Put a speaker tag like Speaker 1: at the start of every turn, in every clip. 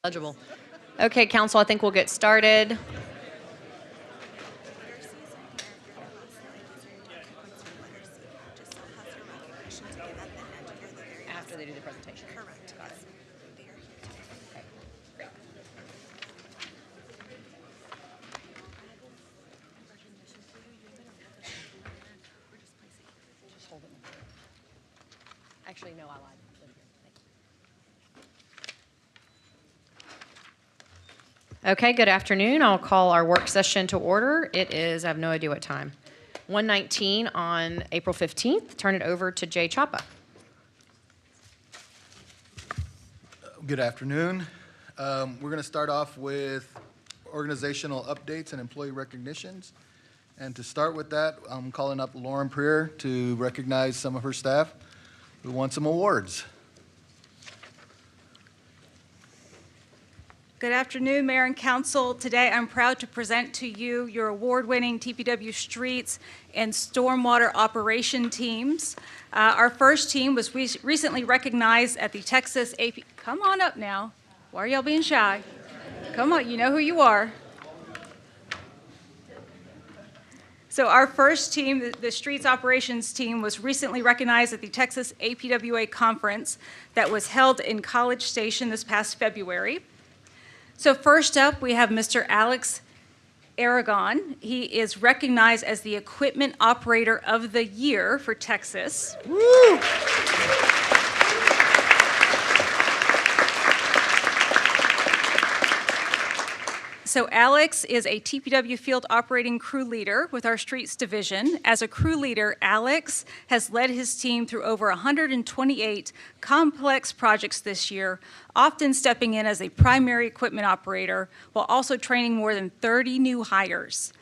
Speaker 1: Legible. Okay, council, I think we'll get started. After they do the presentation. Correct. Got it. Okay, great. Just hold it. Actually, no, I lied. Okay, good afternoon. I'll call our work session to order. It is, I have no idea what time, 1:19 on April 15th. Turn it over to Jay Chapa.
Speaker 2: Good afternoon. We're going to start off with organizational updates and employee recognitions. And to start with that, I'm calling up Lauren Preer to recognize some of her staff who won some awards.
Speaker 3: Good afternoon, Mayor and Council. Today, I'm proud to present to you your award-winning TPW Streets and Stormwater Operation teams. Our first team was recently recognized at the Texas AP. Come on up now. Why are y'all being shy? Come on, you know who you are. So our first team, the Streets Operations team, was recently recognized at the Texas APWA conference that was held in College Station this past February. So first up, we have Mr. Alex Aragon. He is recognized as the Equipment Operator of the Year for Texas.
Speaker 2: Woo!
Speaker 3: So Alex is a TPW field operating crew leader with our streets division. As a crew leader, Alex has led his team through over 128 complex projects this year, often stepping in as a primary equipment operator while also training more than 30 new hires.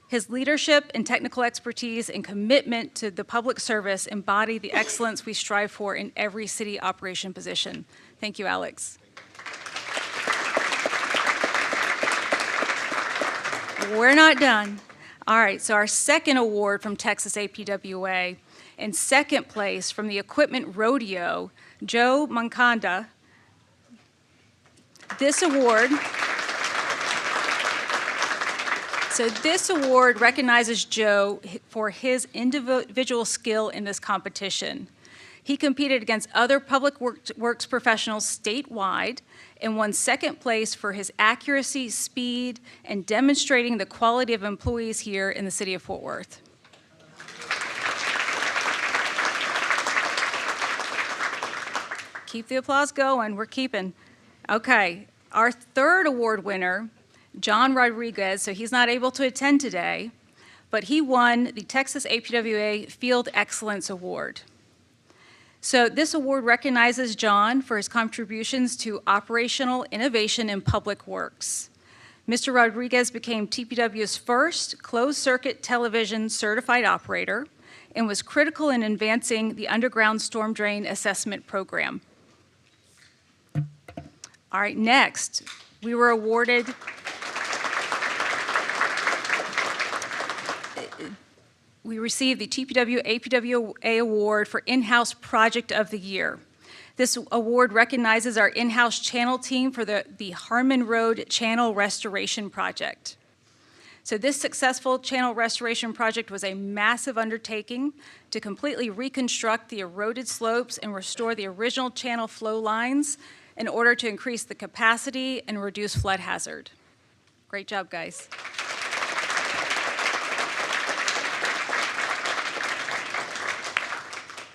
Speaker 3: His leadership and technical expertise and commitment to the public service embody the excellence we strive for in every city operation position. Thank you, Alex. We're not done. All right, so our second award from Texas APWA, in second place from the Equipment Rodeo, Joe Mankanda. This award recognizes Joe for his individual skill in this competition. He competed against other public works professionals statewide and won second place for his accuracy, speed, and demonstrating the quality of employees here in the city of Fort Worth. Keep the applause going, we're keeping. Okay, our third award winner, John Rodriguez, so he's not able to attend today, but he won the Texas APWA Field Excellence Award. So this award recognizes John for his contributions to operational innovation in public works. Mr. Rodriguez became TPW's first closed-circuit television certified operator and was critical in advancing the underground storm drain assessment program. All right, next, we were awarded we received the TPW APWA Award for In-House Project of the Year. This award recognizes our in-house channel team for the Harmon Road Channel Restoration Project. So this successful channel restoration project was a massive undertaking to completely reconstruct the eroded slopes and restore the original channel flow lines in order to increase the capacity and reduce flood hazard. Great job, guys.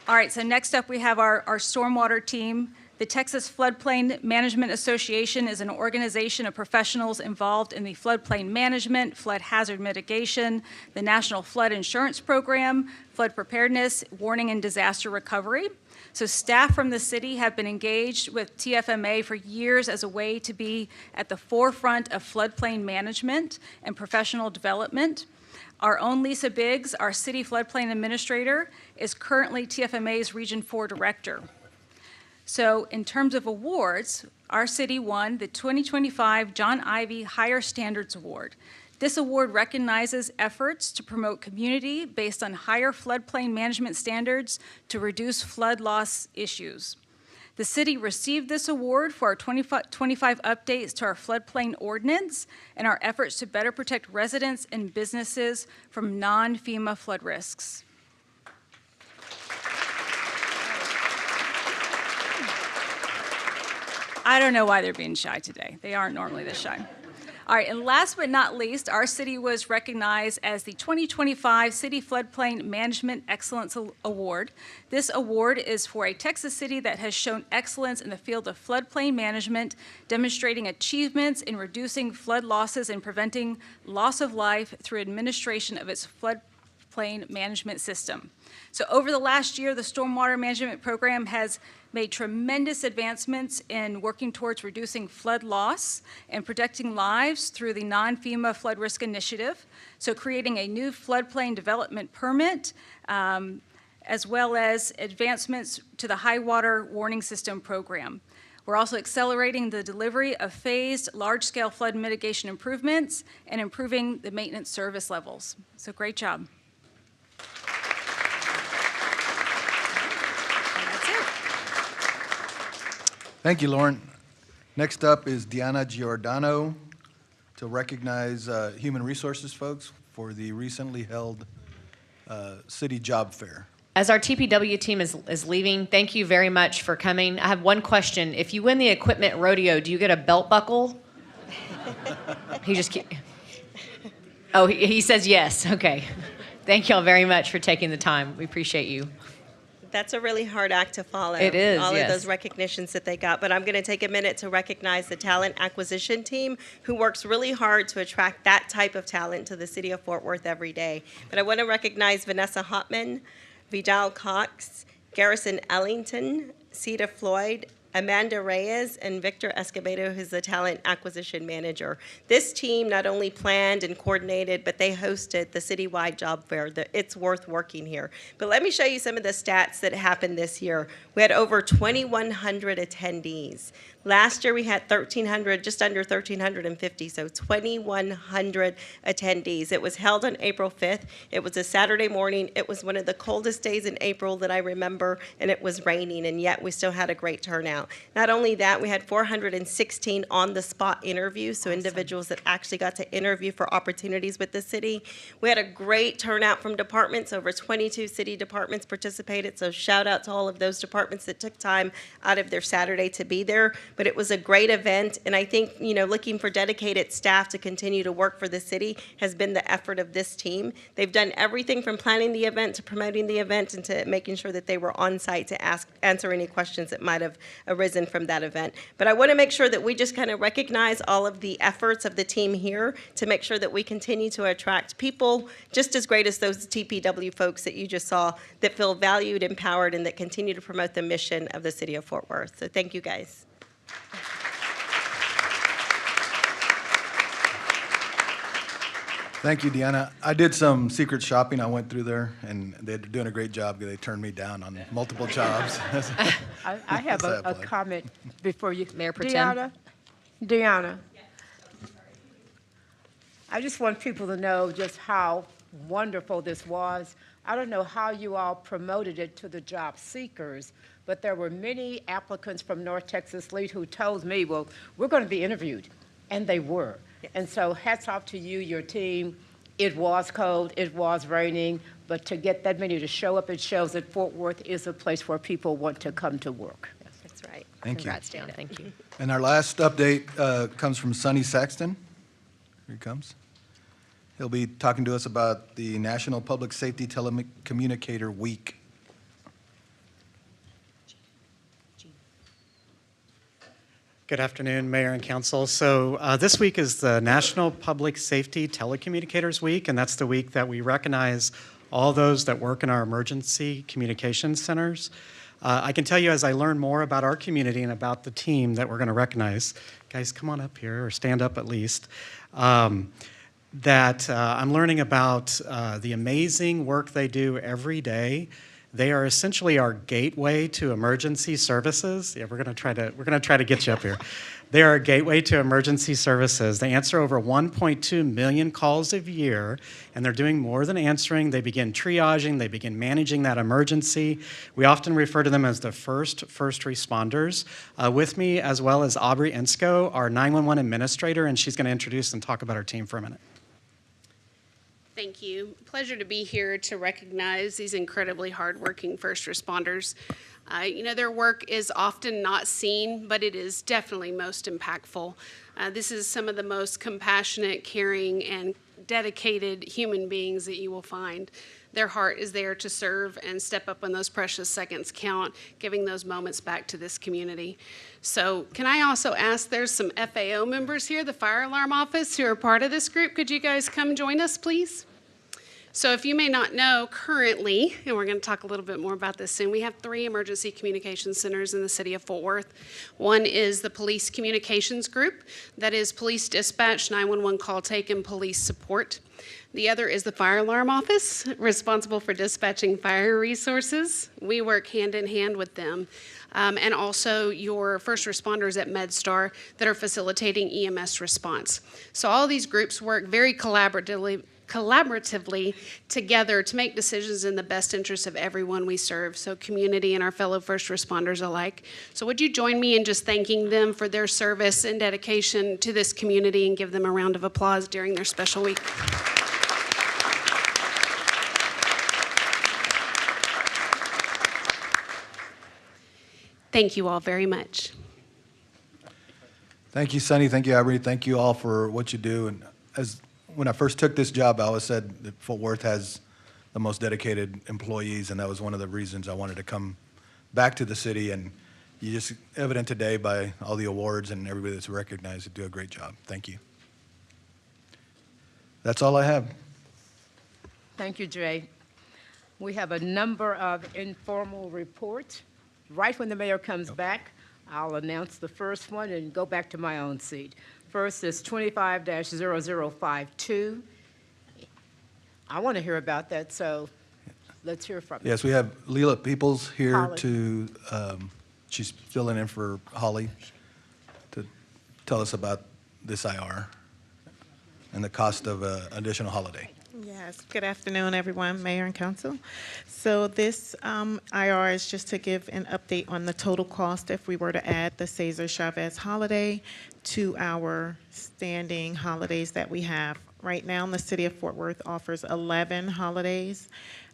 Speaker 3: All right, so next up we have our stormwater team. The Texas Floodplain Management Association is an organization of professionals involved in the floodplain management, flood hazard mitigation, the National Flood Insurance Program, flood preparedness, warning, and disaster recovery. So staff from the city have been engaged with TFMA for years as a way to be at the forefront of floodplain management and professional development. Our own Lisa Biggs, our city floodplain administrator, is currently TFMA's Region 4 director. So in terms of awards, our city won the 2025 John Ivy Higher Standards Award. This award recognizes efforts to promote community based on higher floodplain management standards to reduce flood loss issues. The city received this award for our 25 updates to our floodplain ordinance and our efforts to better protect residents and businesses from non-FEMA flood risks. I don't know why they're being shy today. They aren't normally this shy. All right, and last but not least, our city was recognized as the 2025 City Floodplain Management Excellence Award. This award is for a Texas city that has shown excellence in the field of floodplain management, demonstrating achievements in reducing flood losses and preventing loss of life through administration of its floodplain management system. So over the last year, the stormwater management program has made tremendous advancements in working towards reducing flood loss and protecting lives through the non-FEMA flood risk initiative. So creating a new floodplain development permit, as well as advancements to the high water warning system program. We're also accelerating the delivery of phased large-scale flood mitigation improvements and improving the maintenance service levels. So great job.
Speaker 2: Thank you, Lauren. Next up is Diana Giordano to recognize human resources folks for the recently held city job fair.
Speaker 1: As our TPW team is leaving, thank you very much for coming. I have one question. If you win the equipment rodeo, do you get a belt buckle? He says yes. Okay. Thank y'all very much for taking the time. We appreciate you.
Speaker 4: That's a really hard act to follow.
Speaker 1: It is,
Speaker 4: all
Speaker 1: yes.
Speaker 4: of those recognitions that they got. But I'm going to take a minute to recognize the talent acquisition team who works really hard to attract that type of talent to the city of Fort Worth every day. But I want to recognize Vanessa Hotman, Vidal Cox, Garrison Ellington, Ceda Floyd, Amanda Reyes, and Victor Escobedo, who's the talent acquisition manager. This team not only planned and coordinated, but they hosted the citywide job fair. It's worth working here. But let me show you some of the stats that happened this year. We had over 2,100 attendees. Last year we had 1,300, just under 1,350, so 2,100 attendees. It was held on April 5th. It was a Saturday morning. It was one of the coldest days in April that I remember, and it was raining, and yet we still had a great turnout. Not only that, we had 416 on-the-spot interviews, so individuals that actually got to interview for opportunities with the city. We had a great turnout from departments. Over 22 city departments participated, so shout out to all of those departments that took time out of their Saturday to be there. But it was a great event, and I think, looking for dedicated staff to continue to work for the city has been the effort of this team. They've done everything from planning the event to promoting the event and to making sure that they were on site to answer any questions that might have arisen from that event. But I want to make sure that we just kind of recognize all of the efforts of the team here to make sure that we continue to attract people just as great as those TPW folks that you just saw that feel valued, empowered, and that continue to promote the mission of the city of Fort Worth. So thank you, guys.
Speaker 2: Thank you, Deanna. I did some secret shopping. I went through there, and they're doing a great job. They turned me down on multiple jobs.
Speaker 5: I have a comment before you.
Speaker 1: Mayor Pro Tem.
Speaker 5: Deanna. I just want people to know just how wonderful this was. I don't know how you all promoted it to the job seekers, but there were many applicants from North Texas Lead who told me, well, we're going to be interviewed, and they were. Yes. And so hats off to you, your team. It was cold, it was raining, but to get that many to show up, it shows that Fort Worth is a place where people want to come to work.
Speaker 4: That's right.
Speaker 2: Thank
Speaker 1: Congrats,
Speaker 2: you.
Speaker 1: Dan. Thank you.
Speaker 2: And our last update comes from Sonny Saxton. Here he comes. He'll be talking to us about the National Public Safety Telecommunicator Week.
Speaker 6: Good afternoon, Mayor and Council. So this week is the National Public Safety Telecommunicators Week, and that's the week that we recognize all those that work in our emergency communications centers. I can tell you as I learn more about our community and about the team that we're going to recognize, guys, come on up here, or stand up at least, that I'm learning about the amazing work they do every day They are essentially our gateway to emergency services. Yeah, we're gonna try to get you up here. They are a gateway to emergency services. They answer over 1.2 million calls a year, and they're doing more than answering. They begin triaging, they begin managing that emergency. We often refer to them as the first responders. With me, as well as Aubrey Insco, our 911 administrator, and she's gonna introduce and talk about our team for a minute.
Speaker 7: Thank you. Pleasure to be here to recognize these incredibly hardworking first responders. Their work is often not seen, but it is definitely most impactful. This is some of the most compassionate, caring, and dedicated human beings that you will find. Their heart is there to serve and step up when those precious seconds count, giving those moments back to this community. So can I also ask, there's some FAO members here, the fire alarm office, who are part of this group. Could you guys come join us, please? So if you may not know, currently, and we're going to talk a little bit more about this soon, we have 3 emergency communications centers in the city of Fort Worth. One is the Police Communications Group, that is police dispatch, 911 call taken, police support. The other is the Fire Alarm Office, responsible for dispatching fire resources. We work hand in hand with them. And also your first responders at MedStar that are facilitating EMS response. So all these groups work very collaboratively together to make decisions in the best interest of everyone we serve, so community and our fellow first responders alike. So would you join me in just thanking them for their service and dedication to this community and give them a round of applause during their special week? Thank you all very much.
Speaker 2: Thank you, Sunny. Thank you, Aubrey. Thank you all for what you do. And when I first took this job, I always said that Fort Worth has the most dedicated employees, and that was one of the reasons I wanted to come back to the city. And you just evident today by all the awards and everybody that's recognized to do a great job. Thank you. That's all I have.
Speaker 5: Thank you, Jay. We have a number of informal reports. Right when the mayor comes back, I'll announce the first one and go back to my own seat. First is 25-0052. I want to hear about that, so let's hear from you.
Speaker 2: Yes, we have Leela Peoples here
Speaker 5: Holly.
Speaker 2: she's filling in for Holly to tell us about this IR and the cost of an additional holiday.
Speaker 8: Yes, good afternoon, everyone, Mayor and Council. So this IR is just to give an update on the total cost if we were to add the Cesar Chavez holiday to our standing holidays that we have. Right now, the city of Fort Worth offers 11 holidays.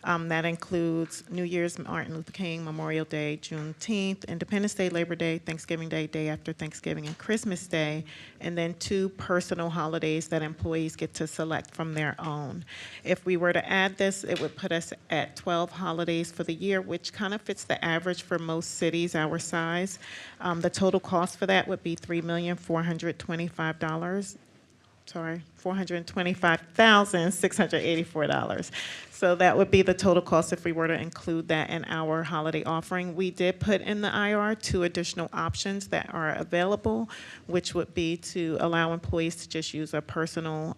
Speaker 8: That includes New Year's, Martin Luther King, Memorial Day, Juneteenth, Independence Day, Labor Day, Thanksgiving Day, day after Thanksgiving, and Christmas Day, and then 2 personal holidays that employees get to select from their own. If we were to add this, it would put us at 12 holidays for the year, which kind of fits the average for most cities our size. The total cost for that would be $425,684. So that would be the total cost if we were to include that in our holiday offering. We did put in the IR 2 additional options that are available, which would be to allow employees to just use a personal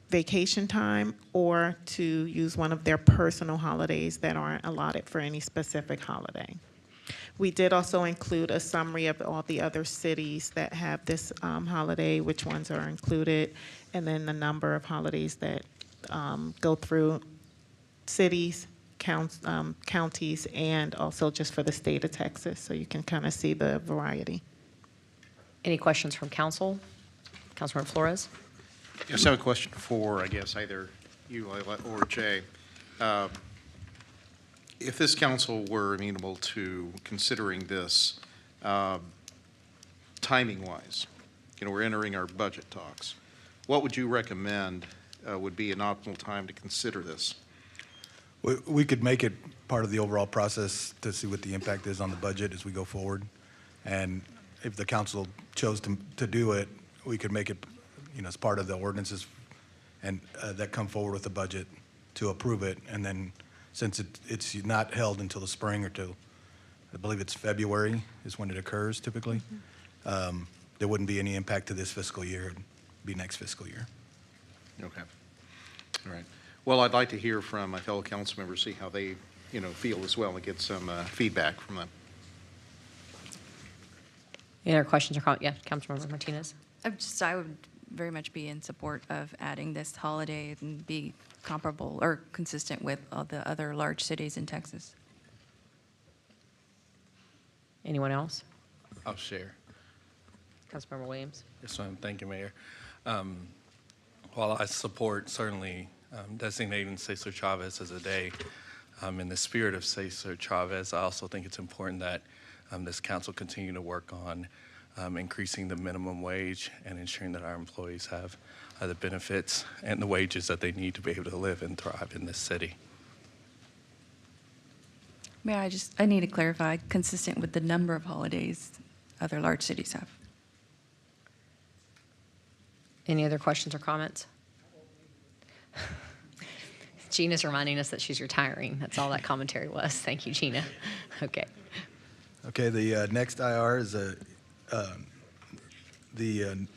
Speaker 8: vacation time or to use one of their personal holidays that aren't allotted for any specific holiday. We did also include a summary of all the other cities that have this holiday, which ones are included, and then the number of holidays that go through cities, counties, and also just for the state of Texas, so you can kind of see the variety.
Speaker 1: Any questions from council? Councilmember Flores?
Speaker 9: Yes, I have a question for, I guess, either you, Leila, or Jay. If this council were amenable to considering this timing-wise, we're entering our budget talks, what would you recommend would be an optimal time to consider this?
Speaker 2: We could make it part of the overall process to see what the impact is on the budget as we go forward. And if the council chose to do it, we could make it, as part of the ordinances and that come forward with the budget to approve it. And then since it's not held until the spring or till, I believe it's February is when it occurs typically, there wouldn't be any impact to this fiscal year. It'd be next fiscal year.
Speaker 9: Okay. All right. Well, I'd like to hear from my fellow council members, see how they feel as well and get some feedback from them.
Speaker 1: Any other questions or comments? Yeah, Councilmember Martinez.
Speaker 10: I would very much be in support of adding this holiday and be comparable or consistent with all the other large cities in Texas.
Speaker 1: Anyone else?
Speaker 11: I'll share.
Speaker 1: Councilmember Williams.
Speaker 11: Yes, ma'am. Thank you, Mayor. While I support certainly designating Cesar Chavez as a day, in the spirit of Cesar Chavez, I also think it's important that this council continue to work on increasing the minimum wage and ensuring that our employees have the benefits and the wages that they need to be able to live and thrive in this city.
Speaker 10: Mayor, I need to clarify, consistent with the number of holidays other large cities have.
Speaker 1: Any other questions or comments? Gina's reminding us that she's retiring. That's all that commentary was. Thank you, Gina. Okay.
Speaker 2: Okay, the next IR is the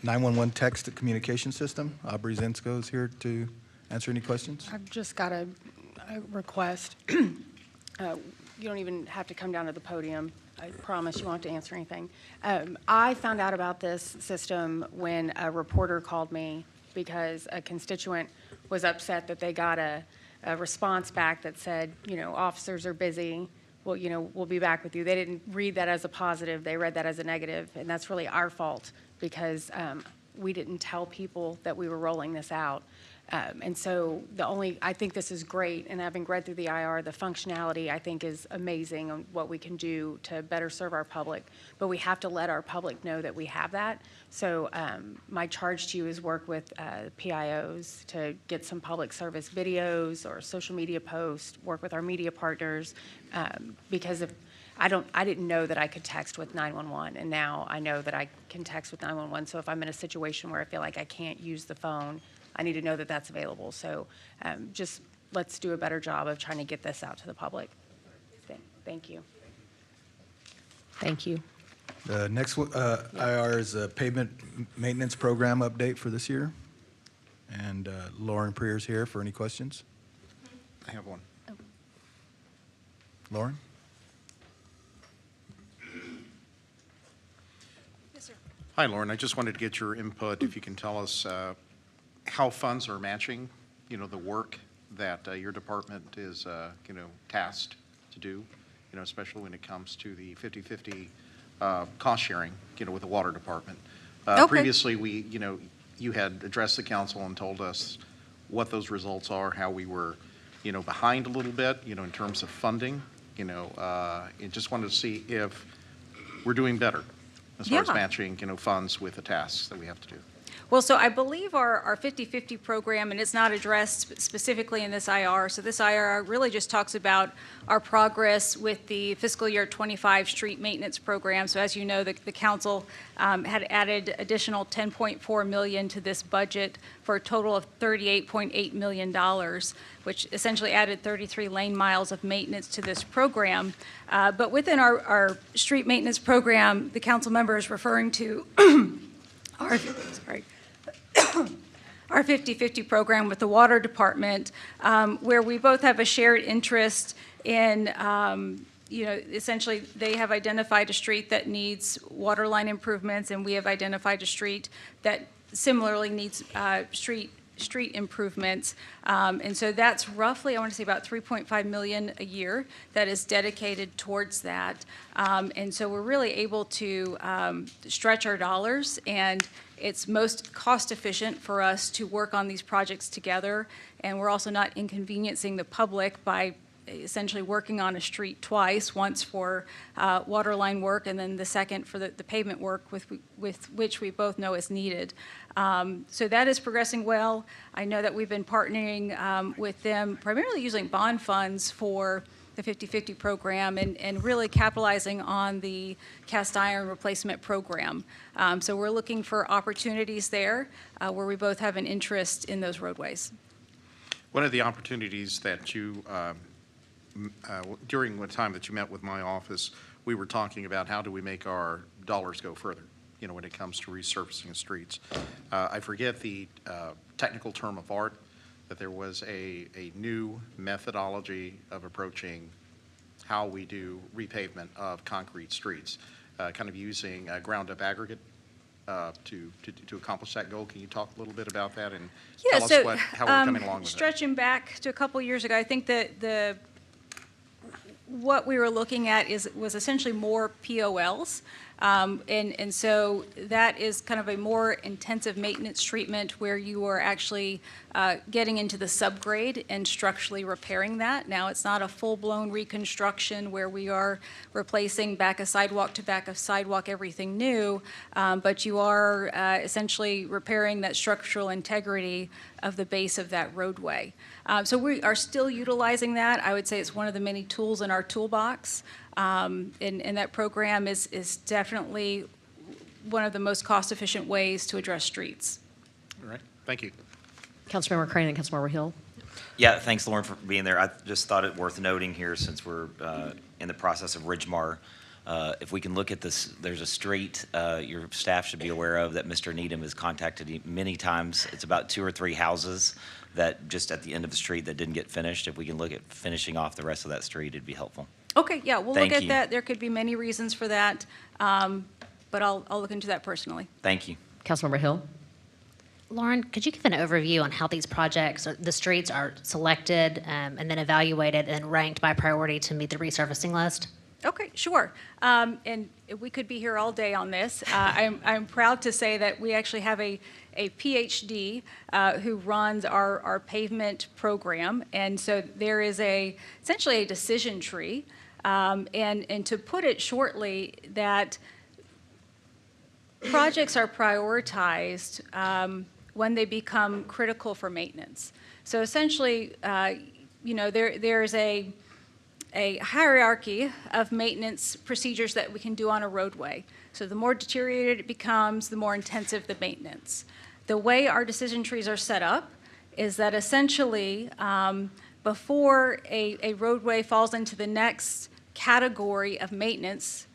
Speaker 2: 911 text communication system. Aubrey Zinsko is here to answer any questions.
Speaker 12: I've just got a request. You don't even have to come down to the podium. I promise you won't have to answer anything. I found out about this system when a reporter called me because a constituent was upset that they got a response back that said, officers are busy. Well, we'll be back with you. They didn't read that as a positive. They read that as a negative, and that's really our fault because we didn't tell people that we were rolling this out. And so I think this is great, and having read through the IR, the functionality I think is amazing on what we can do to better serve our public, but we have to let our public know that we have that. So my charge to you is work with PIOs to get some public service videos or social media posts, work with our media partners, because if I didn't know that I could text with 911, and now I know that I can text with 911. So if I'm in a situation where I feel like I can't use the phone, I need to know that that's available. So just let's do a better job of trying to get this out to the public. Thank you.
Speaker 1: Thank you.
Speaker 2: The next IR is a pavement maintenance program update for this year. And Lauren Preer's here for any questions.
Speaker 9: I have one.
Speaker 2: Lauren?
Speaker 3: Yes, sir.
Speaker 9: Hi, Lauren. I just wanted to get your input, if you can tell us how funds are matching, the work that your department is, tasked to do, especially when it comes to the 50/50 cost sharing, with the water department.
Speaker 3: Okay.
Speaker 9: Previously, you had addressed the council and told us what those results are, how we were, behind a little bit, in terms of funding, and just wanted to see if we're doing better as far as
Speaker 3: Yeah.
Speaker 9: matching, funds with the tasks that we have to do.
Speaker 3: Well, so I believe our 50/50 program, and it's not addressed specifically in this IR, so this IR really just talks about our progress with the fiscal year 25 street maintenance program. So as you know, the council had added additional $10.4 million to this budget for a total of $38.8 million, which essentially added 33 lane miles of maintenance to this program. But within our street maintenance program, the council member is referring to our 50/50 program with the water department, where we both have a shared interest in, essentially they have identified a street that needs water line improvements, and we have identified a street that similarly needs street improvements. And so that's roughly, I want to say about $3.5 million a year that is dedicated towards that. And so we're really able to stretch our dollars, and it's most cost efficient for us to work on these projects together. And we're also not inconveniencing the public by essentially working on a street twice, once for water line work and then the second for the pavement work with which we both know is needed. So that is progressing well. I know that we've been partnering with them, primarily using bond funds for the 50/50 program and really capitalizing on the cast iron replacement program. So we're looking for opportunities there where we both have an interest in those roadways.
Speaker 9: One of the opportunities that you, during the time that you met with my office, we were talking about how do we make our dollars go further, when it comes to resurfacing streets. I forget the technical term of art, that there was a new methodology of approaching how we do repavement of concrete streets, kind of using ground-up aggregate to accomplish that goal. Can you talk a little bit about that and
Speaker 3: Yeah,
Speaker 9: tell
Speaker 3: so,
Speaker 9: us how we're coming along with it?
Speaker 3: stretching back to a couple years ago, I think that what we were looking at was essentially more POLs. And so that is kind of a more intensive maintenance treatment where you are actually getting into the subgrade and structurally repairing that. Now, it's not a full-blown reconstruction where we are replacing back of sidewalk to back of sidewalk, everything new, but you are essentially repairing that structural integrity of the base of that roadway. So we are still utilizing that. I would say it's one of the many tools in our toolbox. And that program is definitely one of the most cost-efficient ways to address streets.
Speaker 9: All right, thank you.
Speaker 1: Councilmember Crane and Councilmember Hill.
Speaker 13: Yeah, thanks, Lauren, for being there. I just thought it worth noting here, since we're in the process of Ridgemar. If we can look at this, there's a street your staff should be aware of that Mr. Needham has contacted many times. It's about 2 or 3 houses that just at the end of the street that didn't get finished. If we can look at finishing off the rest of that street, it'd be helpful.
Speaker 3: Okay, yeah, we'll
Speaker 13: Thank
Speaker 3: look at
Speaker 13: you.
Speaker 3: that. There could be many reasons for that, but I'll look into that personally.
Speaker 13: Thank you.
Speaker 1: Councilmember Hill.
Speaker 14: Lauren, could you give an overview on how these projects, the streets are selected and then evaluated and ranked by priority to meet the resurfacing list?
Speaker 3: Okay, sure. And we could be here all day on this. I'm proud to say that we actually have a PhD who runs our pavement program. And so there is essentially a decision tree. And to put it shortly, that projects are prioritized when they become critical for maintenance. So essentially, there's a hierarchy of maintenance procedures that we can do on a roadway. So the more deteriorated it becomes, the more intensive the maintenance. The way our decision trees are set up is that essentially, before a roadway falls into the next category of maintenance,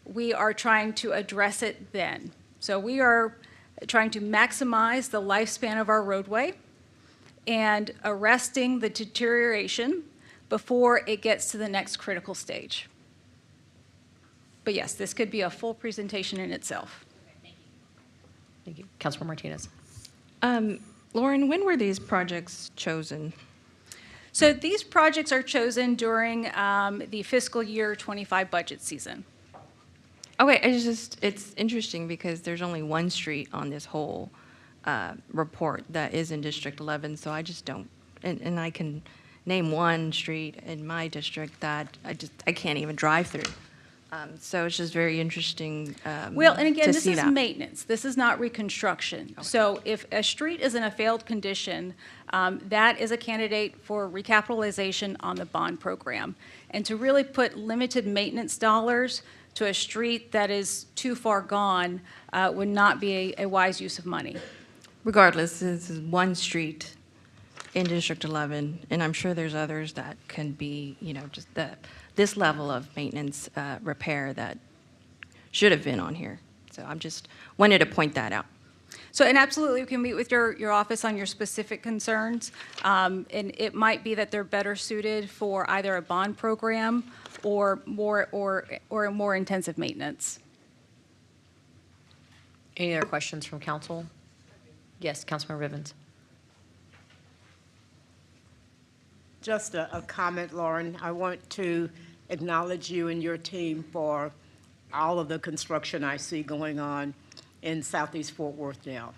Speaker 3: we are trying to address it then. So we are trying to maximize the lifespan of our roadway and arresting the deterioration before it gets to the next critical stage. But yes, this could be a full presentation in itself.
Speaker 1: Thank you. Councilmember Martinez.
Speaker 10: Lauren, when were these projects chosen?
Speaker 3: So these projects are chosen during the fiscal year 25 budget season.
Speaker 10: Okay, it's interesting because there's only one street on this whole report that is in District 11, so I just don't, and I can name one street in my district that I can't even drive through. So it's just very interesting
Speaker 3: Well, and again,
Speaker 10: to
Speaker 3: this
Speaker 10: see
Speaker 3: is
Speaker 10: that.
Speaker 3: maintenance. This is not reconstruction.
Speaker 10: Okay.
Speaker 3: So if a street is in a failed condition, that is a candidate for recapitalization on the bond program. And to really put limited maintenance dollars to a street that is too far gone would not be a wise use of money.
Speaker 10: Regardless, this is one street in District 11, and I'm sure there's others that can be, just this level of maintenance repair that should have been on here. So I'm just wanted to point that out.
Speaker 3: So, and absolutely, you can meet with your office on your specific concerns. And it might be that they're better suited for either a bond program or a more intensive maintenance.
Speaker 1: Any other questions from council? Yes, Councilmember Vivens.
Speaker 5: Just a comment, Lauren. I want to acknowledge you and your team for all of the construction I see going on in Southeast Fort Worth now.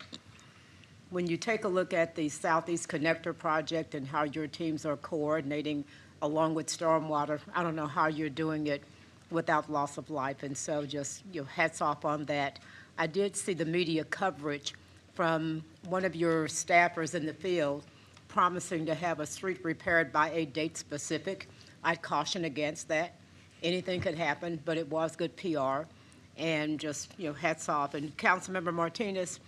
Speaker 5: When you take a look at the Southeast Connector project and how your teams are coordinating along with stormwater, I don't know how you're doing it without loss of life. And so just hats off on that. I did see the media coverage from one of your staffers in the field promising to have a street repaired by a date specific. I'd caution against that. Anything could happen, but it was good PR. And just, hats off. And Councilmember Martinez,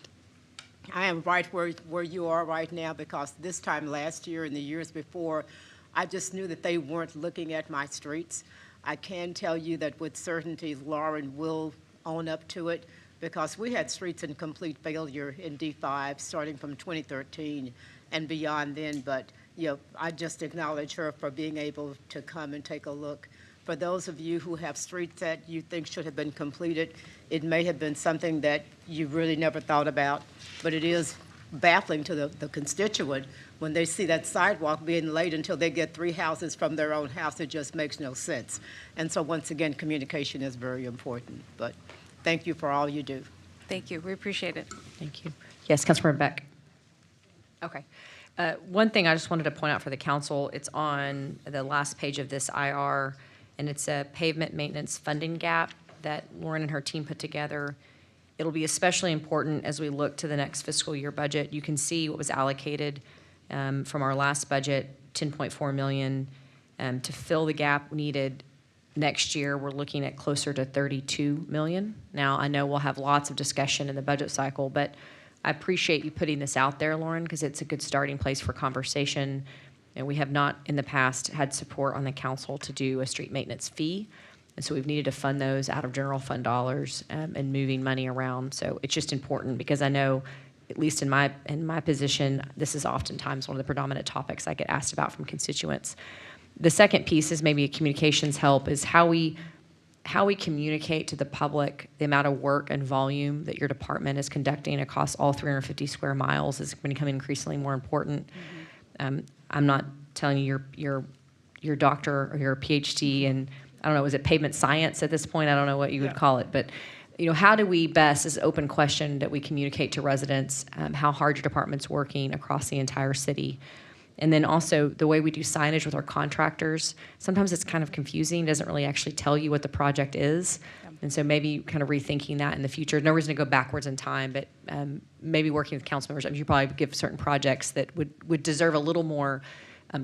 Speaker 5: I am right where you are right now, because this time last year and the years before, I just knew that they weren't looking at my streets. I can tell you that with certainty, Lauren will own up to it, because we had streets in complete failure in D5 starting from 2013 and beyond then. But, I just acknowledge her for being able to come and take a look. for those of you who have streets that you think should have been completed, it may have been something that you really never thought about, but it is baffling to the constituent when they see that sidewalk being laid until they get 3 houses from their own house. It just makes no sense. And so once again, communication is very important. But thank you for all you do.
Speaker 3: Thank you. We appreciate it.
Speaker 1: Thank you. Yes, Councilmember Beck. Okay. One thing I just wanted to point out for the council, it's on the last page of this IR, and it's a pavement maintenance funding gap that Lauren and her team put together. It'll be especially important as we look to the next fiscal year budget. You can see what was allocated from our last budget, $10.4 million. To fill the gap needed next year, we're looking at closer to $32 million. Now, I know we'll have lots of discussion in the budget cycle, but I appreciate you putting this out there, Lauren, because it's a good starting place for conversation. And we have not in the past had support on the council to do a street maintenance fee. And so we've needed to fund those out of general fund dollars and moving money around. So it's just important because I know, at least in my position, this is oftentimes one of the predominant topics I get asked about from constituents. The second piece is maybe a communications help is how we communicate to the public the amount of work and volume that your department is conducting across all 350 square miles is becoming increasingly more important. I'm not telling you your doctor or your PhD and I don't know, is it pavement science at this point? I don't know what you would call it, but how do we best, is an open question that we communicate to residents, how hard your department's working across the entire city. And then also the way we do signage with our contractors, sometimes it's kind of confusing, doesn't really actually tell you what the project is. And so maybe kind of rethinking that in the future. No reason to go backwards in time, but maybe working with council members. You probably give certain projects that would deserve a little more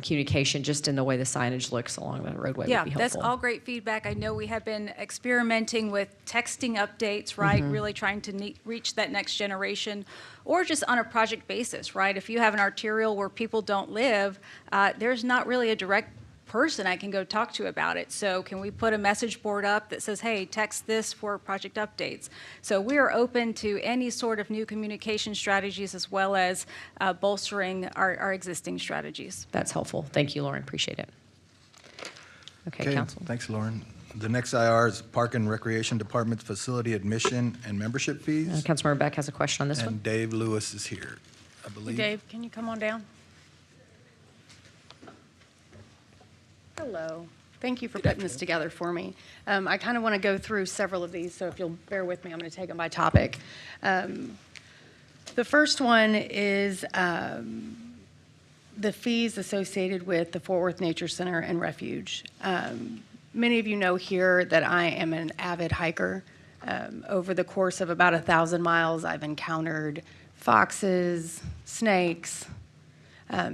Speaker 1: communication just in the way the signage looks along the roadway would be helpful.
Speaker 3: That's all great feedback. I know we have been experimenting with texting updates, right? Really trying to reach that next generation, or just on a project basis, right? If you have an arterial where people don't live, there's not really a direct person I can go talk to about it. So can we put a message board up that says, hey, text this for project updates? So we are open to any sort of new communication strategies as well as bolstering our existing strategies.
Speaker 1: That's helpful. Thank you, Lauren. Appreciate it. Okay, Council.
Speaker 2: Thanks, Lauren. The next IR is Park and Recreation Department facility admission and membership fees.
Speaker 1: Councilmember Beck has a question on this one.
Speaker 2: And Dave Lewis is here, I believe.
Speaker 12: Dave, can you come on down? Hello. Thank you for putting this together for me. I kind of want to go through several of these, so if you'll bear with me, I'm going to take them by topic. The first one is the fees associated with the Fort Worth Nature Center and Refuge. Many of you know here that I am an avid hiker. Over the course of about 1,000 miles, I've encountered foxes, snakes,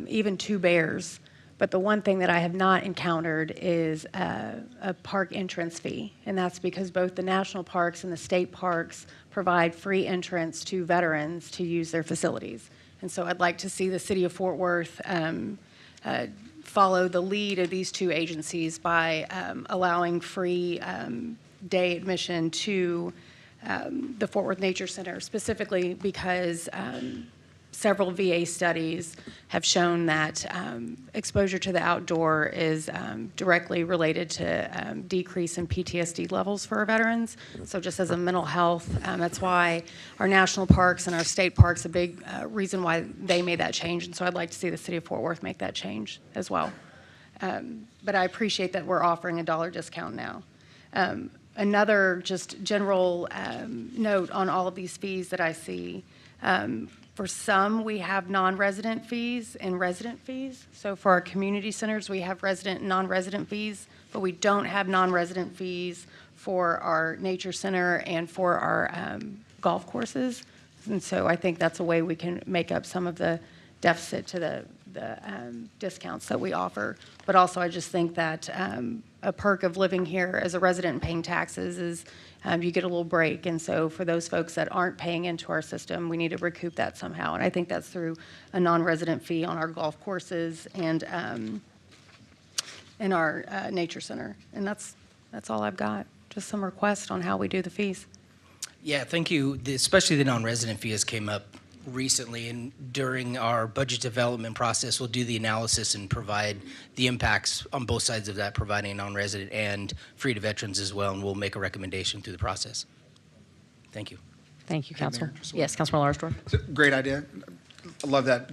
Speaker 12: even 2 bears. But the one thing that I have not encountered is a park entrance fee, and that's because both the national parks and the state parks provide free entrance to veterans to use their facilities. And so I'd like to see the city of Fort Worth follow the lead of these 2 agencies by allowing free day admission to the Fort Worth Nature Center, specifically because several VA studies have shown that exposure to the outdoor is directly related to decrease in PTSD levels for our veterans. So just as a mental health, that's why our national parks and our state parks, a big reason why they made that change. And so I'd like to see the city of Fort Worth make that change as well. But I appreciate that we're offering a $1 discount now. Another just general note on all of these fees that I see, for some, we have non-resident fees and resident fees. So for our community centers, we have resident and non-resident fees, but we don't have non-resident fees for our nature center and for our golf courses. And so I think that's a way we can make up some of the deficit to the discounts that we offer. But also, I just think that a perk of living here as a resident and paying taxes is you get a little break. And so for those folks that aren't paying into our system, we need to recoup that somehow. And I think that's through a non-resident fee on our golf courses and in our nature center. And that's all I've got. Just some requests on how we do the fees.
Speaker 15: Yeah, thank you. Especially the non-resident fees came up recently, and during our budget development process, we'll do the analysis and provide the impacts on both sides of that, providing non-resident and free to veterans as well, and we'll make a recommendation through the process. Thank you.
Speaker 1: Thank you,
Speaker 16: Hey, Mayor,
Speaker 1: Councilor.
Speaker 16: just
Speaker 1: Yes, Councilor Larsdorf.
Speaker 16: It's a great idea. I love that.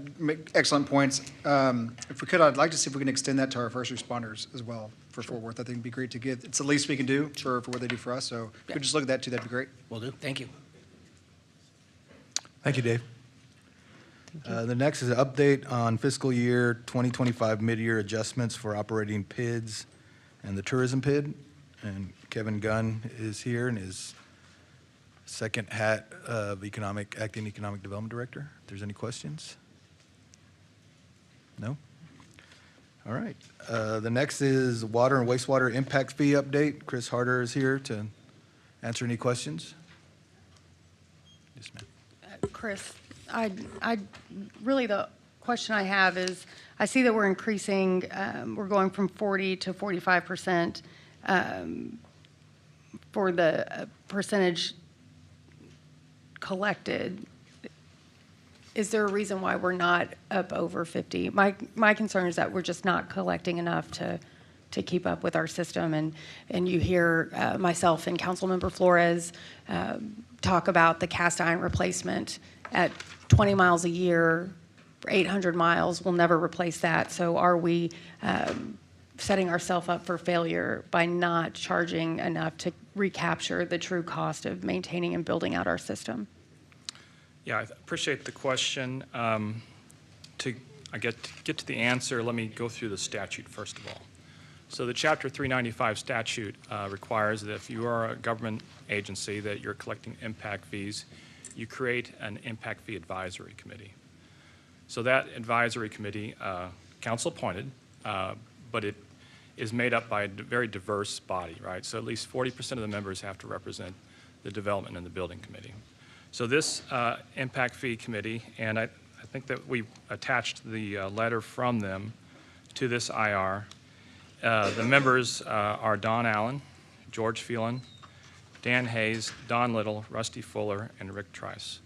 Speaker 16: Excellent points. If we could, I'd like to see if we can extend that to our first responders as well for Fort Worth. I think it'd be great to get, it's the least we can do for what they do for us. So if we could just look at that too, that'd be great.
Speaker 15: Will do. Thank you.
Speaker 2: Thank you, Dave. The next is an update on fiscal year 2025 mid-year adjustments for operating PIDs and the tourism PID. And Kevin Gunn is here in his second hat of acting economic development director. If there's any questions? No? All right. The next is water and wastewater impact fee update. Chris Harder is here to answer any questions. Yes, ma'am.
Speaker 12: Chris, really the question I have is, I see that we're increasing, we're going from 40 to 45% for the percentage collected. Is there a reason why we're not up over 50? My concern is that we're just not collecting enough to keep up with our system. And you hear myself and Councilmember Flores talk about the cast iron replacement at 20 miles a year for 800 miles. We'll never replace that. So are we setting ourselves up for failure by not charging enough to recapture the true cost of maintaining and building out our system?
Speaker 17: Yeah, I appreciate the question. To get to the answer, let me go through the statute first of all. So the Chapter 395 statute requires that if you are a government agency that you're collecting impact fees, you create an impact fee advisory committee. So that advisory committee, council appointed, but it is made up by a very diverse body, right? So at least 40% of the members have to represent the development and the building committee. So this impact fee committee, and I think that we attached the letter from them to this IR. The members are Don Allen, George Phelan, Dan Hayes, Don Little, Rusty Fuller, and Rick Trice.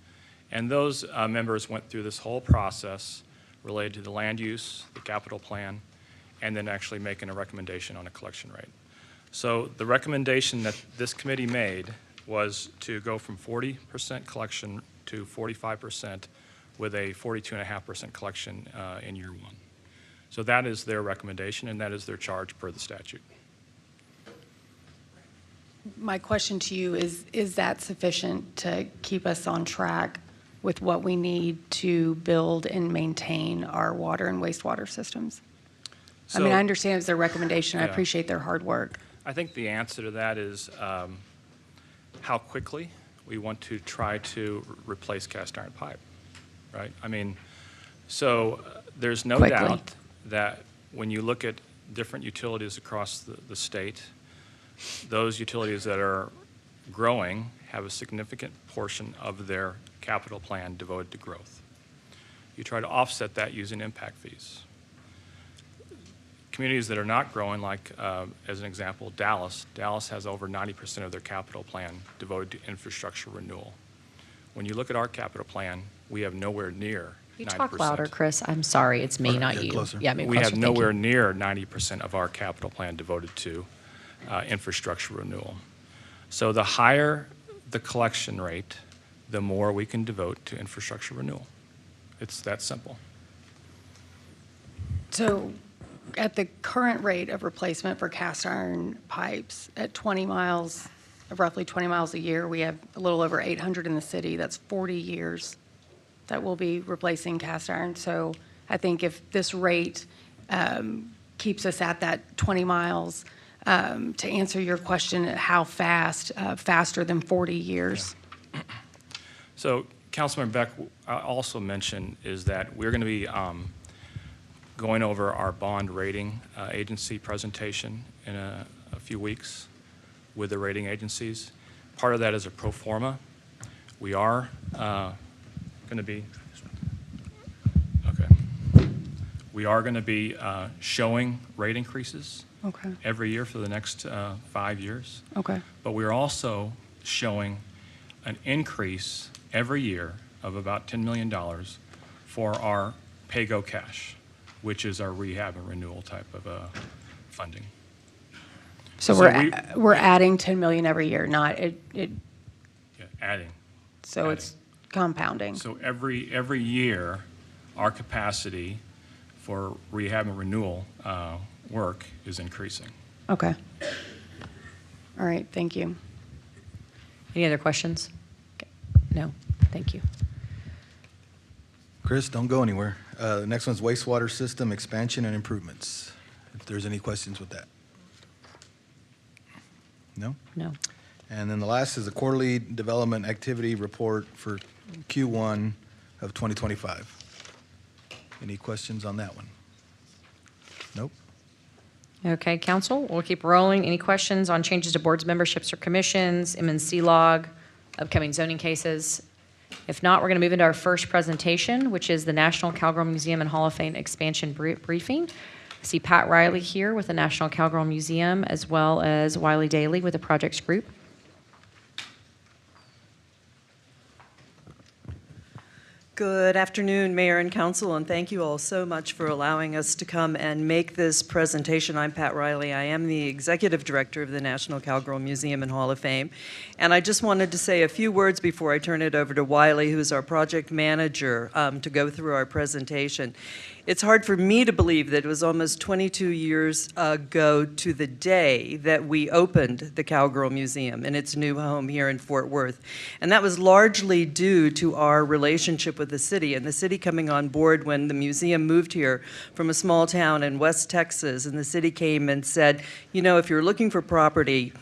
Speaker 17: And those members went through this whole process related to the land use, the capital plan, and then actually making a recommendation on a collection rate. So the recommendation that this committee made was to go from 40% collection to 45% with a 42.5% collection in year one. So that is their recommendation, and that is their charge per the statute.
Speaker 12: My question to you is that sufficient to keep us on track with what we need to build and maintain our water and wastewater systems? I mean, I understand it's their recommendation. I appreciate their hard work.
Speaker 17: I think the answer to that is how quickly we want to try to replace cast iron pipe, right? I mean, so there's no doubt that when you look at different utilities across the state, those utilities that are growing have a significant portion of their capital plan devoted to growth. You try to offset that using impact fees. Communities that are not growing, like as an example, Dallas has over 90% of their capital plan devoted to infrastructure renewal. When you look at our capital plan, we have nowhere near 90%.
Speaker 1: You talk louder, Chris. I'm sorry, it's me, not you.
Speaker 2: Closer.
Speaker 1: Yeah, maybe
Speaker 17: We
Speaker 1: closer.
Speaker 17: have nowhere near 90% of our capital plan devoted to infrastructure renewal. So the higher the collection rate, the more we can devote to infrastructure renewal. It's that simple.
Speaker 12: So at the current rate of replacement for cast iron pipes at 20 miles, roughly 20 miles a year, we have a little over 800 in the city. That's 40 years that we'll be replacing cast iron. So I think if this rate keeps us at that 20 miles, to answer your question, how fast, faster than 40 years.
Speaker 17: Yeah. So Councilman Beck also mentioned is that we're going to be going over our bond rating agency presentation in a few weeks with the rating agencies. Part of that is a pro forma. We are going to be, we are going to be showing rate increases every year for the next 5 years.
Speaker 12: Okay.
Speaker 17: But we're also showing an increase every year of about $10 million for our pay-go cash, which is our rehab and renewal type of funding.
Speaker 12: So
Speaker 17: So
Speaker 12: we're adding 10 million every year, not
Speaker 17: Yeah, adding.
Speaker 12: so it's compounding.
Speaker 17: So every year, our capacity for rehab and renewal work is increasing.
Speaker 12: Okay. All right, thank you.
Speaker 1: Any other questions? Okay. No, thank you.
Speaker 2: Chris, don't go anywhere. The next one's wastewater system expansion and improvements. If there's any questions with that. No?
Speaker 1: No.
Speaker 2: And then the last is the quarterly development activity report for Q1 of 2025. Any questions on that one? Nope.
Speaker 1: Okay, council, we'll keep rolling. Any questions on changes to boards, memberships, or commissions, MNC log, upcoming zoning cases? If not, we're going to move into our first presentation, which is the National Cowgirl Museum and Hall of Fame expansion briefing. I see Pat Riley here with the National Cowgirl Museum, as well as Wiley Daly with the projects group.
Speaker 18: Good afternoon, Mayor and Council, and thank you all so much for allowing us to come and make this presentation. I'm Pat Riley. I am the Executive Director of the National Cowgirl Museum and Hall of Fame. And I just wanted to say a few words before I turn it over to Wiley, who's our project manager, to go through our presentation. It's hard for me to believe that it was almost 22 years ago to the day that we opened the Cowgirl Museum in its new home here in Fort Worth. And that was largely due to our relationship with the city, and the city coming on board when the museum moved here from a small town in West Texas, and the city came and said, you know, if you're looking for property,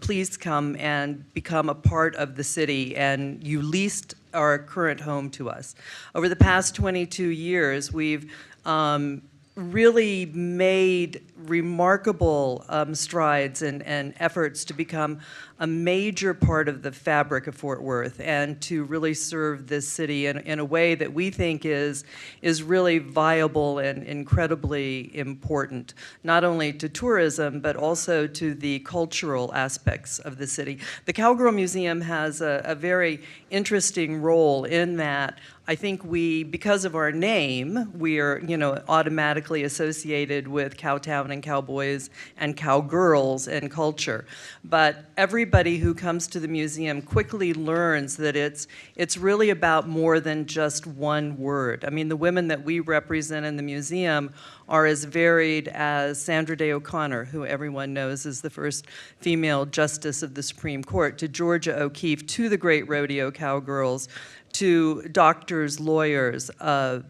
Speaker 18: please come and become a part of the city, and you leased our current home to us. Over the past 22 years, we've really made remarkable strides and efforts to become a major part of the fabric of Fort Worth and to really serve this city in a way that we think is really viable and incredibly important, not only to tourism, but also to the cultural aspects of the city. The Cowgirl Museum has a very interesting role in that I think because of our name, we are, automatically associated with Cowtown and cowboys and cowgirls and culture. But everybody who comes to the museum quickly learns that it's really about more than just one word. I mean, the women that we represent in the museum are as varied as Sandra Day O'Connor, who everyone knows is the first female justice of the Supreme Court, to Georgia O'Keeffe, to the great rodeo cowgirls, to doctors, lawyers. One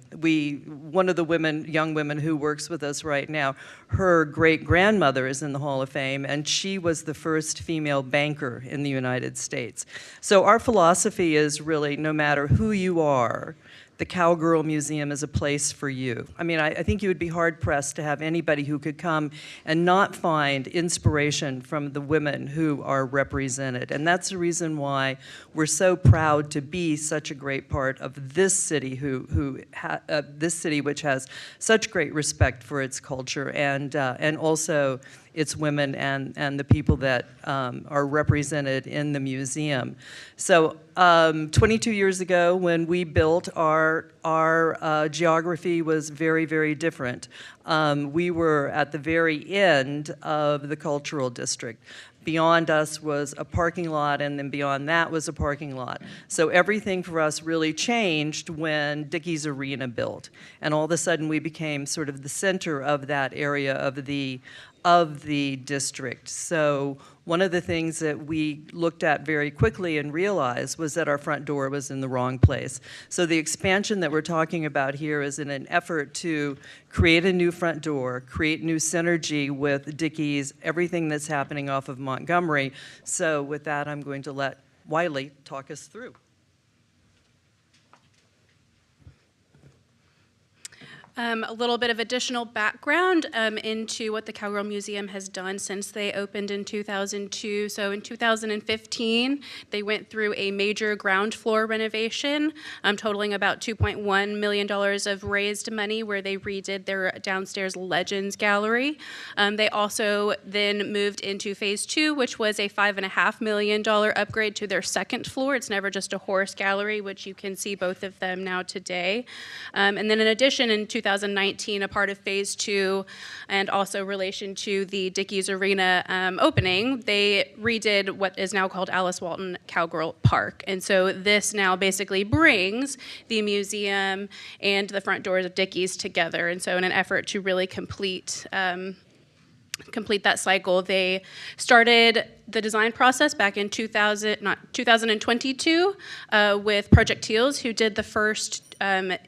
Speaker 18: of the young women who works with us right now, her great-grandmother is in the Hall of Fame, and she was the first female banker in the United States. So our philosophy is really, no matter who you are, the Cowgirl Museum is a place for you. I mean, I think you would be hard-pressed to have anybody who could come and not find inspiration from the women who are represented. And that's the reason why we're so proud to be such a great part of this city, this city which has such great respect for its culture and also its women and the people that are represented in the museum. So 22 years ago, when we built, our geography was very, very different. We were at the very end of the cultural district. Beyond us was a parking lot, and then beyond that was a parking lot. So everything for us really changed when Dickies Arena built. And all of a sudden, we became sort of the center of that area of the district. So one of the things that we looked at very quickly and realized was that our front door was in the wrong place. So the expansion that we're talking about here is in an effort to create a new front door, create new synergy with Dickies, everything that's happening off of Montgomery. So with that, I'm going to let Wiley talk us through.
Speaker 7: A little bit of additional background into what the Cowgirl Museum has done since they opened in 2002. So in 2015, they went through a major ground floor renovation, totaling about $2.1 million of raised money, where they redid their downstairs Legends Gallery. They also then moved into phase 2, which was a $5.5 million upgrade to their second floor. It's never just a horse gallery, which you can see both of them now today. And then in addition, in 2019, a part of phase 2, and also relation to the Dickies Arena opening, they redid what is now called Alice Walton Cowgirl Park. And so this now basically brings the museum and the front doors of Dickies together. And so in an effort to really complete that cycle, they started the design process back in 2022 with Project Teals, who did the first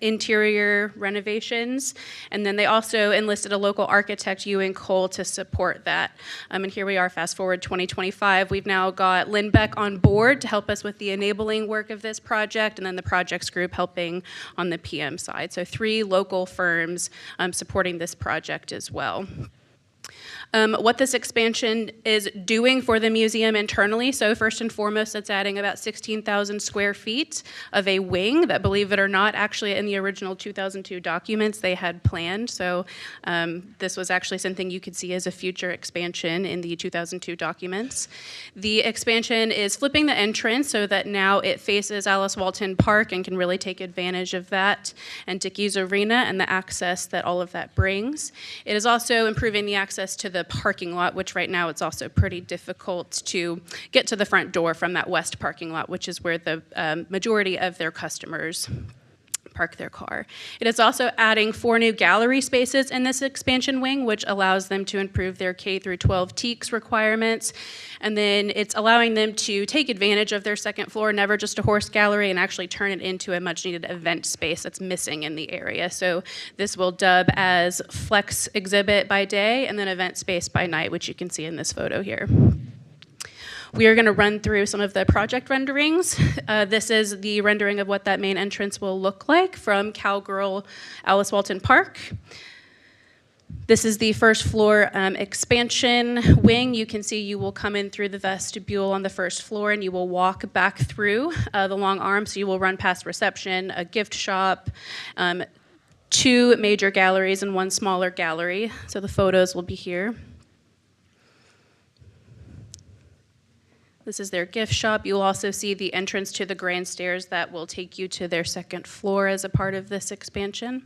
Speaker 7: interior renovations, and then they also enlisted a local architect, Ewing Cole, to support that. And here we are, fast forward 2025. We've now got Lynn Beck on board to help us with the enabling work of this project, and then the projects group helping on the PM side. So 3 local firms supporting this project as well. What this expansion is doing for the museum internally. So first and foremost, it's adding about 16,000 square feet of a wing that, believe it or not, actually in the original 2002 documents they had planned. So this was actually something you could see as a future expansion in the 2002 documents. The expansion is flipping the entrance so that now it faces Alice Walton Park and can really take advantage of that, and Dickies Arena and the access that all of that brings. It is also improving the access to the parking lot, which right now it's also pretty difficult to get to the front door from that west parking lot, which is where the majority of their customers park their car. It is also adding 4 new gallery spaces in this expansion wing, which allows them to improve their K through 12 TEKS requirements. And then it's allowing them to take advantage of their second floor, never just a horse gallery, and actually turn it into a much needed event space that's missing in the area. So this will dub as flex exhibit by day and then event space by night, which you can see in this photo here. We are going to run through some of the project renderings. This is the rendering of what that main entrance will look like from Cowgirl Alice Walton Park. This is the first floor expansion wing. You can see you will come in through the vestibule on the first floor, and you will walk back through the long arm. So you will run past reception, a gift shop, 2 major galleries and 1 smaller gallery. So the photos will be here. This is their gift shop. You'll also see the entrance to the grand stairs that will take you to their second floor as a part of this expansion.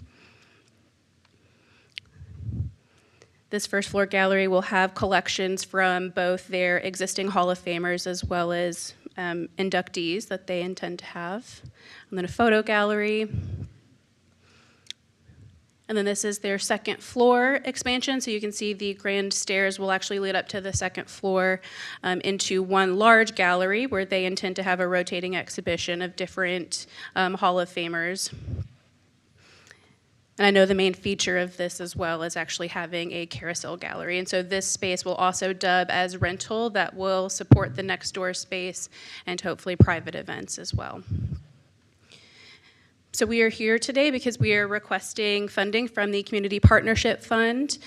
Speaker 7: This first floor gallery will have collections from both their existing Hall of Famers as well as inductees that they intend to have. And then a photo gallery. And then this is their second floor expansion. So you can see the grand stairs will actually lead up to the second floor into 1 large gallery where they intend to have a rotating exhibition of different Hall of Famers. And I know the main feature of this as well is actually having a carousel gallery. And so this space will also dub as rental that will support the next door space and hopefully private events as well. So we are here today because we are requesting funding from the Community Partnership Fund.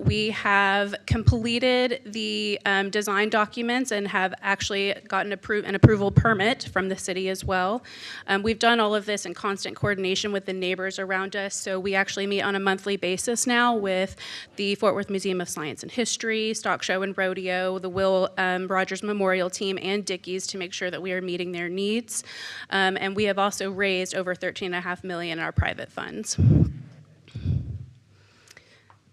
Speaker 7: We have completed the design documents and have actually gotten an approval permit from the city as well. We've done all of this in constant coordination with the neighbors around us, so we actually meet on a monthly basis now with the Fort Worth Museum of Science and History, Stock Show and Rodeo, the Will Rogers Memorial Team, and Dickies to make sure that we are meeting their needs. And we have also raised over $13.5 million in our private funds.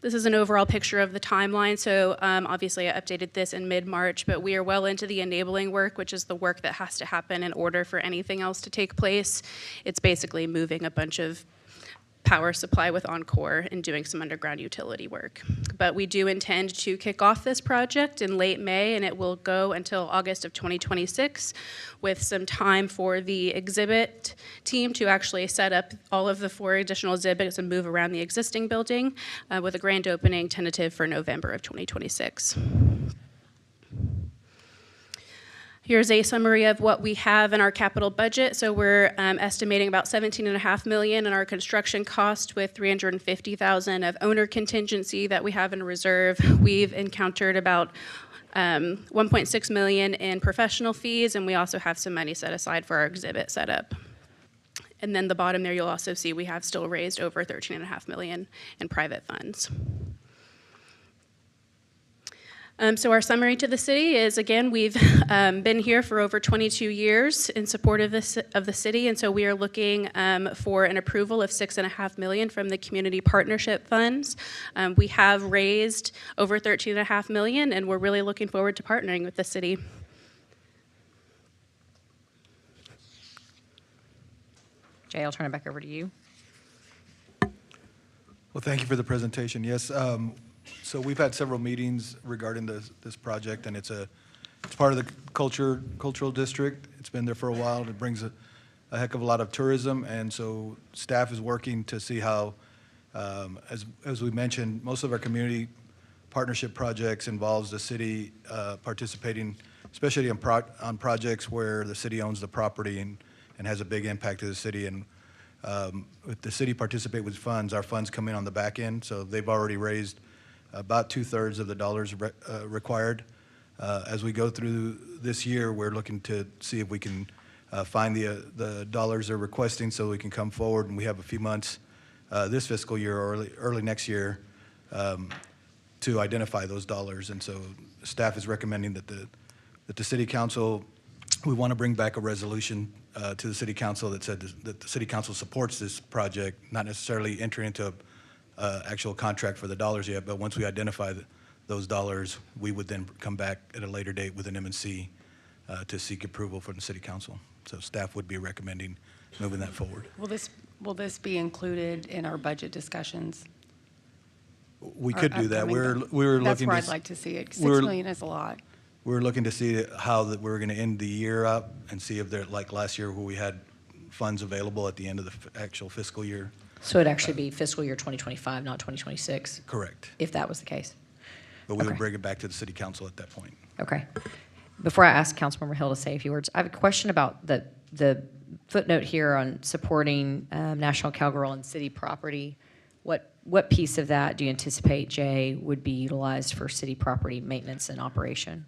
Speaker 7: This is an overall picture of the timeline. So obviously I updated this in mid-March, but we are well into the enabling work, which is the work that has to happen in order for anything else to take place. It's basically moving a bunch of power supply with Encore and doing some underground utility work. But we do intend to kick off this project in late May, and it will go until August of 2026 with some time for the exhibit team to actually set up all of the 4 additional exhibits and move around the existing building with a grand opening tentative for November of 2026.
Speaker 19: Here's a summary of what we have in our capital budget. So we're estimating about $17.5 million in our construction cost with $350,000 of owner contingency that we have in reserve. We've encountered about $1.6 million in professional fees, and we also have some money set aside for our exhibit setup. And then the bottom there, you'll also see we have still raised over $13.5 million in private funds. So our summary to the city is, again, we've been here for over 22 years in support of the city, and so we are looking for an approval of $6.5 million from the community partnership funds. We have raised over $13.5 million, and we're really looking forward to partnering with the city.
Speaker 1: Jay, I'll turn it back over to you.
Speaker 2: Well, thank you for the presentation. Yes, so we've had several meetings regarding this project, and it's part of the cultural district. It's been there for a while, and it brings a heck of a lot of tourism, and so staff is working to see how, as we mentioned, most of our community partnership projects involves the city participating, especially on projects where the city owns the property and has a big impact to the city. And if the city participate with funds, our funds come in on the back end, so they've already raised about 2/3 of the dollars required. As we go through this year, we're looking to see if we can find the dollars they're requesting so we can come forward, and we have a few months this fiscal year or early next year to identify those dollars. And so staff is recommending that the city council, we want to bring back a resolution to the city council that said that the city council supports this project, not necessarily entering into actual contract for the dollars yet, but once we identify those dollars, we would then come back at a later date with an M&C to seek approval from the city council. So staff would be recommending moving that forward.
Speaker 12: Will this be included in our budget discussions?
Speaker 2: We could do that. We're
Speaker 12: That's
Speaker 2: looking
Speaker 12: where
Speaker 2: to
Speaker 12: I'd like to see it. $6
Speaker 2: we're-
Speaker 12: million is a lot.
Speaker 2: We're looking to see how that we're going to end the year up and see if they're like last year where we had funds available at the end of the actual fiscal year.
Speaker 1: So it'd actually be fiscal year 2025, not 2026?
Speaker 2: Correct.
Speaker 1: If that was the case.
Speaker 2: But we would
Speaker 1: Okay.
Speaker 2: bring it back to the city council at that point.
Speaker 1: Okay. Before I ask Councilmember Hill to say a few words, I have a question about the footnote here on supporting National Cowgirl and city property. What piece of that do you anticipate, Jay, would be utilized for city property maintenance and operation?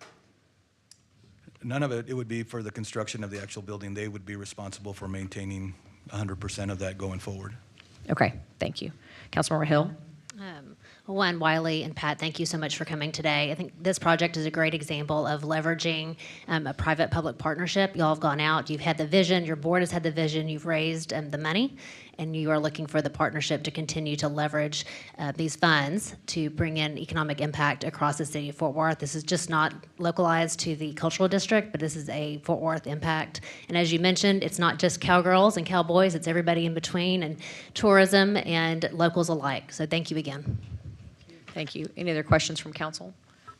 Speaker 2: None of it would be for the construction of the actual building. They would be responsible for maintaining 100% of that going forward.
Speaker 1: Okay, thank you. Councilmember Hill?
Speaker 14: Juan, Wiley, and Pat, thank you so much for coming today. I think this project is a great example of leveraging a private-public partnership. Y'all have gone out, you've had the vision, your board has had the vision, you've raised the money, and you are looking for the partnership to continue to leverage these funds to bring in economic impact across the city of Fort Worth. This is just not localized to the cultural district, but this is a Fort Worth impact. And as you mentioned, it's not just cowgirls and cowboys, it's everybody in between, and tourism and locals alike. So thank you again.
Speaker 1: Thank you. Any other questions from council?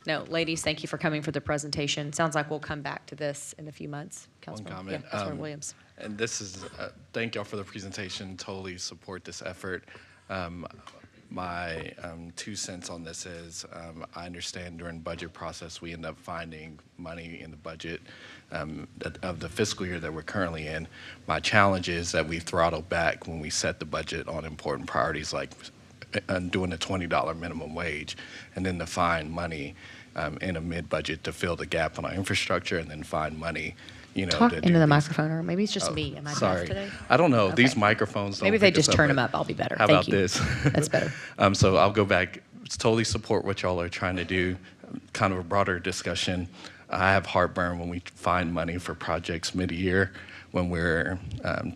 Speaker 1: No, ladies, thank you for coming for the presentation. Sounds like we'll come back to this in a few months.
Speaker 11: One
Speaker 1: Councilmember-
Speaker 11: comment.
Speaker 1: Yeah, Councilmember Williams.
Speaker 11: And this is, thank y'all for the presentation. Totally support this effort. My 2 cents on this is I understand during budget process we end up finding money in the budget of the fiscal year that we're currently in. My challenge is that we throttle back when we set the budget on important priorities like doing a $20 minimum wage, and then to find money in a mid-budget to fill the gap on our infrastructure, and then find money,
Speaker 1: Talk
Speaker 11: to
Speaker 1: into
Speaker 11: do
Speaker 1: the
Speaker 11: these-
Speaker 1: microphone, or maybe it's just
Speaker 11: Oh,
Speaker 1: me. Am I deaf
Speaker 11: sorry.
Speaker 1: today?
Speaker 11: I don't know.
Speaker 1: Okay.
Speaker 11: These microphones don't
Speaker 1: Maybe if they
Speaker 11: pick us
Speaker 1: just turn
Speaker 11: up,
Speaker 1: them
Speaker 11: but
Speaker 1: up, I'll be better.
Speaker 11: How
Speaker 1: Thank
Speaker 11: about
Speaker 1: you.
Speaker 11: this?
Speaker 1: That's better.
Speaker 11: So I'll go back. Totally support what y'all are trying to do. Kind of a broader discussion. I have heartburn when we find money for projects mid-year, when we're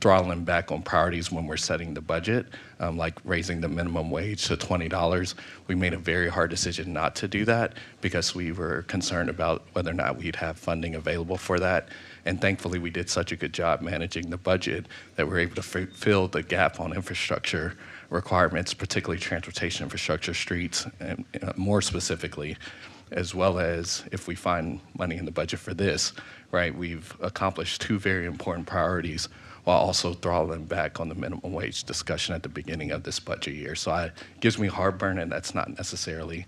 Speaker 11: throttling back on priorities when we're setting the budget, like raising the minimum wage to $20. We made a very hard decision not to do that because we were concerned about whether or not we'd have funding available for that. And thankfully, we did such a good job managing the budget that we're able to fill the gap on infrastructure requirements, particularly transportation infrastructure, streets, and more specifically, as well as if we find money in the budget for this, right, we've accomplished 2 very important priorities while also throttling back on the minimum wage discussion at the beginning of this budget year. So it gives me heartburn, and that's not necessarily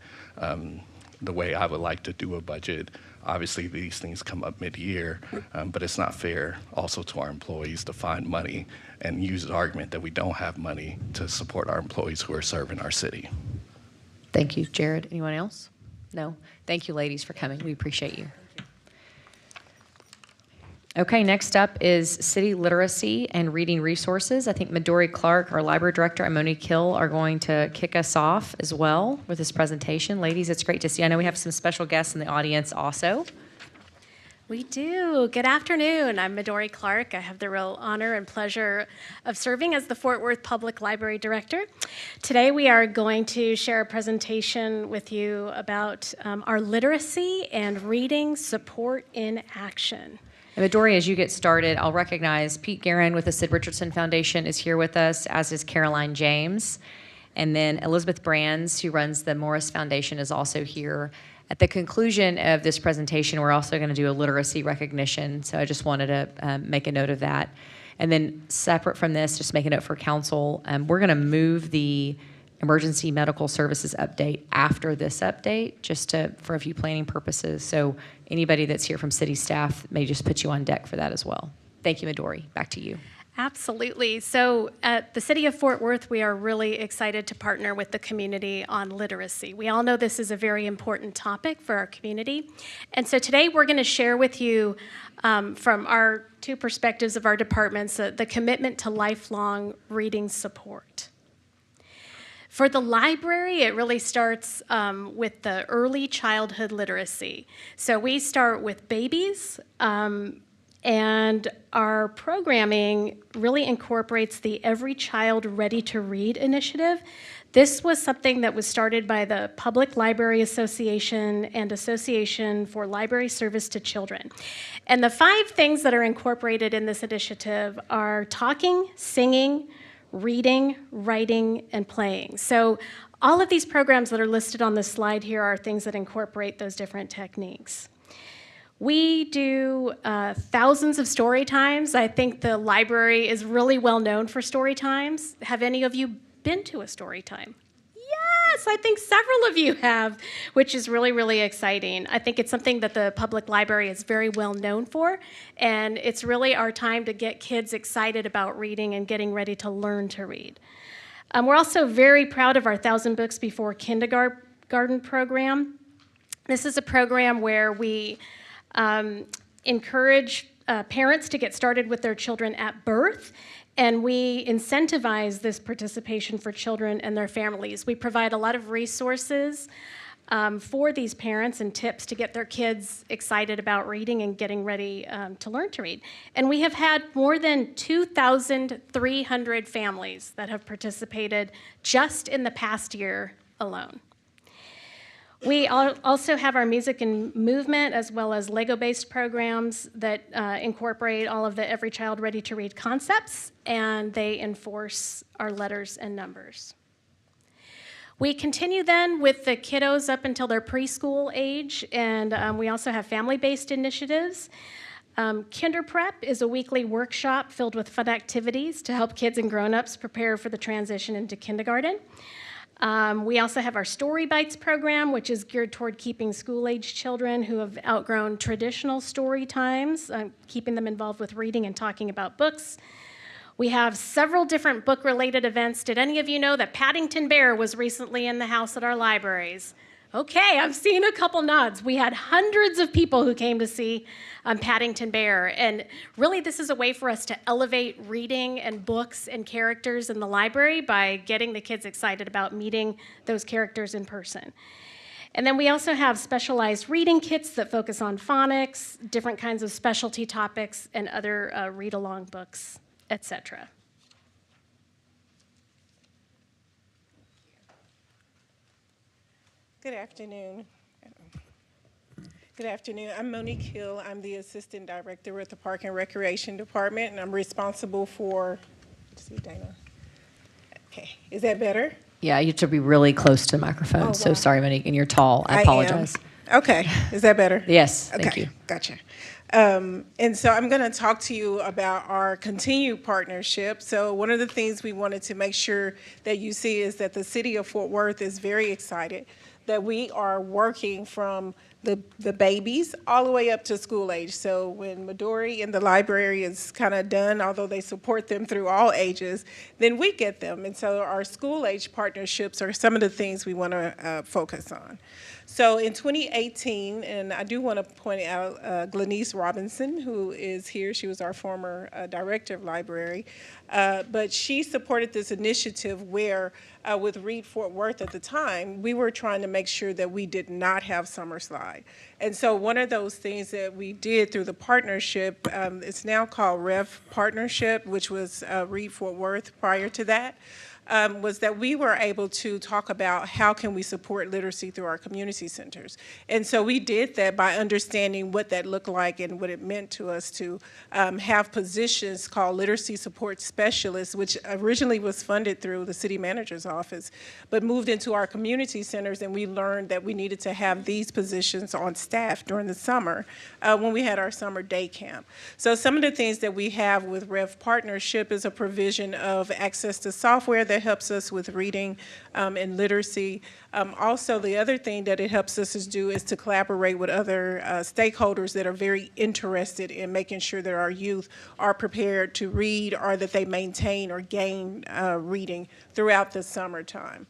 Speaker 11: the way I would like to do a budget. Obviously, these things come up mid-year, but it's not fair also to our employees to find money and use the argument that we don't have money to support our employees who are serving our city.
Speaker 1: Thank you, Jared. Anyone else? No? Thank you, ladies, for coming. We appreciate you. Okay, next up is city literacy and reading resources. I think Midori Clark, our library director, and Monique Hill are going to kick us off as well with this presentation. Ladies, it's great to see you. I know we have some special guests in the audience also.
Speaker 20: We do. Good afternoon. I'm Midori Clark. I have the real honor and pleasure of serving as the Fort Worth Public Library Director. Today we are going to share a presentation with you about our literacy and reading support in action.
Speaker 1: And Midori, as you get started, I'll recognize Pete Guerin with the Sid Richardson Foundation is here with us, as is Caroline James. And then Elizabeth Brands, who runs the Morris Foundation, is also here. At the conclusion of this presentation, we're also going to do a literacy recognition, so I just wanted to make a note of that. And then separate from this, just make a note for council, we're going to move the emergency medical services update after this update, just for a few planning purposes. So anybody that's here from city staff may just put you on deck for that as well. Thank you, Midori. Back to you.
Speaker 20: Absolutely. So at the City of Fort Worth, we are really excited to partner with the community on literacy. We all know this is a very important topic for our community. And so today we're going to share with you from our two perspectives of our departments, the commitment to lifelong reading support. For the library, it really starts with the early childhood literacy. So we start with babies, and our programming really incorporates the Every Child Ready to Read initiative. This was something that was started by the Public Library Association and Association for Library Service to Children. And the 5 things that are incorporated in this initiative are talking, singing, reading, writing, and playing. So all of these programs that are listed on this slide here are things that incorporate those different techniques. We do thousands of story times. I think the library is really well known for story times. Have any of you been to a story time? Yes, I think several of you have, which is really, really exciting. I think it's something that the public library is very well known for, and it's really our time to get kids excited about reading and getting ready to learn to read. We're also very proud of our 1,000 Books Before Kindergarten program. This is a program where we encourage parents to get started with their children at birth, and we incentivize this participation for children and their families. We provide a lot of resources for these parents and tips to get their kids excited about reading and getting ready to learn to read. And we have had more than 2,300 families that have participated just in the past year alone. We also have our music and movement as well as Lego-based programs that incorporate all of the Every Child Ready to Read concepts, and they enforce our letters and numbers. We continue then with the kiddos up until their preschool age, and we also have family-based initiatives. Kinder Prep is a weekly workshop filled with fun activities to help kids and grown-ups prepare for the transition into kindergarten. We also have our Story Bites program, which is geared toward keeping school-age children who have outgrown traditional story times, keeping them involved with reading and talking about books. We have several different book-related events. Did any of you know that Paddington Bear was recently in the house at our libraries? Okay, I've seen a couple nods. We had hundreds of people who came to see Paddington Bear, and really this is a way for us to elevate reading and books and characters in the library by getting the kids excited about meeting those characters in person. And then we also have specialized reading kits that focus on phonics, different kinds of specialty topics, and other read-along books, etc.
Speaker 21: Good afternoon. Good afternoon. I'm Monique Hill. I'm the Assistant Director with the Park and Recreation Department, and I'm responsible for, let's see, Dana. Okay, is that better?
Speaker 1: Yeah, you have to be really close to the microphone.
Speaker 21: Oh, wow.
Speaker 1: So sorry, Monique, and you're tall. I apologize.
Speaker 21: Okay, is that better?
Speaker 1: Yes, thank you.
Speaker 21: Gotcha. And so I'm going to talk to you about our continued partnership. So one of the things we wanted to make sure that you see is that the City of Fort Worth is very excited that we are working from the babies all the way up to school age. So when Midori in the library is kind of done, although they support them through all ages, then we get them. And so our school age partnerships are some of the things we want to focus on. So in 2018, and I do want to point out Glenise Robinson, who is here. She was our former director of library. But she supported this initiative where with Read Fort Worth at the time, we were trying to make sure that we did not have summer slide. And so one of those things that we did through the partnership, it's now called Rev Partnership, which was Read Fort Worth prior to that, was that we were able to talk about how can we support literacy through our community centers. And so we did that by understanding what that looked like and what it meant to us to have positions called literacy support specialists, which originally was funded through the city manager's office, but moved into our community centers, and we learned that we needed to have these positions on staff during the summer when we had our summer day camp. So some of the things that we have with Rev Partnership is a provision of access to software that helps us with reading and literacy. Also, the other thing that it helps us do is to collaborate with other stakeholders that are very interested in making sure that our youth are prepared to read or that they maintain or gain reading throughout the summertime.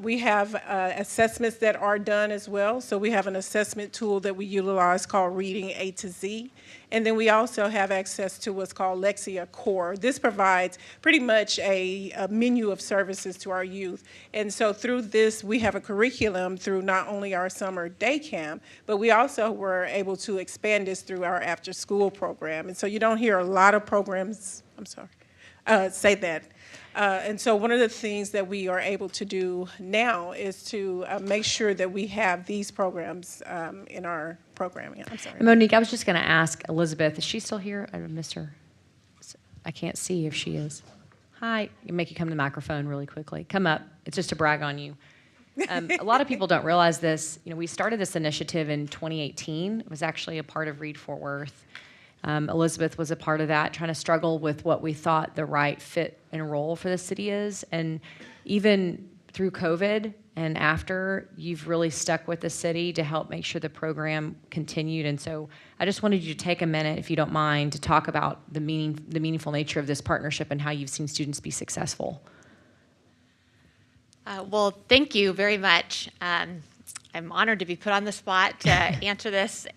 Speaker 21: We have assessments that are done as well. So we have an assessment tool that we utilize called Reading A to Z. And then we also have access to what's called Lexia Core. This provides pretty much a menu of services to our youth. And so through this, we have a curriculum through not only our summer day camp, but we also were able to expand this through our after-school program. And so you don't hear a lot of programs, say that. And so one of the things that we are able to do now is to make sure that we have these programs in our programming. I'm sorry.
Speaker 1: Monique, I was just going to ask Elizabeth, is she still here? I missed her. I can't see if she is. Hi. You make you come to the microphone really quickly. Come up. It's just to brag on you. A lot of people don't realize this. You know, we started this initiative in 2018. It was actually a part of Read Fort Worth. Elizabeth was a part of that, trying to struggle with what we thought the right fit and role for the city is. And even through COVID and after, you've really stuck with the city to help make sure the program continued. And so I just wanted you to take a minute, if you don't mind, to talk about the meaningful nature of this partnership and how you've seen students be successful.
Speaker 4: Well, thank you very much. I'm honored to be put on the spot to answer this.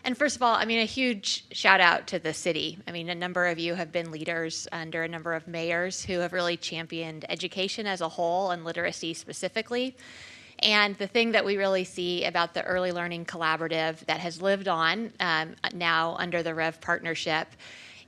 Speaker 4: And first of all, I mean, a huge shout out to the city. I mean, a number of you have been leaders under a number of mayors who have really championed education as a whole and literacy specifically. And the thing that we really see about the Early Learning Collaborative that has lived on now under the Rev Partnership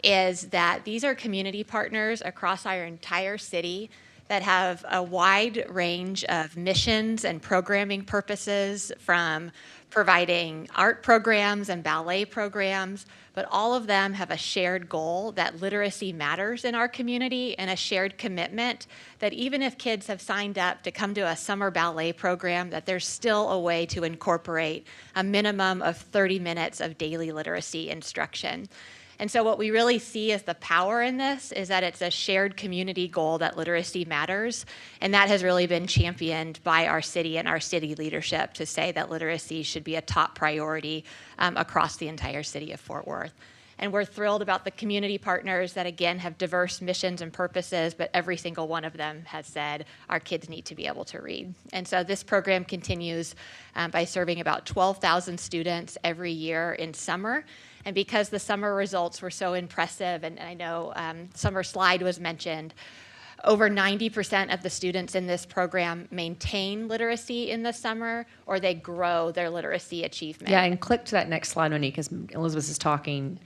Speaker 4: is that these are community partners across our entire city that have a wide range of missions and programming purposes, from providing art programs and ballet programs, but all of them have a shared goal that literacy matters in our community, and a shared commitment that even if kids have signed up to come to a summer ballet program, that there's still a way to incorporate a minimum of 30 minutes of daily literacy instruction. And so what we really see as the power in this is that it's a shared community goal that literacy matters, and that has really been championed by our city and our city leadership to say that literacy should be a top priority across the entire city of Fort Worth. And we're thrilled about the community partners that, again, have diverse missions and purposes, but every single one of them has said our kids need to be able to read. And so this program continues by serving about 12,000 students every year in summer. And because the summer results were so impressive, and I know summer slide was mentioned, over 90% of the students in this program maintain literacy in the summer, or they grow their literacy achievement.
Speaker 1: Yeah, and click to that next slide, Monique, as Elizabeth is talking.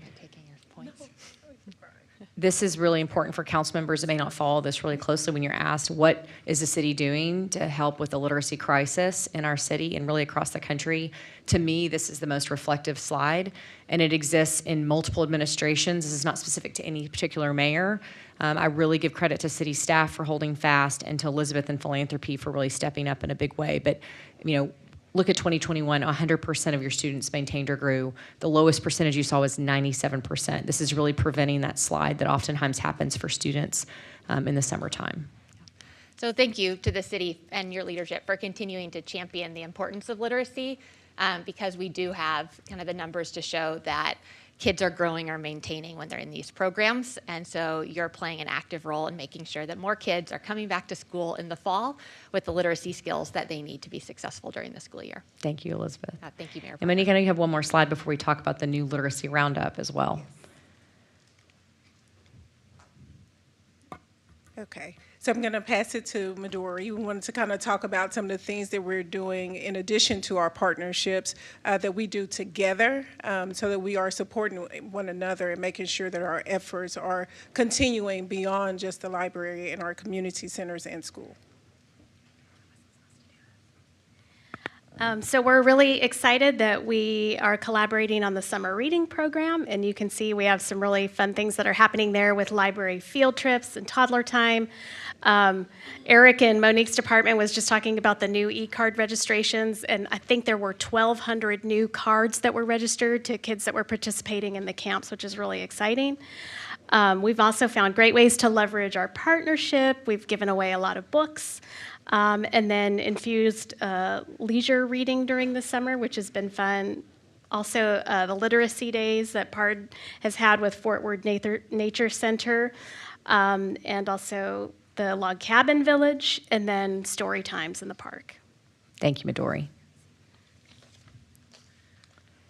Speaker 1: This is really important for council members that may not follow this really closely when you're asked, what is the city doing to help with the literacy crisis in our city and really across the country? To me, this is the most reflective slide, and it exists in multiple administrations. This is not specific to any particular mayor. I really give credit to city staff for holding fast, and to Elizabeth and Philanthropy for really stepping up in a big way. But, you know, look at 2021, 100% of your students maintained or grew. The lowest percentage you saw was 97%. This is really preventing that slide that oftentimes happens for students in the summertime.
Speaker 4: So thank you to the city and your leadership for continuing to champion the importance of literacy, because we do have kind of the numbers to show that kids are growing or maintaining when they're in these programs. And so you're playing an active role in making sure that more kids are coming back to school in the fall with the literacy skills that they need to be successful during the school year.
Speaker 1: Thank you, Elizabeth.
Speaker 4: Thank you, Mayor.
Speaker 1: And Monique, I know you have one more slide before we talk about the new literacy roundup as well.
Speaker 21: Okay, so I'm going to pass it to Midori. We wanted to kind of talk about some of the things that we're doing in addition to our partnerships that we do together, so that we are supporting one another and making sure that our efforts are continuing beyond just the library and our community centers and school.
Speaker 20: So we're really excited that we are collaborating on the summer reading program, and you can see we have some really fun things that are happening there with library field trips and toddler time. Eric and Monique's department was just talking about the new e-card registrations, and I think there were 1,200 new cards that were registered to kids that were participating in the camps, which is really exciting. We've also found great ways to leverage our partnership. We've given away a lot of books. And then infused leisure reading during the summer, which has been fun. Also, the literacy days that PARD has had with Fort Worth Nature Center, and also the Log Cabin Village, and then story times in the park.
Speaker 1: Thank you, Midori.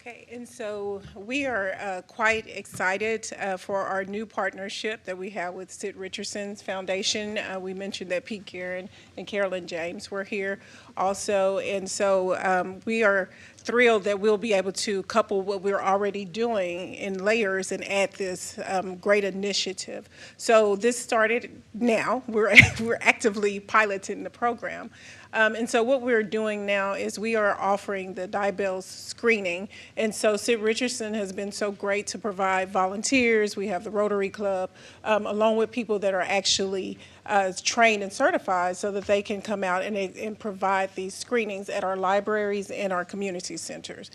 Speaker 21: Okay, and so we are quite excited for our new partnership that we have with Sid Richardson's Foundation. We mentioned that Pete Guerin and Carolyn James were here also, and so we are thrilled that we'll be able to couple what we're already doing in layers and add this great initiative. So this started now. We're actively piloting the program. And so what we're doing now is we are offering the Diabetes screening. And so Sid Richardson has been so great to provide volunteers. We have the Rotary Club, along with people that are actually trained and certified so that they can come out and provide these screenings at our libraries and our community centers.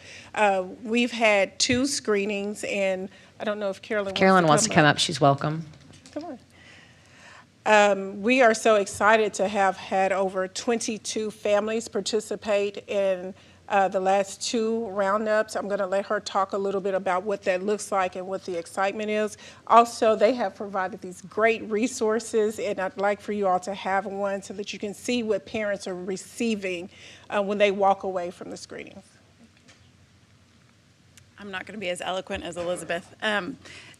Speaker 21: We've had 2 screenings, and I don't know if Carolyn
Speaker 1: wants to come up. She's welcome.
Speaker 21: Come on. We are so excited to have had over 22 families participate in the last 2 roundups. I'm going to let her talk a little bit about what that looks like and what the excitement is. Also, they have provided these great resources, and I'd like for you all to have one so that you can see what parents are receiving when they walk away from the screenings.
Speaker 6: I'm not going to be as eloquent as Elizabeth.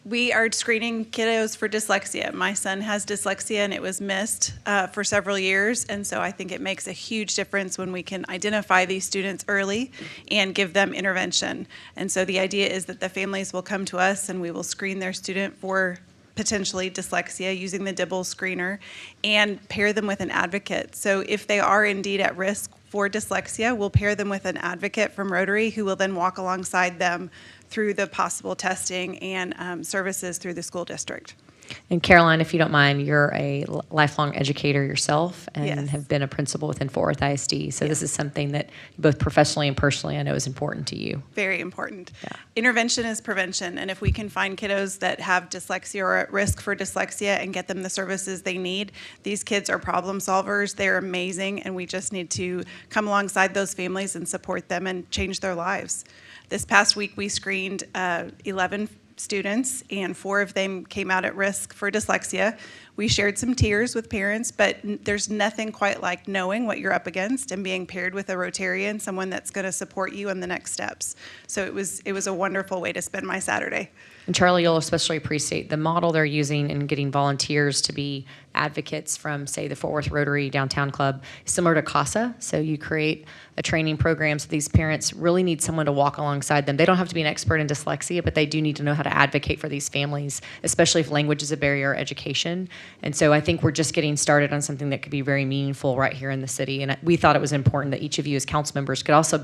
Speaker 6: We are screening kiddos for dyslexia. My son has dyslexia, and it was missed for several years, and so I think it makes a huge difference when we can identify these students early and give them intervention. And so the idea is that the families will come to us, and we will screen their student for potentially dyslexia using the Dibble screener and pair them with an advocate. So if they are indeed at risk for dyslexia, we'll pair them with an advocate from Rotary who will then walk alongside them through the possible testing and services through the school district.
Speaker 1: And Caroline, if you don't mind, you're a lifelong educator yourself and
Speaker 6: Yes.
Speaker 1: have been a principal within Fort Worth ISD. So this is something that both professionally and personally I know is important to you.
Speaker 6: Very important. Intervention is prevention, and if we can find kiddos that have dyslexia or at risk for dyslexia and get them the services they need, these kids are problem solvers. They're amazing, and we just need to come alongside those families and support them and change their lives. This past week, we screened 11 students, and 4 of them came out at risk for dyslexia. We shared some tears with parents, but there's nothing quite like knowing what you're up against and being paired with a Rotarian, someone that's going to support you in the next steps. So it was a wonderful way to spend my Saturday.
Speaker 1: And Charlie, you'll especially appreciate the model they're using in getting volunteers to be advocates from, say, the Fort Worth Rotary Downtown Club, similar to CASA. So you create a training program so these parents really need someone to walk alongside them. They don't have to be an expert in dyslexia, but they do need to know how to advocate for these families, especially if language is a barrier or education. And so I think we're just getting started on something that could be very meaningful right here in the city. And we thought it was important that each of you as council members could also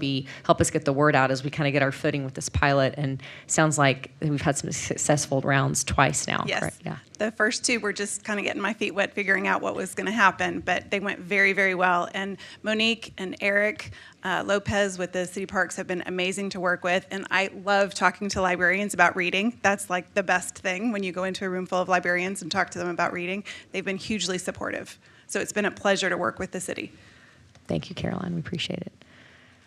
Speaker 1: help us get the word out as we kind of get our footing with this pilot. And it sounds like we've had some successful rounds twice now.
Speaker 6: Yes.
Speaker 1: Correct? Yeah.
Speaker 6: The first 2 were just kind of getting my feet wet, figuring out what was going to happen, but they went very, very well. And Monique and Eric Lopez with the city parks have been amazing to work with, and I love talking to librarians about reading. That's like the best thing when you go into a room full of librarians and talk to them about reading. They've been hugely supportive. So it's been a pleasure to work with the city.
Speaker 1: Thank you, Caroline. We appreciate it.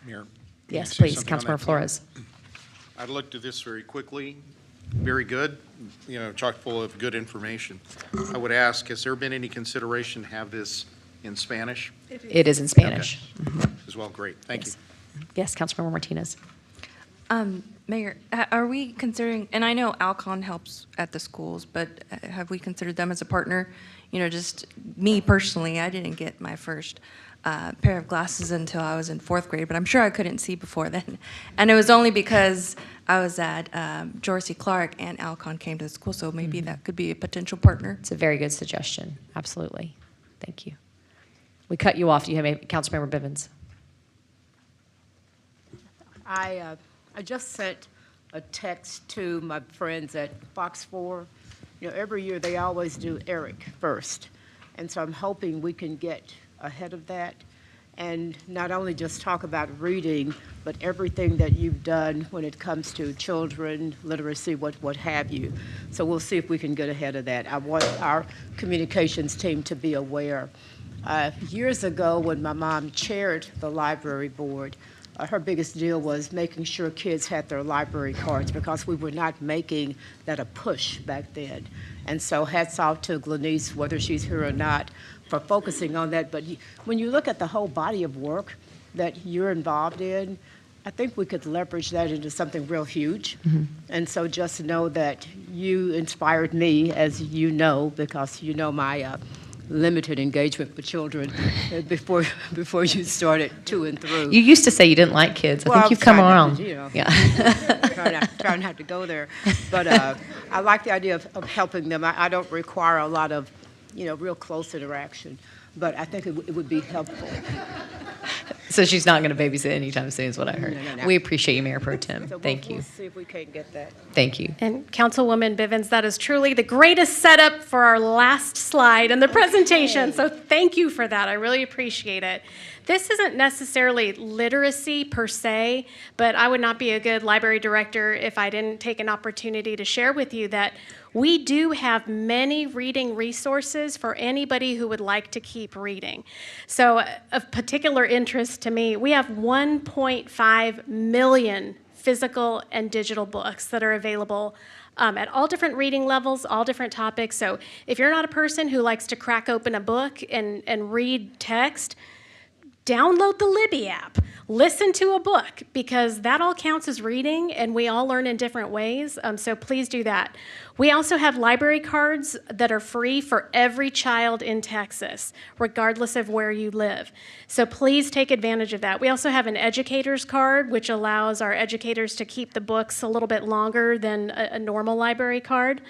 Speaker 9: Mayor?
Speaker 1: Yes,
Speaker 9: Can I
Speaker 1: please,
Speaker 9: say something on
Speaker 1: Councilmember
Speaker 9: that?
Speaker 1: Flores.
Speaker 9: I looked at this very quickly, very good, chock full of good information. I would ask, has there been any consideration to have this in Spanish?
Speaker 1: It is in Spanish.
Speaker 9: Okay. As well, great, thank you.
Speaker 1: Yes, Councilmember Martinez.
Speaker 10: Mayor, are we considering, and I know Alcon helps at the schools, but have we considered them as a partner? Just me personally, I didn't get my first pair of glasses until I was in 4th grade, but I'm sure I couldn't see before then. And it was only because I was at George C. Clark and Alcon came to the school, so maybe that could be a potential partner.
Speaker 1: It's a very good suggestion. Absolutely. Thank you. We cut you off. Do you have Councilmember Bivens?
Speaker 5: I just sent a text to my friends at Fox 4. Every year they always do Eric first. And so I'm hoping we can get ahead of that and not only just talk about reading, but everything that you've done when it comes to children, literacy, what have you. So we'll see if we can get ahead of that. I want our communications team to be aware. Years ago, when my mom chaired the library board, her biggest deal was making sure kids had their library cards because we were not making that a push back then. And so hats off to Glenise, whether she's here or not, for focusing on that. But when you look at the whole body of work that you're involved in, I think we could leverage that into something real huge. And so just know that you inspired me, as you know, because you know my limited engagement with children before you started to and through.
Speaker 1: You used to say you didn't like kids. I think you've come around.
Speaker 5: Yeah. trying not to go there. But I like the idea of helping them. I don't require a lot of, real close interaction, but I think it would be helpful.
Speaker 1: So she's not going to babysit anytime soon is what I heard.
Speaker 5: No.
Speaker 1: We appreciate you, Mayor Pro Tem.
Speaker 5: So
Speaker 1: Thank you.
Speaker 5: We'll see if we can't get that.
Speaker 1: Thank you.
Speaker 20: And Councilwoman Bivens, that is truly the greatest setup for our last slide in the presentation. So thank you for that. I really appreciate it. This isn't necessarily literacy per se, but I would not be a good library director if I didn't take an opportunity to share with you that we do have many reading resources for anybody who would like to keep reading. So of particular interest to me, we have 1.5 million physical and digital books that are available at all different reading levels, all different topics. So if you're not a person who likes to crack open a book and read text, download the Libby app, listen to a book, because that all counts as reading, and we all learn in different ways, so please do that. We also have library cards that are free for every child in Texas, regardless of where you live. So please take advantage of that. We also have an educator's card, which allows our educators to keep the books a little bit longer than a normal library card.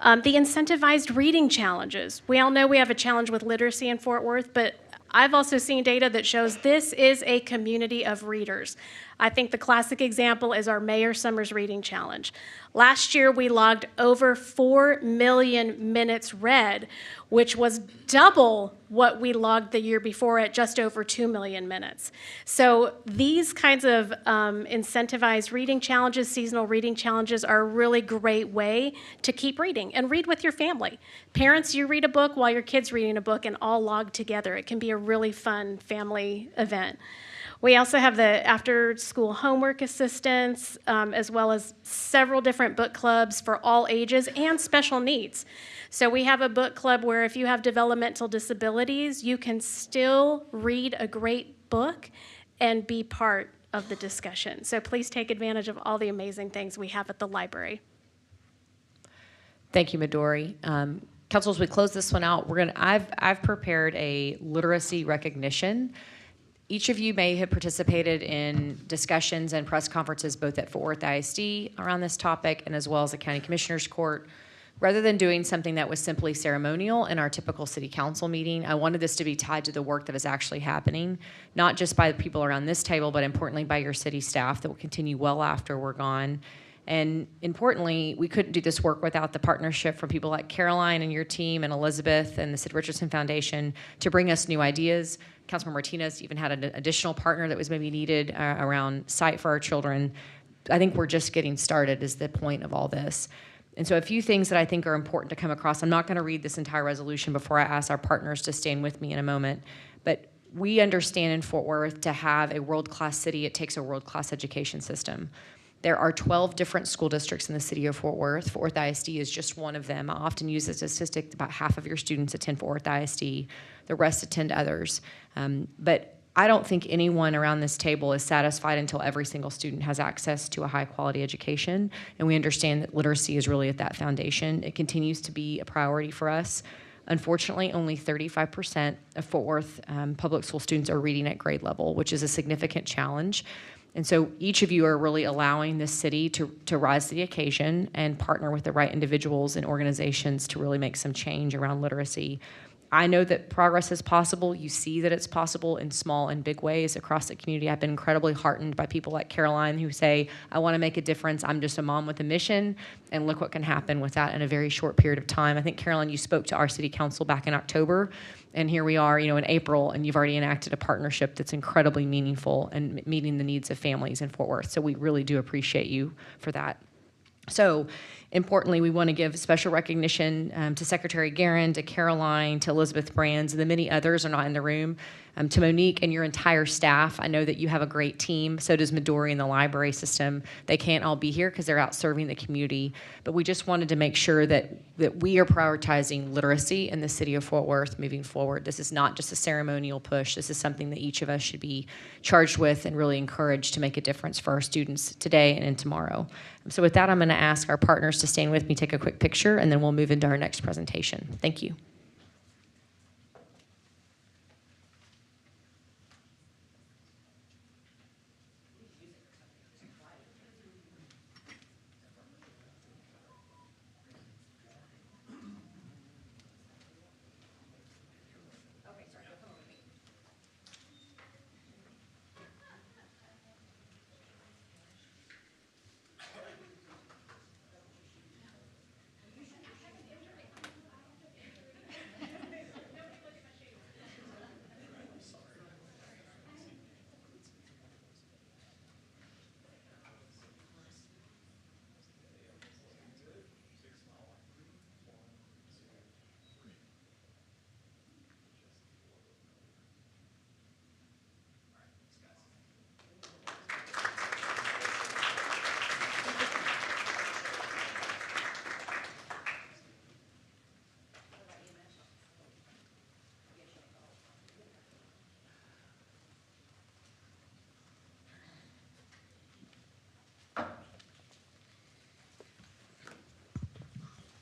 Speaker 20: The incentivized reading challenges. We all know we have a challenge with literacy in Fort Worth, but I've also seen data that shows this is a community of readers. I think the classic example is our Mayor Summers Reading Challenge. Last year, we logged over 4 million minutes read, which was double what we logged the year before at just over 2 million minutes. So these kinds of incentivized reading challenges, seasonal reading challenges, are a really great way to keep reading and read with your family. Parents, you read a book while your kid's reading a book and all log together. It can be a really fun family event. We also have the after-school homework assistance, as well as several different book clubs for all ages and special needs. So we have a book club where if you have developmental disabilities, you can still read a great book and be part of the discussion. So please take advantage of all the amazing things we have at the library.
Speaker 1: Thank you, Midori. Council, as we close this one out, I've prepared a literacy recognition. Each of you may have participated in discussions and press conferences both at Fort Worth ISD around this topic and as well as the County Commissioner's Court. Rather than doing something that was simply ceremonial in our typical city council meeting, I wanted this to be tied to the work that is actually happening, not just by the people around this table, but importantly by your city staff that will continue well after we're gone. And importantly, we couldn't do this work without the partnership from people like Caroline and your team and Elizabeth and the Sid Richardson Foundation to bring us new ideas. Councilmember Martinez even had an additional partner that was maybe needed around Sight for Our Children. I think we're just getting started is the point of all this. And so a few things that I think are important to come across. I'm not going to read this entire resolution before I ask our partners to stand with me in a moment, but we understand in Fort Worth to have a world-class city, it takes a world-class education system. There are 12 different school districts in the city of Fort Worth. Fort Worth ISD is just one of them. I often use this statistic, about half of your students attend Fort Worth ISD. The rest attend others. But I don't think anyone around this table is satisfied until every single student has access to a high-quality education, and we understand that literacy is really at that foundation. It continues to be a priority for us. Unfortunately, only 35% of Fort Worth public school students are reading at grade level, which is a significant challenge. And so each of you are really allowing this city to rise to the occasion and partner with the right individuals and organizations to really make some change around literacy. I know that progress is possible. You see that it's possible in small and big ways across the community. I've been incredibly heartened by people like Caroline who say, I want to make a difference. I'm just a mom with a mission, and look what can happen with that in a very short period of time. I think, Caroline, you spoke to our city council back in October, and here we are, in April, and you've already enacted a partnership that's incredibly meaningful and meeting the needs of families in Fort Worth. So we really do appreciate you for that. So importantly, we want to give special recognition to Secretary Guerin, to Caroline, to Elizabeth Brands, and the many others are not in the room, to Monique and your entire staff. I know that you have a great team. So does Midori and the library system. They can't all be here because they're out serving the community. But we just wanted to make sure that we are prioritizing literacy in the city of Fort Worth moving forward. This is not just a ceremonial push. This is something that each of us should be charged with and really encouraged to make a difference for our students today and tomorrow. So with that, I'm going to ask our partners to stand with me, take a quick picture, and then we'll move into our next presentation. Thank you.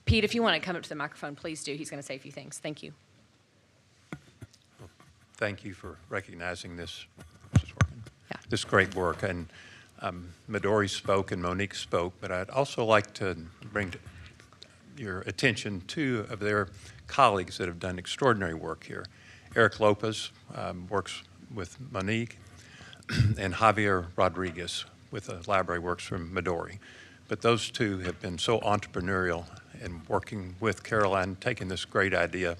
Speaker 1: Pete, if you want to come up to the microphone, please do. He's going to say a few things. Thank you.
Speaker 8: Thank you for recognizing this. This great work. And Midori spoke and Monique spoke, but I'd also like to bring to your attention two of their colleagues that have done extraordinary work here. Eric Lopez works with Monique, and Javier Rodriguez with the library works from Midori. But those two have been so entrepreneurial and working with Caroline, taking this great idea,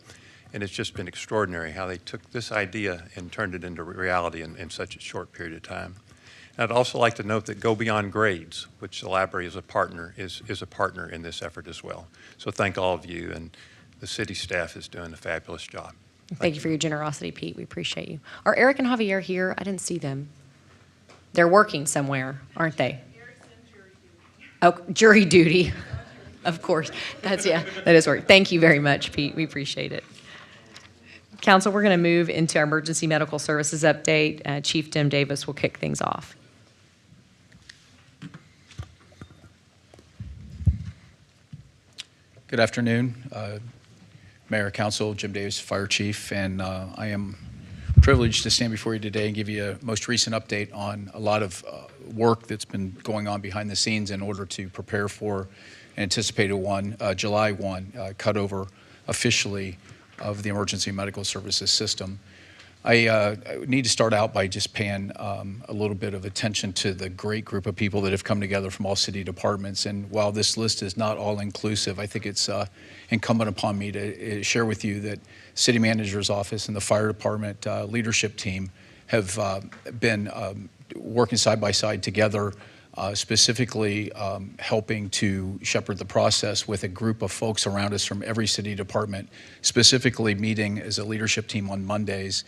Speaker 8: and it's just been extraordinary how they took this idea and turned it into reality in such a short period of time. And I'd also like to note that Go Beyond Grades, which the library is a partner, is a partner in this effort as well. So thank all of you, and the city staff is doing a fabulous job.
Speaker 1: Thank you for your generosity, Pete. We appreciate you. Are Eric and Javier here? I didn't see them. They're working somewhere, aren't they? Oh, jury duty. Of course. That is work. Thank you very much, Pete. We appreciate it. Council, we're going to move into our emergency medical services update. Chief Dim Davis will kick things off.
Speaker 22: Good afternoon, Mayor, Council, Jim Davis, Fire Chief, and I am privileged to stand before you today and give you a most recent update on a lot of work that's been going on behind the scenes in order to prepare for an anticipated July 1 cutover officially of the emergency medical services system. I need to start out by just paying a little bit of attention to the great group of people that have come together from all city departments. And while this list is not all inclusive, I think it's incumbent upon me to share with you that City Manager's Office and the Fire Department leadership team have been working side by side together specifically helping to shepherd the process with a group of folks around us from every city department, specifically meeting as a leadership team on Mondays,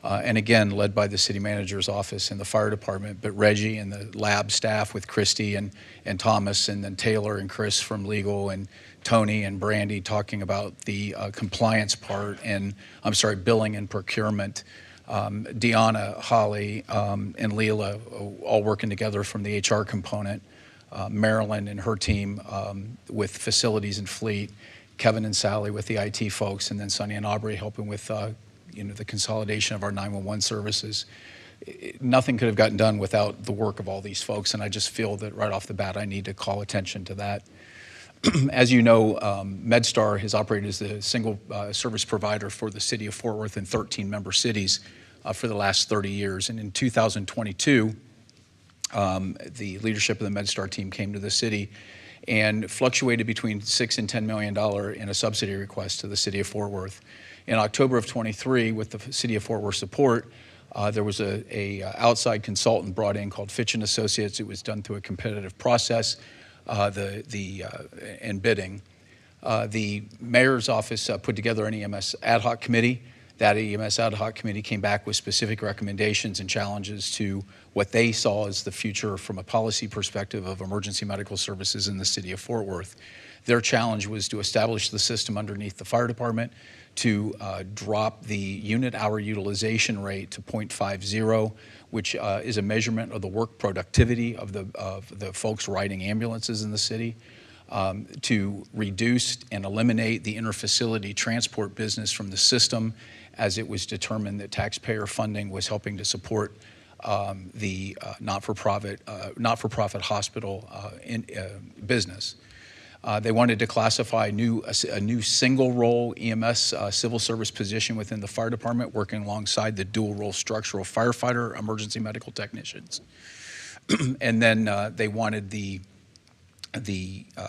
Speaker 22: and again, led by the city manager's office and the fire department, but Reggie and the lab staff with Christy and Thomas, and then Taylor and Chris from legal, and Tony and Brandy talking about the compliance part, and billing and procurement. Deanna, Holly, and Leela all working together from the HR component. Marilyn and her team with facilities and fleet. Kevin and Sally with the IT folks, and then Sonny and Aubrey helping with the consolidation of our 911 services. Nothing could have gotten done without the work of all these folks, and I just feel that right off the bat I need to call attention to that. As you know, MedStar has operated as the single service provider for the city of Fort Worth and 13 member cities for the last 30 years. And in 2022, the leadership of the MedStar team came to the city and fluctuated between $6 and $10 million in a subsidy request to the city of Fort Worth. In October of 23, with the city of Fort Worth support, there was a outside consultant brought in called Fitch & Associates. It was done through a competitive process and bidding. The mayor's office put together an EMS ad hoc committee. That EMS ad hoc committee came back with specific recommendations and challenges to what they saw as the future from a policy perspective of emergency medical services in the city of Fort Worth. Their challenge was to establish the system underneath the fire department, to drop the unit hour utilization rate to 0.50, which is a measurement of the work productivity of the folks riding ambulances in the city, to reduce and eliminate the interfacility transport business from the system, as it was determined that taxpayer funding was helping to support the not-for-profit hospital business. They wanted to classify a new single-role EMS civil service position within the fire department, working alongside the dual-role structural firefighter emergency medical technicians. And then they wanted the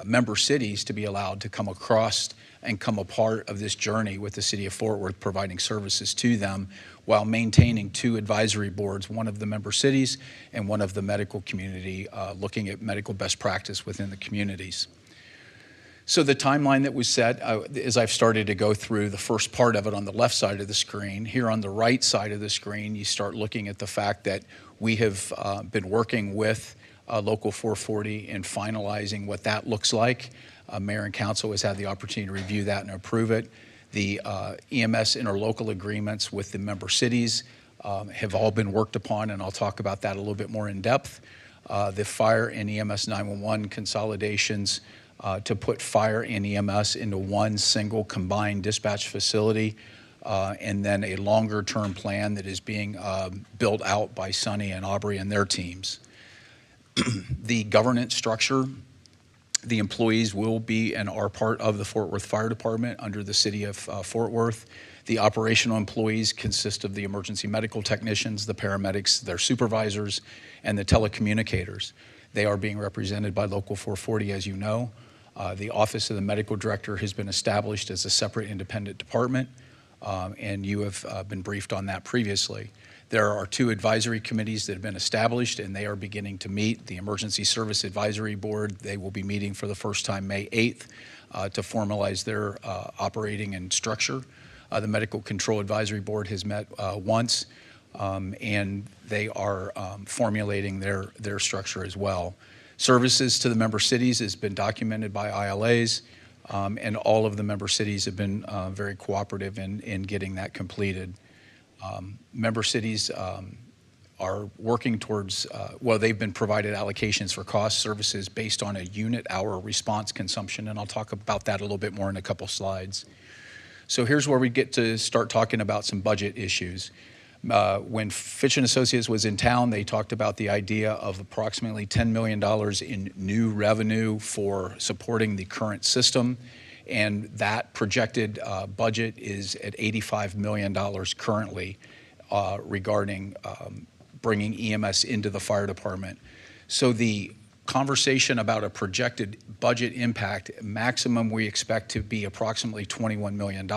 Speaker 22: member cities to be allowed to come across and come a part of this journey with the city of Fort Worth, providing services to them while maintaining 2 advisory boards, one of the member cities and one of the medical community, looking at medical best practice within the communities. So the timeline that was set, as I've started to go through the first part of it on the left side of the screen, here on the right side of the screen, you start looking at the fact that we have been working with Local 440 and finalizing what that looks like. Mayor and council has had the opportunity to review that and approve it. The EMS interlocal agreements with the member cities have all been worked upon, and I'll talk about that a little bit more in depth. The fire and EMS 911 consolidations to put fire and EMS into one single combined dispatch facility, and then a longer-term plan that is being built out by Sonny and Aubrey and their teams. The governance structure, the employees will be and are part of the Fort Worth Fire Department under the city of Fort Worth. The operational employees consist of the emergency medical technicians, the paramedics, their supervisors, and the telecommunicators. They are being represented by Local 440, as you know. The Office of the Medical Director has been established as a separate independent department, and you have been briefed on that previously. There are 2 advisory committees that have been established, and they are beginning to meet. The Emergency Service Advisory Board, they will be meeting for the first time May 8th to formalize their operating and structure. The Medical Control Advisory Board has met once, and they are formulating their structure as well. Services to the member cities has been documented by ILAs, and all of the member cities have been very cooperative in getting that completed. Member cities are working towards, they've been provided allocations for cost services based on a unit hour response consumption, and I'll talk about that a little bit more in a couple slides. So here's where we get to start talking about some budget issues. When Fitch & Associates was in town, they talked about the idea of approximately $10 million in new revenue for supporting the current system, and that projected budget is at $85 million currently regarding bringing EMS into the fire department. So the conversation about a projected budget impact, maximum we expect to be approximately $21 million,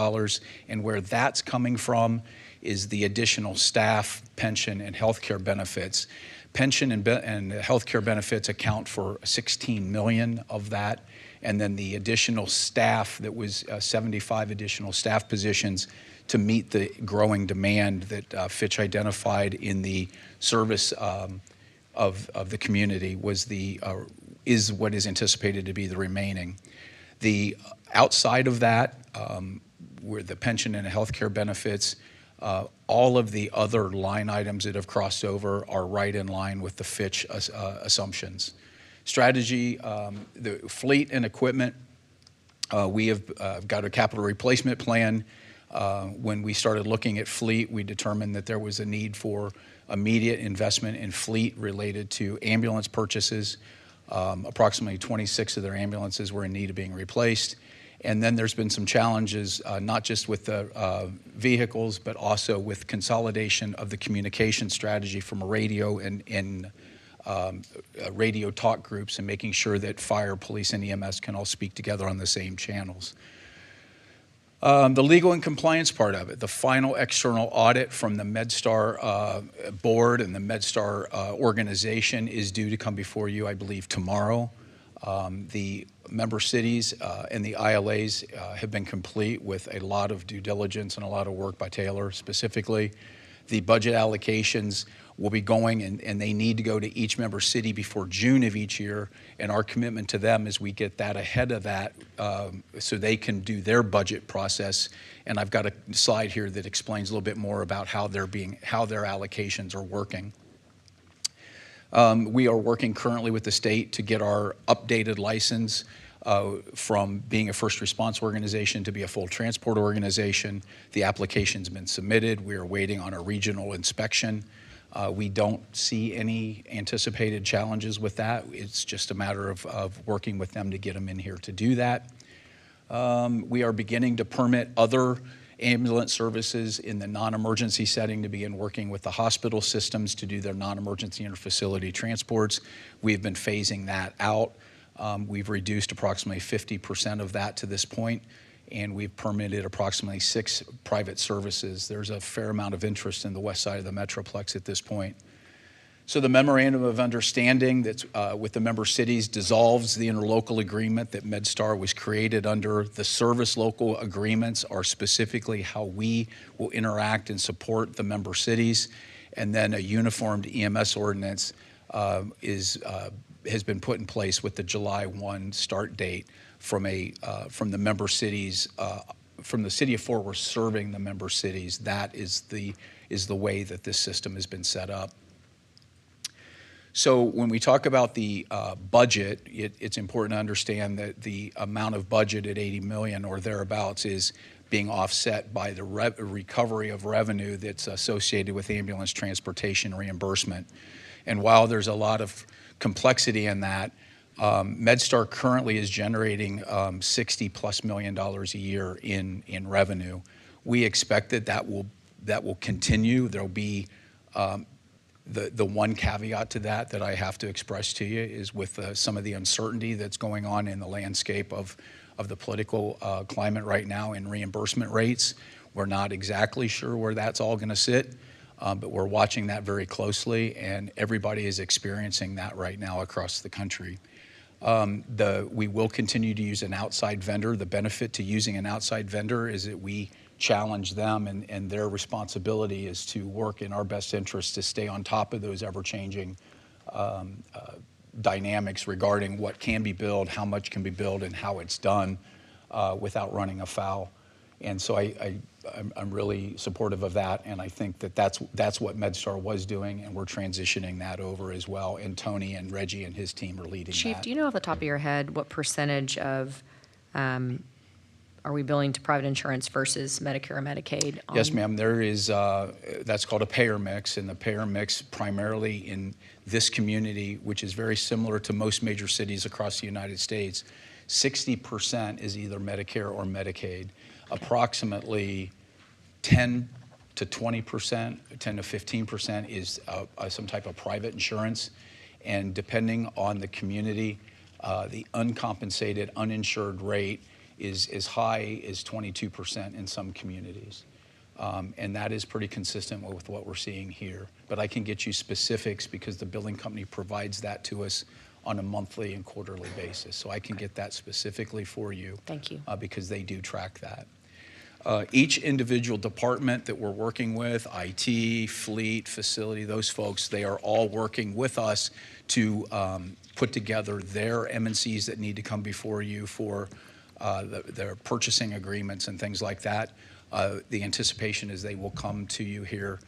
Speaker 22: and where that's coming from is the additional staff, pension, and healthcare benefits Pension and healthcare benefits account for 16 million of that. And then the additional staff, that was 75 additional staff positions to meet the growing demand that Fitch identified in the service of the community is what is anticipated to be the remaining. The outside of that, where the pension and healthcare benefits, all of the other line items that have crossed over are right in line with the Fitch assumptions. Strategy, the fleet and equipment, we have got a capital replacement plan. When we started looking at fleet, we determined that there was a need for immediate investment in fleet related to ambulance purchases. Approximately 26 of their ambulances were in need of being replaced. And then there's been some challenges, not just with the vehicles, but also with consolidation of the communication strategy from a radio and radio talk groups, and making sure that fire, police, and EMS can all speak together on the same channels. The legal and compliance part of it, the final external audit from the MedStar board and the MedStar organization is due to come before you, I believe, tomorrow. The member cities and the ILAs have been complete with a lot of due diligence and a lot of work by Taylor specifically. The budget allocations will be going, and they need to go to each member city before June of each year, and our commitment to them is we get that ahead of that so they can do their budget process. And I've got a slide here that explains a little bit more about how their allocations are working. We are working currently with the state to get our updated license from being a first response organization to be a full transport organization. The application's been submitted. We are waiting on a regional inspection. We don't see any anticipated challenges with that. It's just a matter of working with them to get them in here to do that. We are beginning to permit other ambulance services in the non-emergency setting to begin working with the hospital systems to do their non-emergency interfacility transports. We've been phasing that out. We've reduced approximately 50% of that to this point, and we've permitted approximately 6 private services. There's a fair amount of interest in the west side of the Metroplex at this point. So the memorandum of understanding that's with the member cities dissolves the interlocal agreement that MedStar was created under. The service local agreements are specifically how we will interact and support the member cities. And then a uniformed EMS ordinance has been put in place with the July 1 start date from the member cities, from the city of Fort Worth serving the member cities. That is the way that this system has been set up. So when we talk about the budget, it's important to understand that the amount of budget at 80 million or thereabouts is being offset by the recovery of revenue that's associated with ambulance transportation reimbursement. And while there's a lot of complexity in that, MedStar currently is generating $60+ million a year in revenue. We expect that will continue. There'll be the one caveat to that I have to express to you is with some of the uncertainty that's going on in the landscape of the political climate right now in reimbursement rates. We're not exactly sure where that's all going to sit, but we're watching that very closely, and everybody is experiencing that right now across the country. We will continue to use an outside vendor. The benefit to using an outside vendor is that we challenge them, and their responsibility is to work in our best interest to stay on top of those ever-changing dynamics regarding what can be billed, how much can be billed, and how it's done without running afoul. And so I'm really supportive of that, and I think that's what MedStar was doing, and we're transitioning that over as well. And Tony and Reggie and his team are leading
Speaker 1: Chief,
Speaker 22: that.
Speaker 1: do you know off the top of your head what percentage of are we billing to private insurance versus Medicare or Medicaid?
Speaker 22: Yes, ma'am. There is, that's called a payer mix, and the payer mix primarily in this community, which is very similar to most major cities across the United States, 60% is either Medicare or Medicaid. Approximately 10 to 20%, 10 to 15% is some type of private insurance. And depending on the community, the uncompensated, uninsured rate is as high as 22% in some communities. And that is pretty consistent with what we're seeing here. But I can get you specifics because the billing company provides that to us on a monthly and quarterly basis. So I can get that specifically for you.
Speaker 1: Thank you.
Speaker 22: Because they do track that. Each individual department that we're working with, IT, fleet, facility, those folks, they are all working with us to put together their M&Cs that need to come before you for their purchasing agreements and things like that. The anticipation is they will come to you here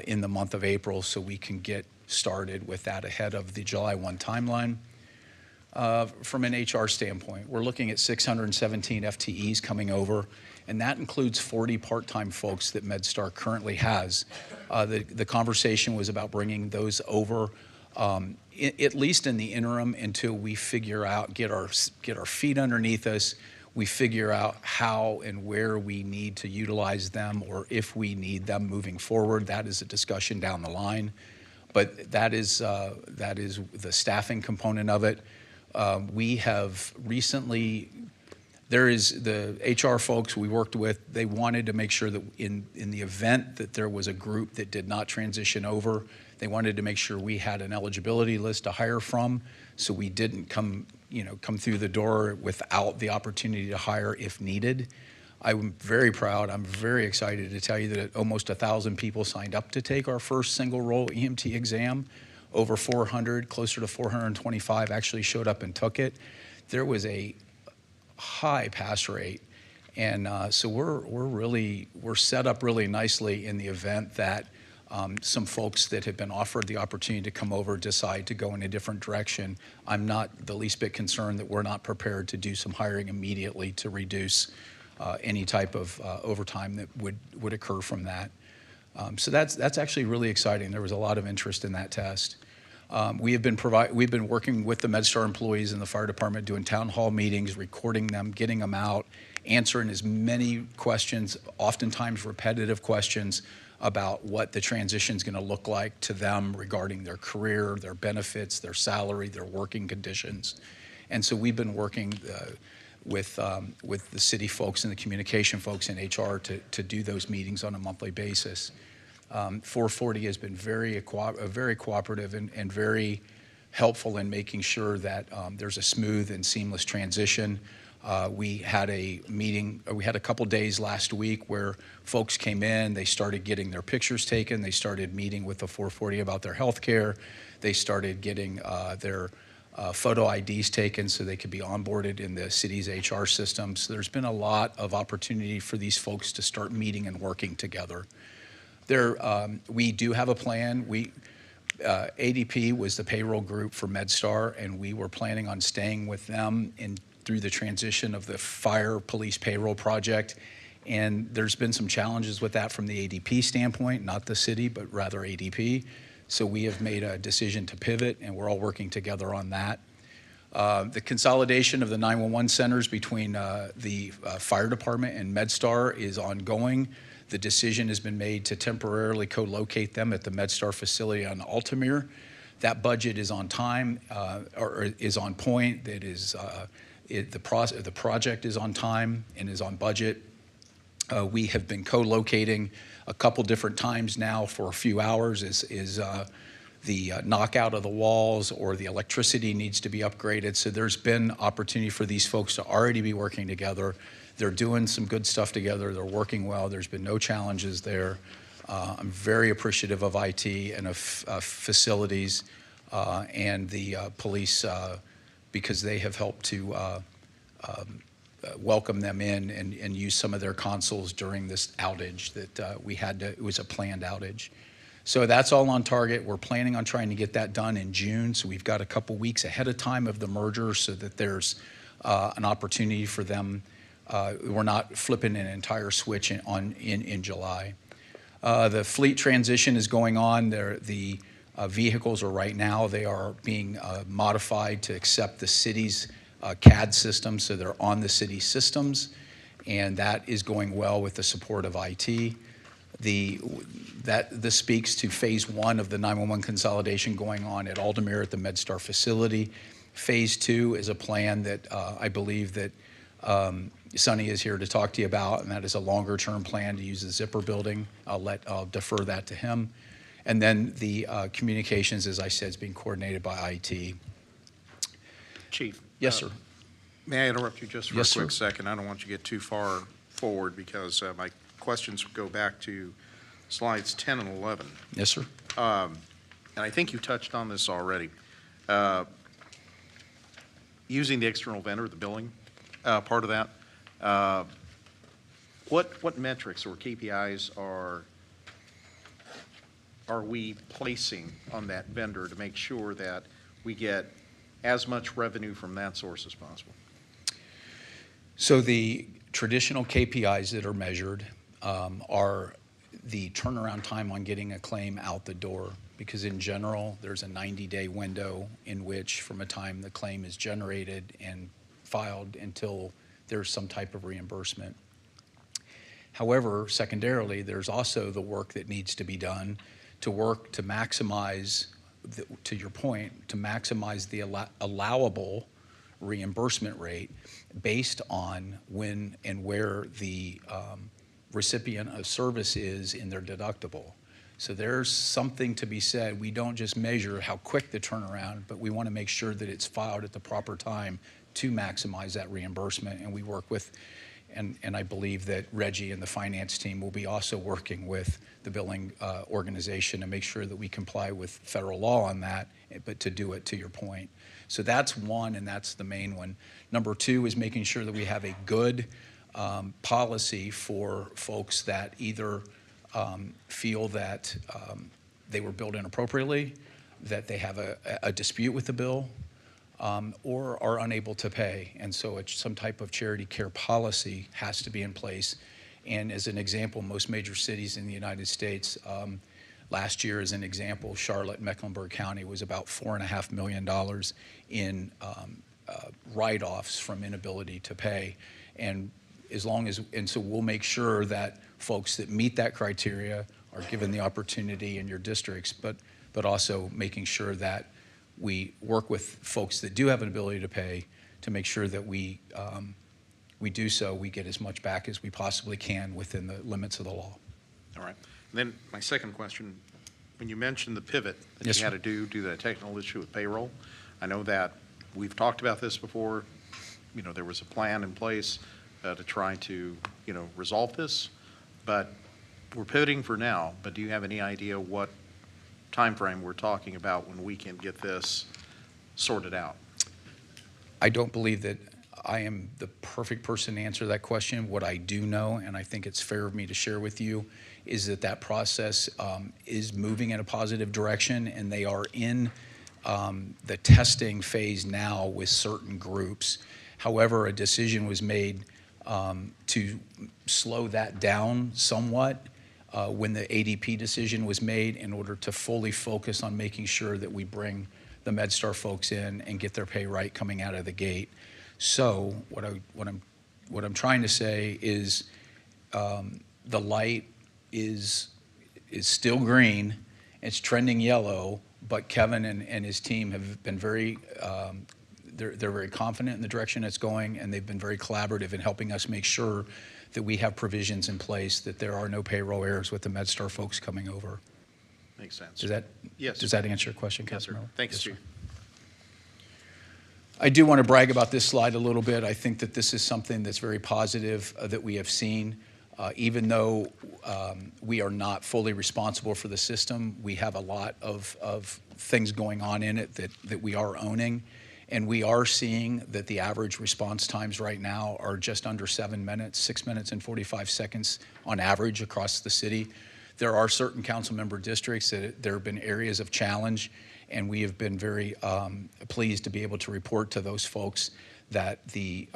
Speaker 22: in the month of April so we can get started with that ahead of the July 1 timeline. From an HR standpoint, we're looking at 617 FTEs coming over, and that includes 40 part-time folks that MedStar currently has. The conversation was about bringing those over, at least in the interim, until we figure out, get our feet underneath us, we figure out how and where we need to utilize them, or if we need them moving forward. That is a discussion down the line. But that is the staffing component of it. We have recently, there is the HR folks we worked with, they wanted to make sure that in the event that there was a group that did not transition over, they wanted to make sure we had an eligibility list to hire from, so we didn't come through the door without the opportunity to hire if needed. I'm very proud, I'm very excited to tell you that almost 1,000 people signed up to take our first single role EMT exam. Over 400, closer to 425 actually showed up and took it. There was a high pass rate. And so we're set up really nicely in the event that some folks that have been offered the opportunity to come over decide to go in a different direction. I'm not the least bit concerned that we're not prepared to do some hiring immediately to reduce any type of overtime that would occur from that. So that's actually really exciting. There was a lot of interest in that test. We've been working with the MedStar employees in the fire department, doing town hall meetings, recording them, getting them out, answering as many questions, oftentimes repetitive questions, about what the transition is going to look like to them regarding their career, their benefits, their salary, their working conditions. And so we've been working with the city folks and the communication folks in HR to do those meetings on a monthly basis. 440 has been very cooperative and very helpful in making sure that there's a smooth and seamless transition. We had a meeting, we had a couple days last week where folks came in, they started getting their pictures taken, they started meeting with the 440 about their health care, they started getting their photo IDs taken so they could be onboarded in the city's HR system. So there's been a lot of opportunity for these folks to start meeting and working together. We do have a plan. ADP was the payroll group for MedStar, and we were planning on staying with them through the transition of the fire police payroll project. And there's been some challenges with that from the ADP standpoint, not the city, but rather ADP. So we have made a decision to pivot, and we're all working together on that. The consolidation of the 911 centers between the fire department and MedStar is ongoing. The decision has been made to temporarily co-locate them at the MedStar facility on Altamere. That budget is on time, or is on point. That is, the project is on time and is on budget. We have been co-locating a couple different times now for a few hours. The knockout of the walls or the electricity needs to be upgraded. So there's been opportunity for these folks to already be working together. They're doing some good stuff together. They're working well. There's been no challenges there. I'm very appreciative of IT and of facilities and the police because they have helped to welcome them in and use some of their consoles during this outage that we had to, it was a planned outage. So that's all on target. We're planning on trying to get that done in June. So we've got a couple weeks ahead of time of the merger so that there's an opportunity for them. We're not flipping an entire switch in July. The fleet transition is going on. The vehicles are right now, they are being modified to accept the city's CAD system, so they're on the city systems, and that is going well with the support of IT. This speaks to phase one of the 911 consolidation going on at Altamere at the MedStar facility. Phase two is a plan that I believe that Sonny is here to talk to you about, and that is a longer-term plan to use the Zipper building. I'll defer that to him. And then the communications, as I said, is being coordinated by IT.
Speaker 9: Chief.
Speaker 22: Yes, sir.
Speaker 9: May I interrupt you just for
Speaker 22: Yes,
Speaker 9: a quick
Speaker 22: sir.
Speaker 9: second? I don't want you to get too far forward because my questions go back to slides 10 and 11.
Speaker 22: Yes, sir.
Speaker 9: And I think you touched on this already. Using the external vendor, the billing part of that, what metrics or KPIs are we placing on that vendor to make sure that we get as much revenue from that source as possible?
Speaker 22: So the traditional KPIs that are measured are the turnaround time on getting a claim out the door, because in general, there's a 90-day window in which from a time the claim is generated and filed until there's some type of reimbursement. However, secondarily, there's also the work that needs to be done to work to maximize, to your point, to maximize the allowable reimbursement rate based on when and where the recipient of service is in their deductible. So there's something to be said. We don't just measure how quick the turnaround, but we want to make sure that it's filed at the proper time to maximize that reimbursement. And we work with, and I believe that Reggie and the finance team will be also working with the billing organization to make sure that we comply with federal law on that, but to do it to your point. So that's one, and that's the main one. Number two is making sure that we have a good policy for folks that either feel that they were billed inappropriately, that they have a dispute with the bill, or are unable to pay. And so some type of charity care policy has to be in place. And as an example, most major cities in the United States, last year as an example, Charlotte, Mecklenburg County was about $4.5 million in write-offs from inability to pay. And so we'll make sure that folks that meet that criteria are given the opportunity in your districts, but also making sure that we work with folks that do have an ability to pay to make sure that we do so, we get as much back as we possibly can within the limits of the law.
Speaker 9: All right. And then my second question, when you mentioned the pivot that
Speaker 22: Yes,
Speaker 9: you had
Speaker 22: sir.
Speaker 9: to do that technical issue with payroll, I know that we've talked about this before. You know, there was a plan in place to try to, resolve this, but we're pivoting for now. But do you have any idea what time frame we're talking about when we can get this sorted out?
Speaker 22: I don't believe that I am the perfect person to answer that question. What I do know, and I think it's fair of me to share with you, is that process is moving in a positive direction, and they are in the testing phase now with certain groups. However, a decision was made to slow that down somewhat when the ADP decision was made in order to fully focus on making sure that we bring the MedStar folks in and get their pay right coming out of the gate. So what I'm trying to say is the light is still green, it's trending yellow, but Kevin and his team have been very they're very confident in the direction it's going, and they've been very collaborative in helping us make sure that we have provisions in place, that there are no payroll errors with the MedStar folks coming over.
Speaker 9: Makes sense.
Speaker 22: Does that answer your question,
Speaker 9: Yes, sir.
Speaker 22: Councilmember?
Speaker 9: Thanks,
Speaker 22: Yes, sir.
Speaker 9: Chief.
Speaker 22: I do want to brag about this slide a little bit. I think that this is something that's very positive that we have seen. Even though we are not fully responsible for the system, we have a lot of things going on in it that we are owning. And we are seeing that the average response times right now are just under 7 minutes, 6 minutes and 45 seconds on average across the city. There are certain council member districts that there have been areas of challenge, and we have been very pleased to be able to report to those folks that the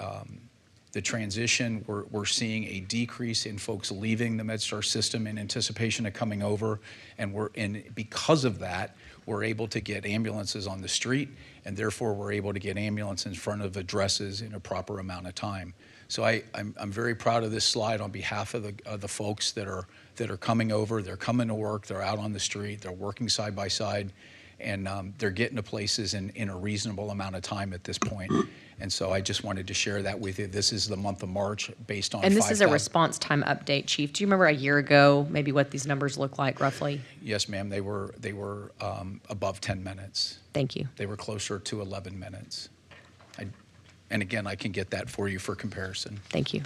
Speaker 22: transition, we're seeing a decrease in folks leaving the MedStar system in anticipation of coming over, and because of that, we're able to get ambulances on the street, and therefore we're able to get ambulances in front of addresses in a proper amount of time. So I'm very proud of this slide on behalf of the folks that are coming over. They're coming to work. They're out on the street. They're working side by side, and they're getting to places in a reasonable amount of time at this point. And so I just wanted to share that with you. This is the month of March based on
Speaker 1: And this is a
Speaker 22: 5,000
Speaker 1: response time update, Chief. Do you remember a year ago, maybe what these numbers look like roughly?
Speaker 22: Yes, ma'am. They were above 10 minutes.
Speaker 1: Thank you.
Speaker 22: They were closer to 11 minutes. And again, I can get that for you for comparison.
Speaker 1: Thank you.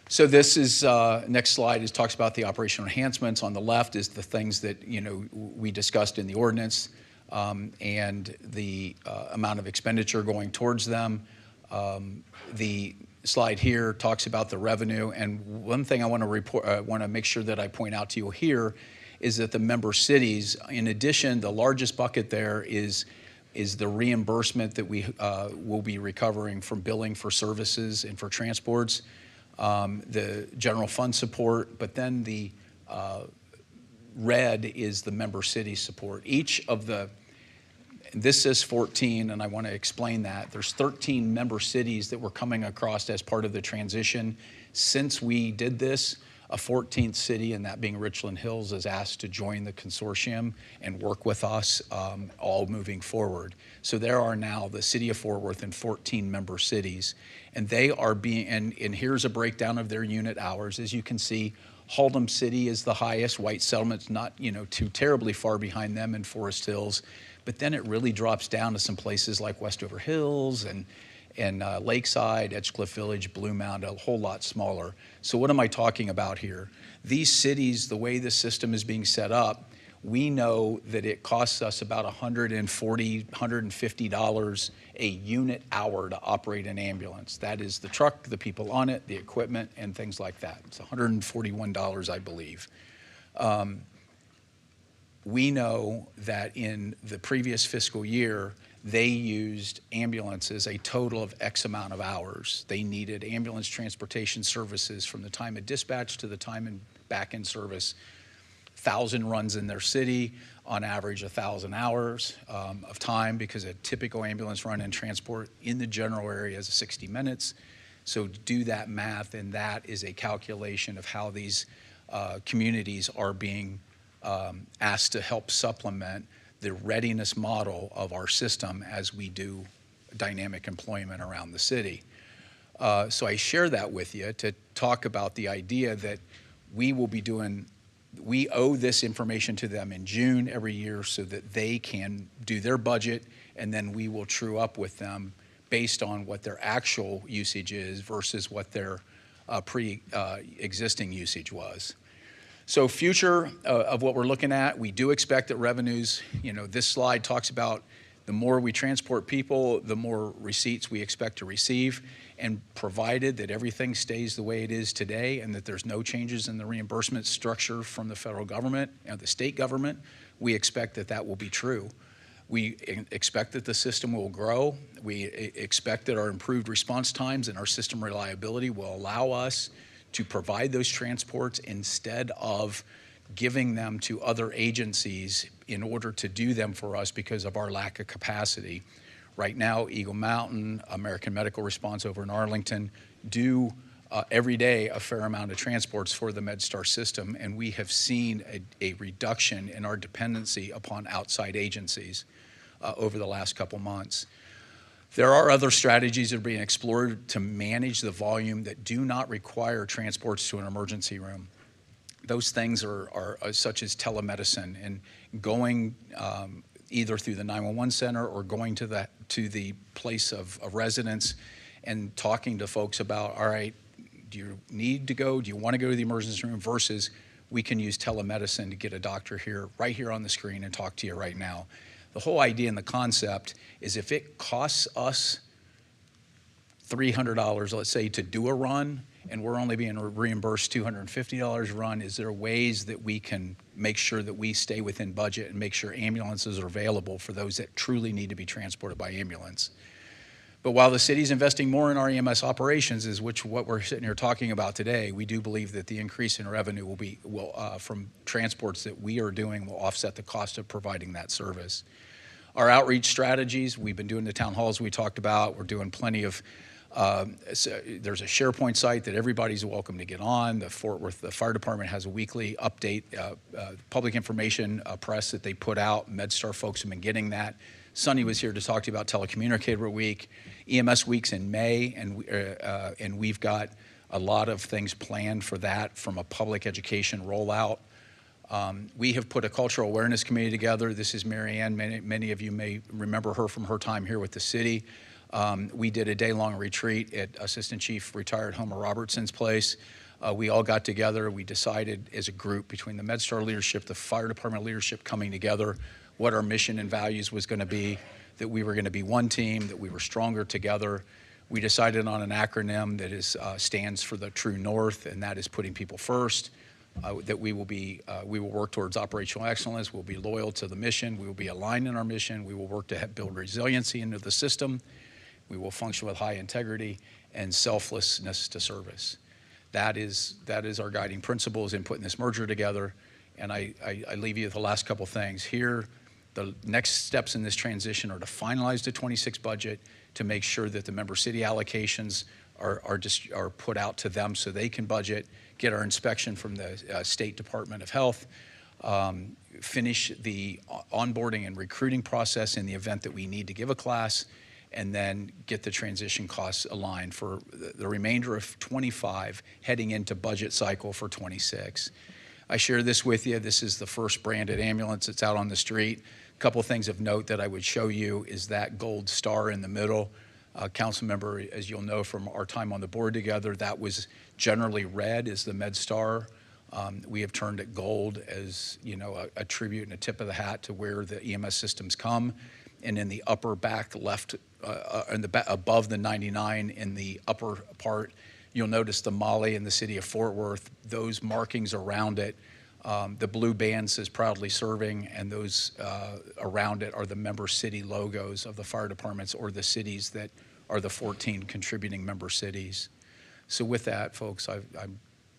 Speaker 22: So this is, next slide is talks about the operational enhancements. On the left is the things that, we discussed in the ordinance, and the amount of expenditure going towards them. The slide here talks about the revenue, and one thing I want to make sure that I point out to you here is that the member cities, in addition, the largest bucket there is the reimbursement that we will be recovering from billing for services and for transports, the general fund support, but then the red is the member city support. Each of the, this says 14, and I want to explain that. There's 13 member cities that we're coming across as part of the transition. Since we did this, a 14th city, and that being Richland Hills, is asked to join the consortium and work with us all moving forward. So there are now the city of Fort Worth and 14 member cities, and they are being, and here's a breakdown of their unit hours. As you can see, Haltom City is the highest. White Settlement's not, too terribly far behind them in Forest Hills, but then it really drops down to some places like Westover Hills and Lakeside, Edgecliff Village, Blue Mound, a whole lot smaller. So what am I talking about here? These cities, the way the system is being set up, we know that it costs us about $140, $150 a unit hour to operate an ambulance. That is the truck, the people on it, the equipment, and things like that. It's $141, I believe. We know that in the previous fiscal year, they used ambulances a total of X amount of hours. They needed ambulance transportation services from the time of dispatch to the time and back in service. 1,000 runs in their city, on average 1,000 hours of time, because a typical ambulance run and transport in the general area is 60 minutes. So do that math, and that is a calculation of how these communities are being asked to help supplement the readiness model of our system as we do dynamic employment around the city. So I share that with you to talk about the idea that we owe this information to them in June every year so that they can do their budget, and then we will true up with them based on what their actual usage is versus what their pre-existing usage was. So future of what we're looking at, we do expect that revenues, this slide talks about the more we transport people, the more receipts we expect to receive, and provided that everything stays the way it is today and that there's no changes in the reimbursement structure from the federal government and the state government, we expect that that will be true. We expect that the system will grow. We expect that our improved response times and our system reliability will allow us to provide those transports instead of giving them to other agencies in order to do them for us because of our lack of capacity. Right now, Eagle Mountain, American Medical Response over in Arlington do every day a fair amount of transports for the MedStar system, and we have seen a reduction in our dependency upon outside agencies over the last couple months. There are other strategies that are being explored to manage the volume that do not require transports to an emergency room. Those things are such as telemedicine and going either through the 911 center or going to the place of residence and talking to folks about, all right, do you need to go? Do you want to go to the emergency room? Versus we can use telemedicine to get a doctor here, right here on the screen and talk to you right now. The whole idea and the concept is if it costs us $300, let's say, to do a run, and we're only being reimbursed $250 a run, is there ways that we can make sure that we stay within budget and make sure ambulances are available for those that truly need to be transported by ambulance? But while the city's investing more in our EMS operations, is what we're sitting here talking about today, we do believe that the increase in revenue will from transports that we are doing will offset the cost of providing that service. Our outreach strategies, we've been doing the town halls we talked about. We're doing plenty of, there's a SharePoint site that everybody's welcome to get on. The Fort Worth Fire Department has a weekly update, public information press that they put out. MedStar folks have been getting that. Sonny was here to talk to you about Telecommunicator Week, EMS Week's in May, and we've got a lot of things planned for that from a public education rollout. We have put a cultural awareness committee together. This is Mary Ann. Many of you may remember her from her time here with the city. We did a day-long retreat at Assistant Chief Retired Homer Robertson's place. We all got together. We decided as a group between the MedStar leadership, the fire department leadership coming together, what our mission and values was going to be, that we were going to be one team, that we were stronger together. We decided on an acronym that stands for the True North, and that is putting people first. That we will work towards operational excellence. We'll be loyal to the mission. We will be aligned in our mission. We will work to build resiliency into the system. We will function with high integrity and selflessness to service. That is our guiding principles in putting this merger together. And I leave you with the last couple things. Here, the next steps in this transition are to finalize the 26 budget, to make sure that the member city allocations are put out to them so they can budget, get our inspection from the State Department of Health, finish the onboarding and recruiting process in the event that we need to give a class, and then get the transition costs aligned for the remainder of 25 heading into budget cycle for 26. I share this with you. This is the first branded ambulance that's out on the street. A couple things of note that I would show you is that gold star in the middle. Council member, as you'll know from our time on the board together, that was generally red as the MedStar. We have turned it gold as, you know, a tribute and a tip of the hat to where the EMS systems come. And in the upper back left, above the 99 in the upper part, you'll notice the Molly in the city of Fort Worth, those markings around it. The blue band says proudly serving, and those around it are the member city logos of the fire departments or the cities that are the 14 contributing member cities. So with that, folks, I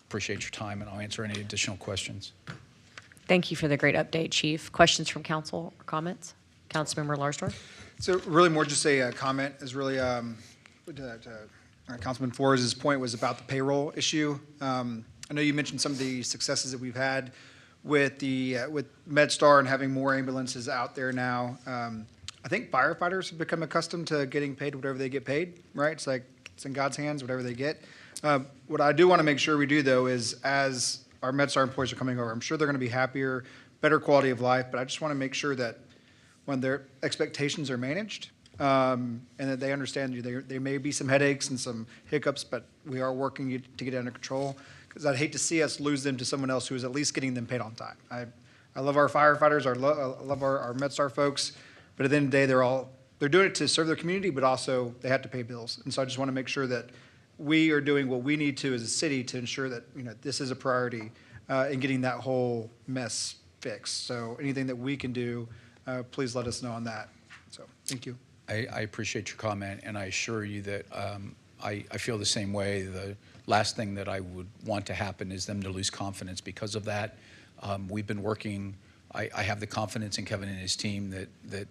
Speaker 22: appreciate your time, and I'll answer any additional questions.
Speaker 1: Thank you for the great update, Chief. Questions from council or comments? Councilmember Larsdorf.
Speaker 16: So really more just a comment is really, Councilman Flores' point was about the payroll issue. I know you mentioned some of the successes that we've had with MedStar and having more ambulances out there now. I think firefighters have become accustomed to getting paid whatever they get paid, right? It's like it's in God's hands, whatever they get. What I do want to make sure we do, though, is as our MedStar employees are coming over, I'm sure they're going to be happier, better quality of life, but I just want to make sure that when their expectations are managed, and that they understand there may be some headaches and some hiccups, but we are working to get it under control. Because I'd hate to see us lose them to someone else who is at least getting them paid on time. I love our firefighters, I love our MedStar folks, but at the end of the day, they're doing it to serve their community, but also they have to pay bills. And so I just want to make sure that we are doing what we need to as a city to ensure that, you know, this is a priority in getting that whole mess fixed. So anything that we can do, please let us know on that. So thank you.
Speaker 22: I appreciate your comment, and I assure you that I feel the same way. The last thing that I would want to happen is them to lose confidence because of that. We've been working, I have the confidence in Kevin and his team that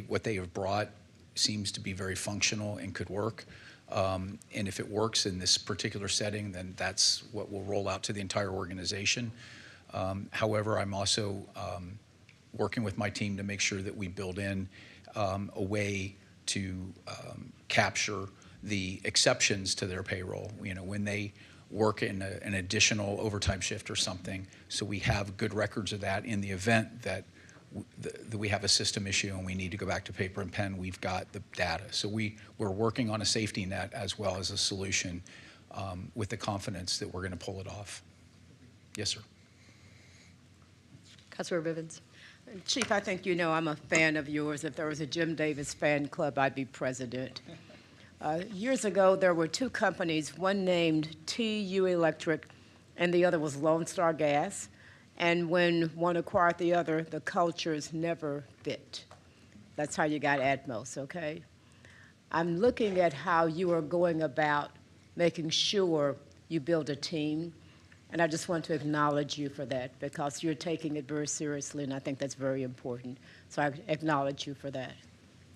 Speaker 22: what they have brought seems to be very functional and could work. And if it works in this particular setting, then that's what will roll out to the entire organization. However, I'm also working with my team to make sure that we build in a way to capture the exceptions to their payroll, you know, when they work in an additional overtime shift or something. So we have good records of that in the event that we have a system issue and we need to go back to paper and pen, we've got the data. So we're working on a safety net as well as a solution with the confidence that we're going to pull it off. Yes, sir.
Speaker 1: Councilmember Bivens.
Speaker 5: Chief, I think you know I'm a fan of yours. If there was a Jim Davis fan club, I'd be president. Years ago, there were two companies, one named TU Electric, and the other was Lone Star Gas. And when one acquired the other, the cultures never fit. That's how you got Atmos, okay? I'm looking at how you are going about making sure you build a team, and I just want to acknowledge you for that because you're taking it very seriously, and I think that's very important. So I acknowledge you for that.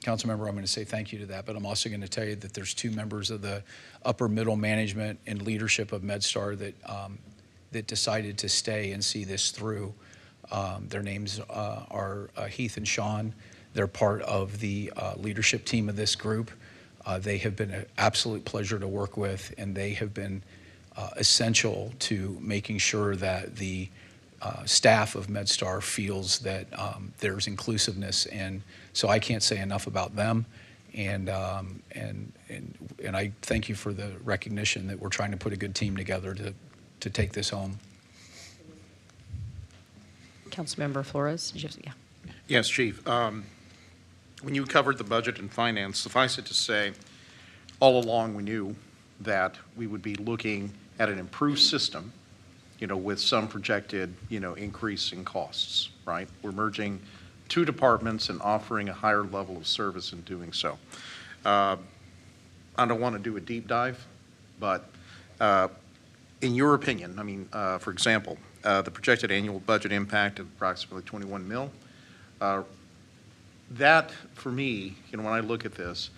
Speaker 22: Councilmember, I'm going to say thank you to that, but I'm also going to tell you that there's two members of the upper middle management and leadership of MedStar that decided to stay and see this through. Their names are Heath and Sean. They're part of the leadership team of this group. They have been an absolute pleasure to work with, and they have been essential to making sure that the staff of MedStar feels that there's inclusiveness. And so I can't say enough about them. And I thank you for the recognition that we're trying to put a good team together to take this home.
Speaker 1: Councilmember Flores, did you have, yeah.
Speaker 9: Yes, Chief. When you covered the budget and finance, suffice it to say, all along we knew that we would be looking at an improved system, with some projected, increase in costs, right? We're merging two departments and offering a higher level of service in doing so. I don't want to do a deep dive, but in your opinion, for example, the projected annual budget impact of approximately 21 mil, that, for me, when I look at this,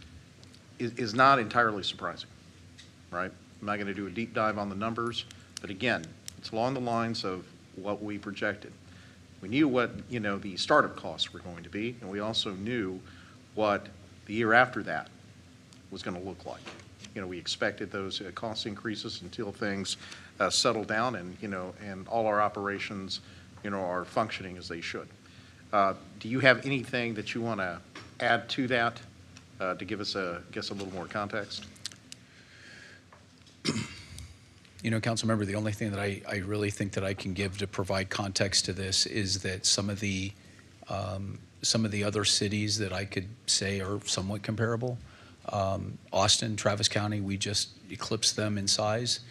Speaker 9: is not entirely surprising, right? I'm not going to do a deep dive on the numbers, but again, it's along the lines of what we projected. We knew what, the startup costs were going to be, and we also knew what the year after that was going to look like. We expected those cost increases until things settle down and, and all our operations, are functioning as they should. Do you have anything that you want to add to that to give us, a little more context?
Speaker 22: Councilmember, the only thing that I really think that I can give to provide context to this is that some of the other cities that I could say are somewhat comparable, Austin, Travis County, we just eclipsed them in size.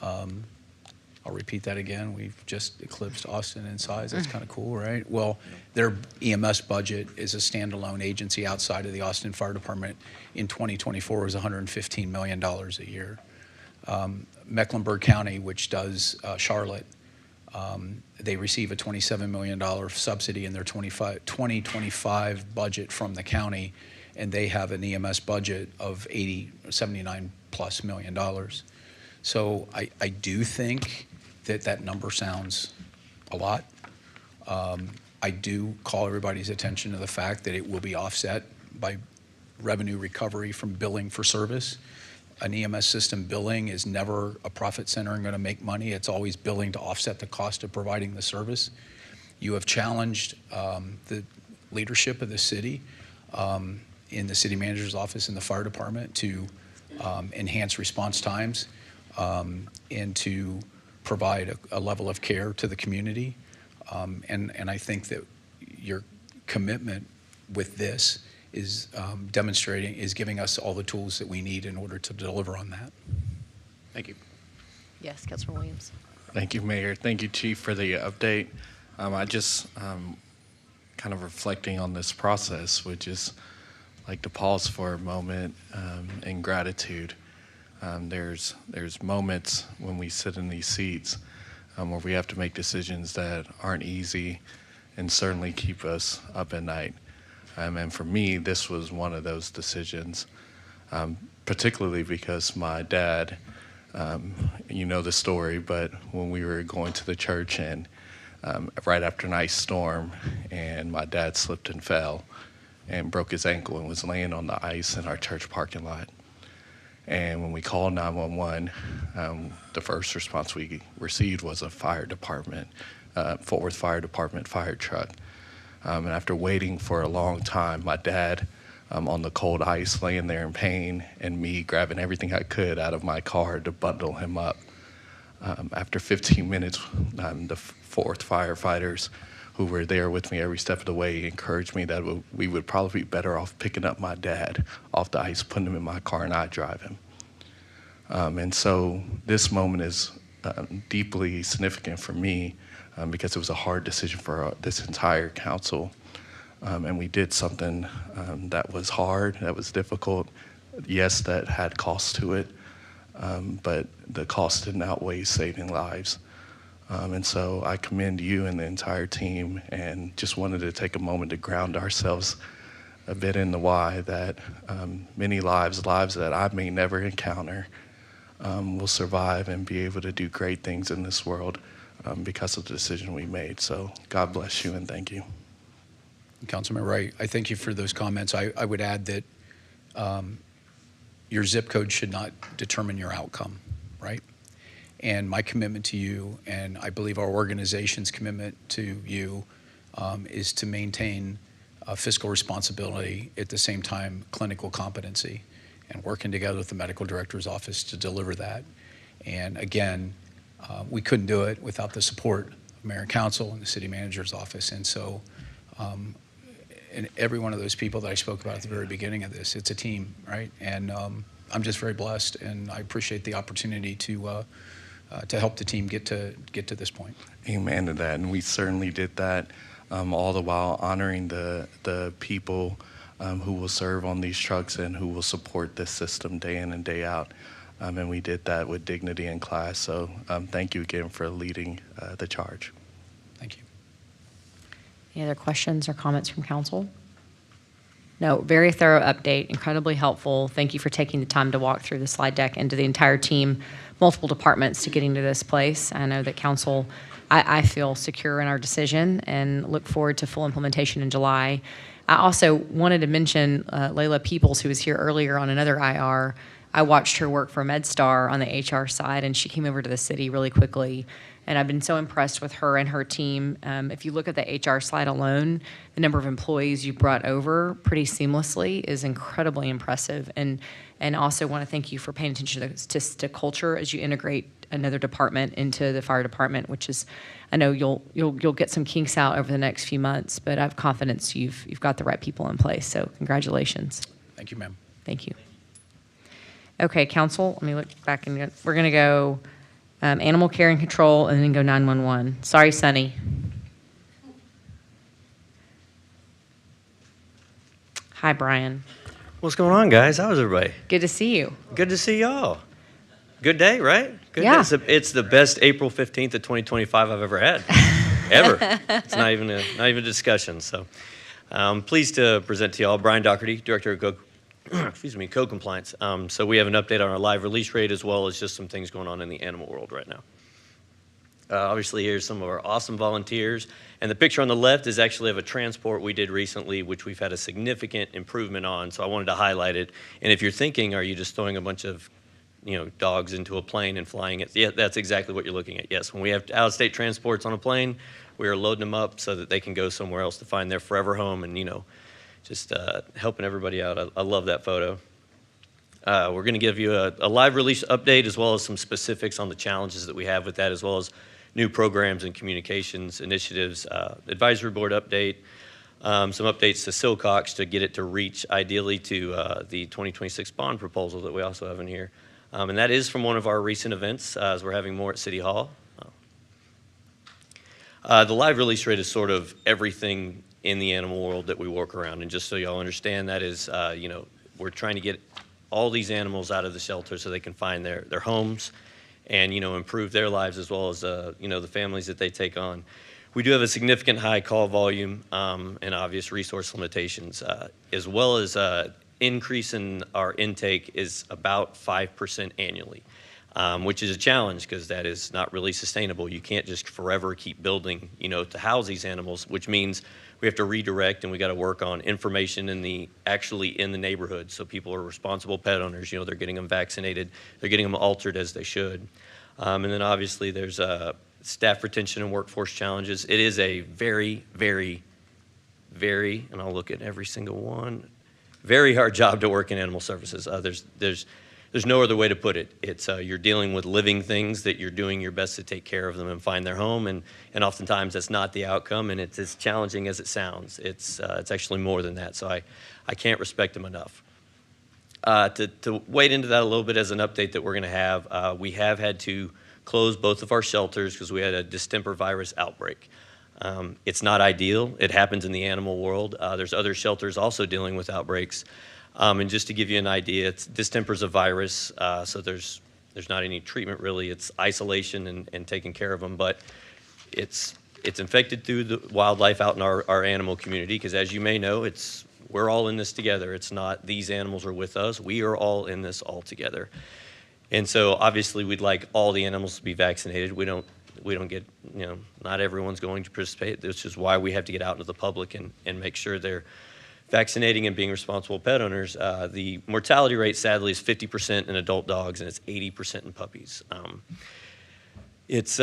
Speaker 22: I'll repeat that again. We've just eclipsed Austin in size. That's kind of cool, right? Well, their EMS budget is a standalone agency outside of the Austin Fire Department. In 2024 was $115 million a year. Mecklenburg County, which does Charlotte, they receive a $27 million subsidy in their 2025 budget from the county, and they have an EMS budget of $79+ million. So I do think that number sounds a lot. I do call everybody's attention to the fact that it will be offset by revenue recovery from billing for service. An EMS system billing is never a profit center and going to make money. It's always billing to offset the cost of providing the service. You have challenged the leadership of the city in the city manager's office and the fire department to enhance response times and to provide a level of care to the community. And I think that your commitment with this is giving us all the tools that we need in order to deliver on that.
Speaker 9: Thank you.
Speaker 1: Yes, Councilor Williams.
Speaker 11: Thank you, Mayor. Thank you, Chief, for the update. I just kind of reflecting on this process, would just like to pause for a moment in gratitude. There's moments when we sit in these seats where we have to make decisions that aren't easy and certainly keep us up at night. And for me, this was one of those decisions, particularly because my dad, you know the story, but when we were going to the church and right after an ice storm, and my dad slipped and fell and broke his ankle and was laying on the ice in our church parking lot. And when we called 911, the first response we received was a fire department, Fort Worth Fire Department fire truck. And after waiting for a long time, my dad on the cold ice, laying there in pain, and me grabbing everything I could out of my car to bundle him up. After 15 minutes, the Fort Worth firefighters who were there with me every step of the way encouraged me that we would probably be better off picking up my dad off the ice, putting him in my car, and I'd drive him. And so this moment is deeply significant for me because it was a hard decision for this entire council. And we did something that was hard, that was difficult. Yes, that had costs to it, but the cost didn't outweigh saving lives. And so I commend you and the entire team, and just wanted to take a moment to ground ourselves a bit in the why that many lives that I may never encounter will survive and be able to do great things in this world because of the decision we made. So God bless you and thank you.
Speaker 22: Councilman Wright, I thank you for those comments. I would add that your zip code should not determine your outcome, right? And my commitment to you, and I believe our organization's commitment to you, is to maintain fiscal responsibility, at the same time clinical competency, and working together with the medical director's office to deliver that. And again, we couldn't do it without the support of Mayor and Council and the City Manager's office. And so, and every one of those people that I spoke about at the very beginning of this, it's a team, right? And I'm just very blessed, and I appreciate the opportunity to help the team get to this point.
Speaker 11: Amen to that, and we certainly did that, all the while honoring the people who will serve on these trucks and who will support this system day in and day out. And we did that with dignity and class. So thank you again for leading the charge.
Speaker 22: Thank you.
Speaker 1: Any other questions or comments from council? No, very thorough update, incredibly helpful. Thank you for taking the time to walk through the slide deck and to the entire team, multiple departments to getting to this place. I know that council, I feel secure in our decision and look forward to full implementation in July. I also wanted to mention Layla Peoples, who was here earlier on another IR. I watched her work for MedStar on the HR side, and she came over to the city really quickly. And I've been so impressed with her and her team. If you look at the HR slide alone, the number of employees you brought over pretty seamlessly is incredibly impressive. And also want to thank you for paying attention to culture as you integrate another department into the fire department, which is, I know you'll get some kinks out over the next few months, but I have confidence you've got the right people in place. So congratulations.
Speaker 22: Thank you, ma'am.
Speaker 1: Thank you. Okay, council, let me look back and we're going to go animal care and control and then go 911. Sorry, Sunny. Hi, Brian.
Speaker 3: What's going on, guys? How's everybody?
Speaker 1: Good to see you.
Speaker 3: Good to see y'all. Good day, right? Good
Speaker 1: Yeah.
Speaker 3: Day. It's the best April 15th of 2025 I've ever had. Ever. It's not even a discussion. So I'm pleased to present to y'all Brian Doherty, Director of Code Compliance. So we have an update on our live release rate as well as just some things going on in the animal world right now. Obviously, here's some of our awesome volunteers. And the picture on the left is actually of a transport we did recently, which we've had a significant improvement on. So I wanted to highlight it. And if you're thinking, are you just throwing a bunch of dogs into a plane and flying it? Yeah, that's exactly what you're looking at. Yes, when we have out-of-state transports on a plane, we are loading them up so that they can go somewhere else to find their forever home and, just helping everybody out. I love that photo. We're going to give you a live release update as well as some specifics on the challenges that we have with that, as well as new programs and communications initiatives, advisory board update, some updates to Silcox to get it to reach ideally to the 2026 bond proposal that we also have in here. And that is from one of our recent events, as we're having more at City Hall. The live release rate is sort of everything in the animal world that we work around. And just so y'all understand, that is, we're trying to get all these animals out of the shelter so they can find their homes and, improve their lives as well as, the families that they take on. We do have a significant high call volume and obvious resource limitations, as well as increase in our intake is about 5% annually, which is a challenge because that is not really sustainable. You can't just forever keep building, to house these animals, which means we have to redirect and we got to work on information actually in the neighborhood. So people are responsible pet owners, they're getting them vaccinated, they're getting them altered as they should. And then obviously there's staff retention and workforce challenges. It is a very, very, very, and I'll look at every single one, very hard job to work in animal services. There's no other way to put it. It's you're dealing with living things that you're doing your best to take care of them and find their home, and oftentimes that's not the outcome, and it's as challenging as it sounds. It's actually more than that, so I can't respect them enough. To wade into that a little bit as an update that we're going to have, we have had to close both of our shelters because we had a distemper virus outbreak. It's not ideal. It happens in the animal world. There's other shelters also dealing with outbreaks. And just to give you an idea, distemper's a virus, so there's not any treatment really. It's isolation and taking care of them, but it's infected through the wildlife out in our animal community because, as you may know, we're all in this together. It's not these animals are with us. We are all in this all together. And so obviously we'd like all the animals to be vaccinated. We we don't get, not everyone's going to participate. This is why we have to get out into the public and make sure they're vaccinating and being responsible pet owners. The mortality rate, sadly, is 50% in adult dogs, and it's 80% in puppies. It's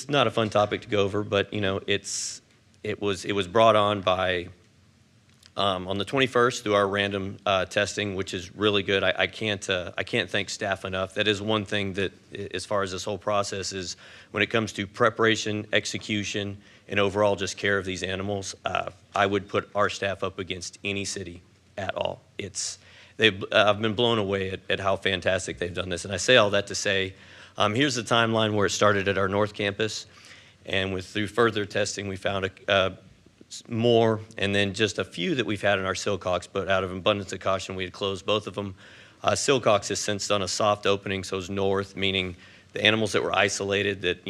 Speaker 3: not a fun topic to go over, but it was brought on by on the 21st through our random testing, which is really good. I can't thank staff enough. That is one thing that, as far as this whole process is, when it comes to preparation, execution, and overall just care of these animals, I would put our staff up against any city at all. I've been blown away at how fantastic they've done this. And I say all that to say, here's the timeline where it started at our North Campus, and through further testing, we found more, and then just a few that we've had in our Silcox, but out of abundance of caution, we had closed both of them. Silcox has since done a soft opening, so it's north, meaning the animals that were isolated that,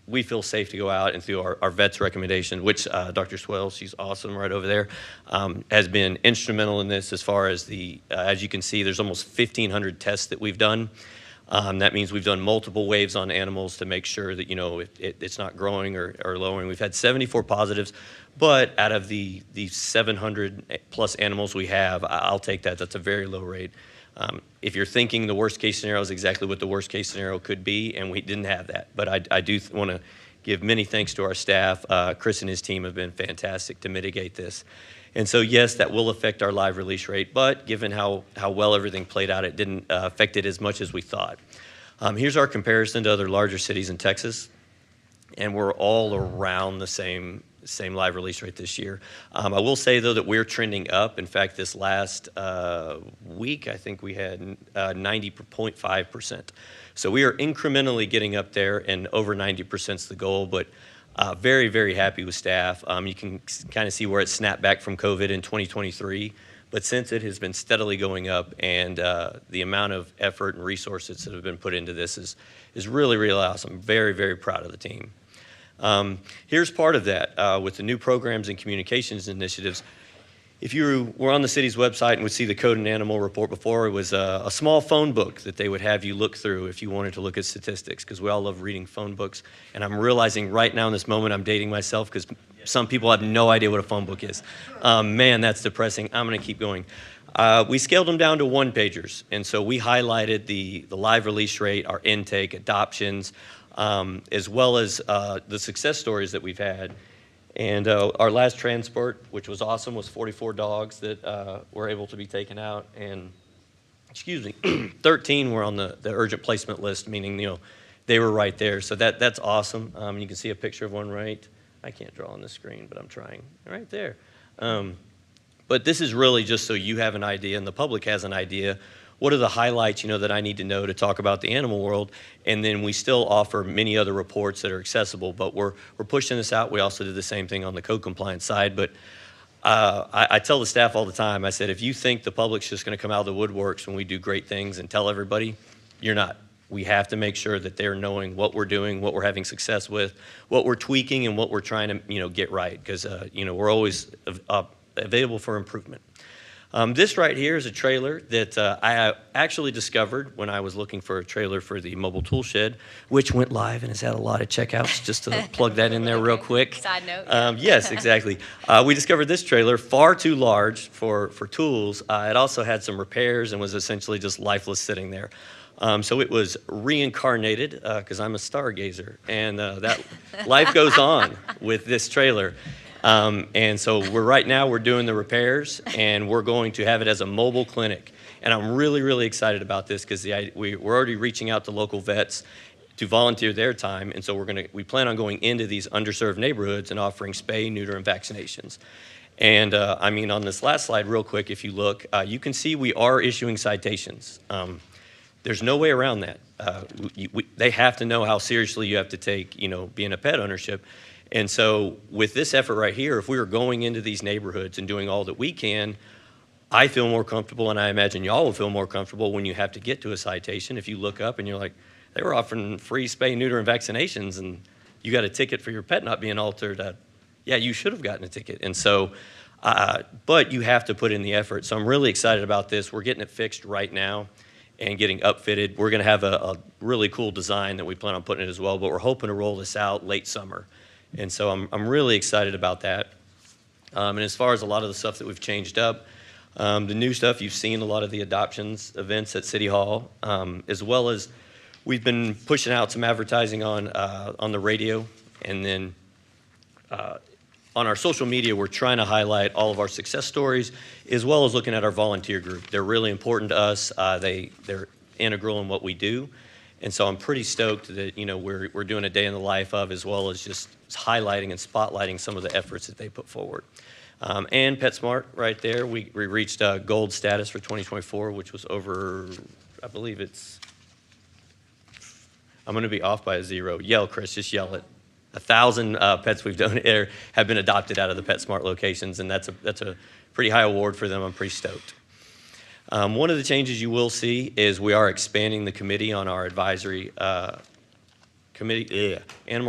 Speaker 3: we feel safe to go out, and through our vet's recommendation, which Dr. Swell, she's awesome right over there, has been instrumental in this as far as as you can see, there's almost 1,500 tests that we've done. That means we've done multiple waves on animals to make sure that, it's not growing or lowering. We've had 74 positives, but out of the 700 plus animals we have, I'll take that. That's a very low rate. If you're thinking the worst case scenario is exactly what the worst case scenario could be, and we didn't have that. But I do want to give many thanks to our staff. Chris and his team have been fantastic to mitigate this. And so, yes, that will affect our live release rate, but given how well everything played out, it didn't affect it as much as we thought. Here's our comparison to other larger cities in Texas, and we're all around the same live release rate this year. I will say, though, that we're trending up. In fact, this last week, I think we had 90.5%. So we are incrementally getting up there, and over 90% is the goal, but very, very happy with staff. You can kind of see where it snapped back from COVID in 2023, but since it has been steadily going up, and the amount of effort and resources that have been put into this is really, really awesome. Very, very proud of the team. Here's part of that with the new programs and communications initiatives. If you were on the city's website and would see the Code and Animal report before, it was a small phone book that they would have you look through if you wanted to look at statistics, because we all love reading phone books. And I'm realizing right now in this moment I'm dating myself, because some people have no idea what a phone book is. Man, that's depressing. I'm going to keep going. We scaled them down to one-pagers, and so we highlighted the live release rate, our intake, adoptions, as well as the success stories that we've had. And our last transport, which was awesome, was 44 dogs that were able to be taken out. And, 13 were on the urgent placement list, meaning, they were right there. So that's awesome. You can see a picture of one I can't draw on the screen, but I'm trying. Right there. But this is really just so you have an idea and the public has an idea. What are the highlights, that I need to know to talk about the animal world? And then we still offer many other reports that are accessible, but we're pushing this out. We also did the same thing on the code compliance side. But I tell the staff all the time, I said, if you think the public's just going to come out of the woodworks when we do great things and tell everybody, you're not. We have to make sure that they're knowing what we're doing, what we're having success with, what we're tweaking, and what we're trying to, get right, because, we're always available for improvement. This right here is a trailer that I actually discovered when I was looking for a trailer for the mobile tool shed, which went live and has had a lot of checkouts, just to plug that in there real quick.
Speaker 1: Side note.
Speaker 3: Yes, exactly. We discovered this trailer far too large for tools. It also had some repairs and was essentially just lifeless sitting there. So it was reincarnated, because I'm a stargazer, and that life goes on with this trailer. And so right now we're doing the repairs, and we're going to have it as a mobile clinic. And I'm really, really excited about this, because we're already reaching out to local vets to volunteer their time. And so we plan on going into these underserved neighborhoods and offering spay, neuter, and vaccinations. And on this last slide, real quick, if you look, you can see we are issuing citations. There's no way around that. They have to know how seriously you have to take, being a pet ownership. And so with this effort right here, if we were going into these neighborhoods and doing all that we can, I feel more comfortable, and I imagine y'all will feel more comfortable when you have to get to a citation. If you look up and you're like, they were offering free spay, neuter, and vaccinations, and you got a ticket for your pet not being altered, yeah, you should have gotten a ticket. And so, but you have to put in the effort. So I'm really excited about this. We're getting it fixed right now. and getting upfitted. We're going to have a really cool design that we plan on putting in as well, but we're hoping to roll this out late summer. And so I'm really excited about that. And as far as a lot of the stuff that we've changed up, the new stuff, you've seen a lot of the adoptions events at City Hall, as well as we've been pushing out some advertising on the radio, and then on our social media, we're trying to highlight all of our success stories, as well as looking at our volunteer group. They're really important to us. They're integral in what we do. And so I'm pretty stoked that, you know, we're doing a day in the life of, as well as just highlighting and spotlighting some of the efforts that they put forward. And PetSmart right there, we reached gold status for 2024, which was over, I believe I'm going to be off by a 0. Yell, Chris, just yell it. 1,000 pets we've donated have been adopted out of the PetSmart locations, and that's a pretty high award for them. I'm pretty stoked. One of the changes you will see is we are expanding the committee on our advisory Animal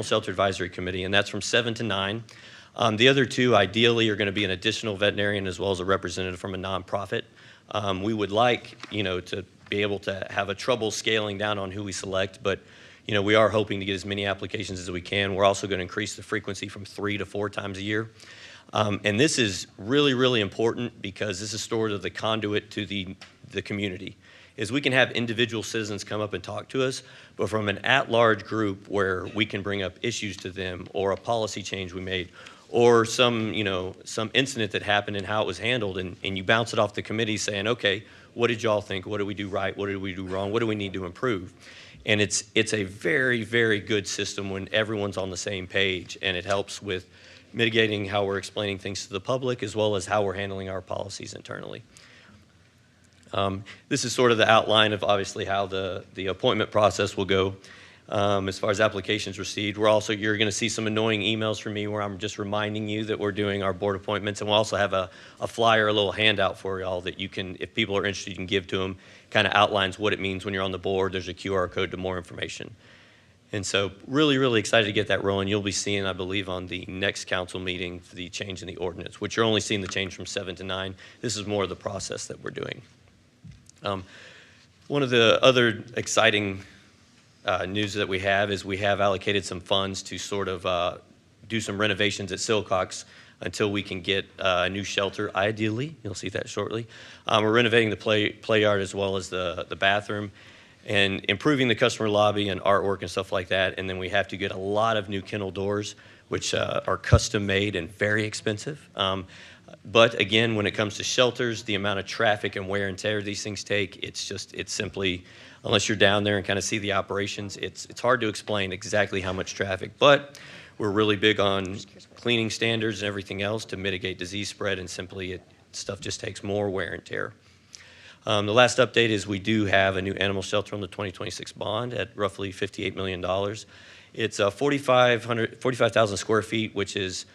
Speaker 3: Shelter Advisory Committee, and that's from 7 to 9. The other 2 ideally are going to be an additional veterinarian as well as a representative from a nonprofit. We would like, you know, to be able to have a trouble scaling down on who we select, but you know, we are hoping to get as many applications as we can. We're also going to increase the frequency from 3 to 4 times a year. And this is really, really important because this is sort of the conduit to the community. Is we can have individual citizens come up and talk to us, but from an at-large group where we can bring up issues to them or a policy change we made or some incident that happened and how it was handled, and you bounce it off the committee saying, okay, what did y'all think? What did we do right? What did we do wrong? What do we need to improve? And it's a very, very good system when everyone's on the same page, and it helps with mitigating how we're explaining things to the public as well as how we're handling our policies internally. This is sort of the outline of obviously how the appointment process will go. As far as applications received, you're going to see some annoying emails from me where I'm just reminding you that we're doing our board appointments, and we'll also have a flyer, a little handout for y'all that you can, if people are interested, you can give to them. Kind of outlines what it means when you're on the board. There's a QR code to more information. And so really, really excited to get that rolling. You'll be seeing, I believe, on the next council meeting, the change in the ordinance, which you're only seeing the change from 7 to 9. This is more of the process that we're doing. One of the other exciting news that we have is we have allocated some funds to sort of do some renovations at Silcox until we can get a new shelter, ideally. You'll see that shortly. We're renovating the play yard as well as the bathroom and improving the customer lobby and artwork and stuff like that. And then we have to get a lot of new kennel doors, which are custom made and very expensive. But again, when it comes to shelters, the amount of traffic and wear and tear these things take, it's simply, unless you're down there and kind of see the operations, it's hard to explain exactly how much traffic. But we're really big on cleaning standards and everything else to mitigate disease spread, and simply stuff just takes more wear and tear. The last update is we do have a new animal shelter on the 2026 bond at roughly $58 million. It's 45,000 square feet, which is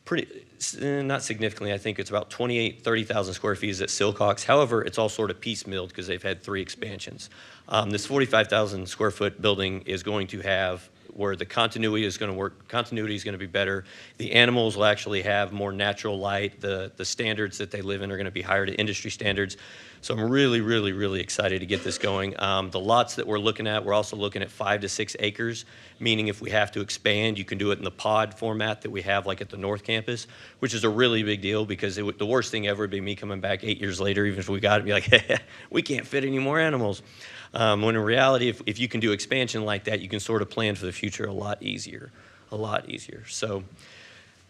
Speaker 3: pretty, not significantly. I think it's about 30,000 square feet is at Silcox. However, it's all sort of piecemealed because they've had 3 expansions. This 45,000 square foot building is going to have where the continuity is going to work. Continuity is going to be better. The animals will actually have more natural light. The standards that they live in are going to be higher to industry standards. So I'm really, really, really excited to get this going. The lots that we're looking at, we're also looking at 5 to 6 acres, meaning if we have to expand, you can do it in the pod format that we have like at the North Campus, which is a really big deal because the worst thing ever would be me coming back 8 years later, even if we got it, be like, hey, we can't fit any more animals. When in reality, if you can do expansion like that, you can sort of plan for the future a lot easier. So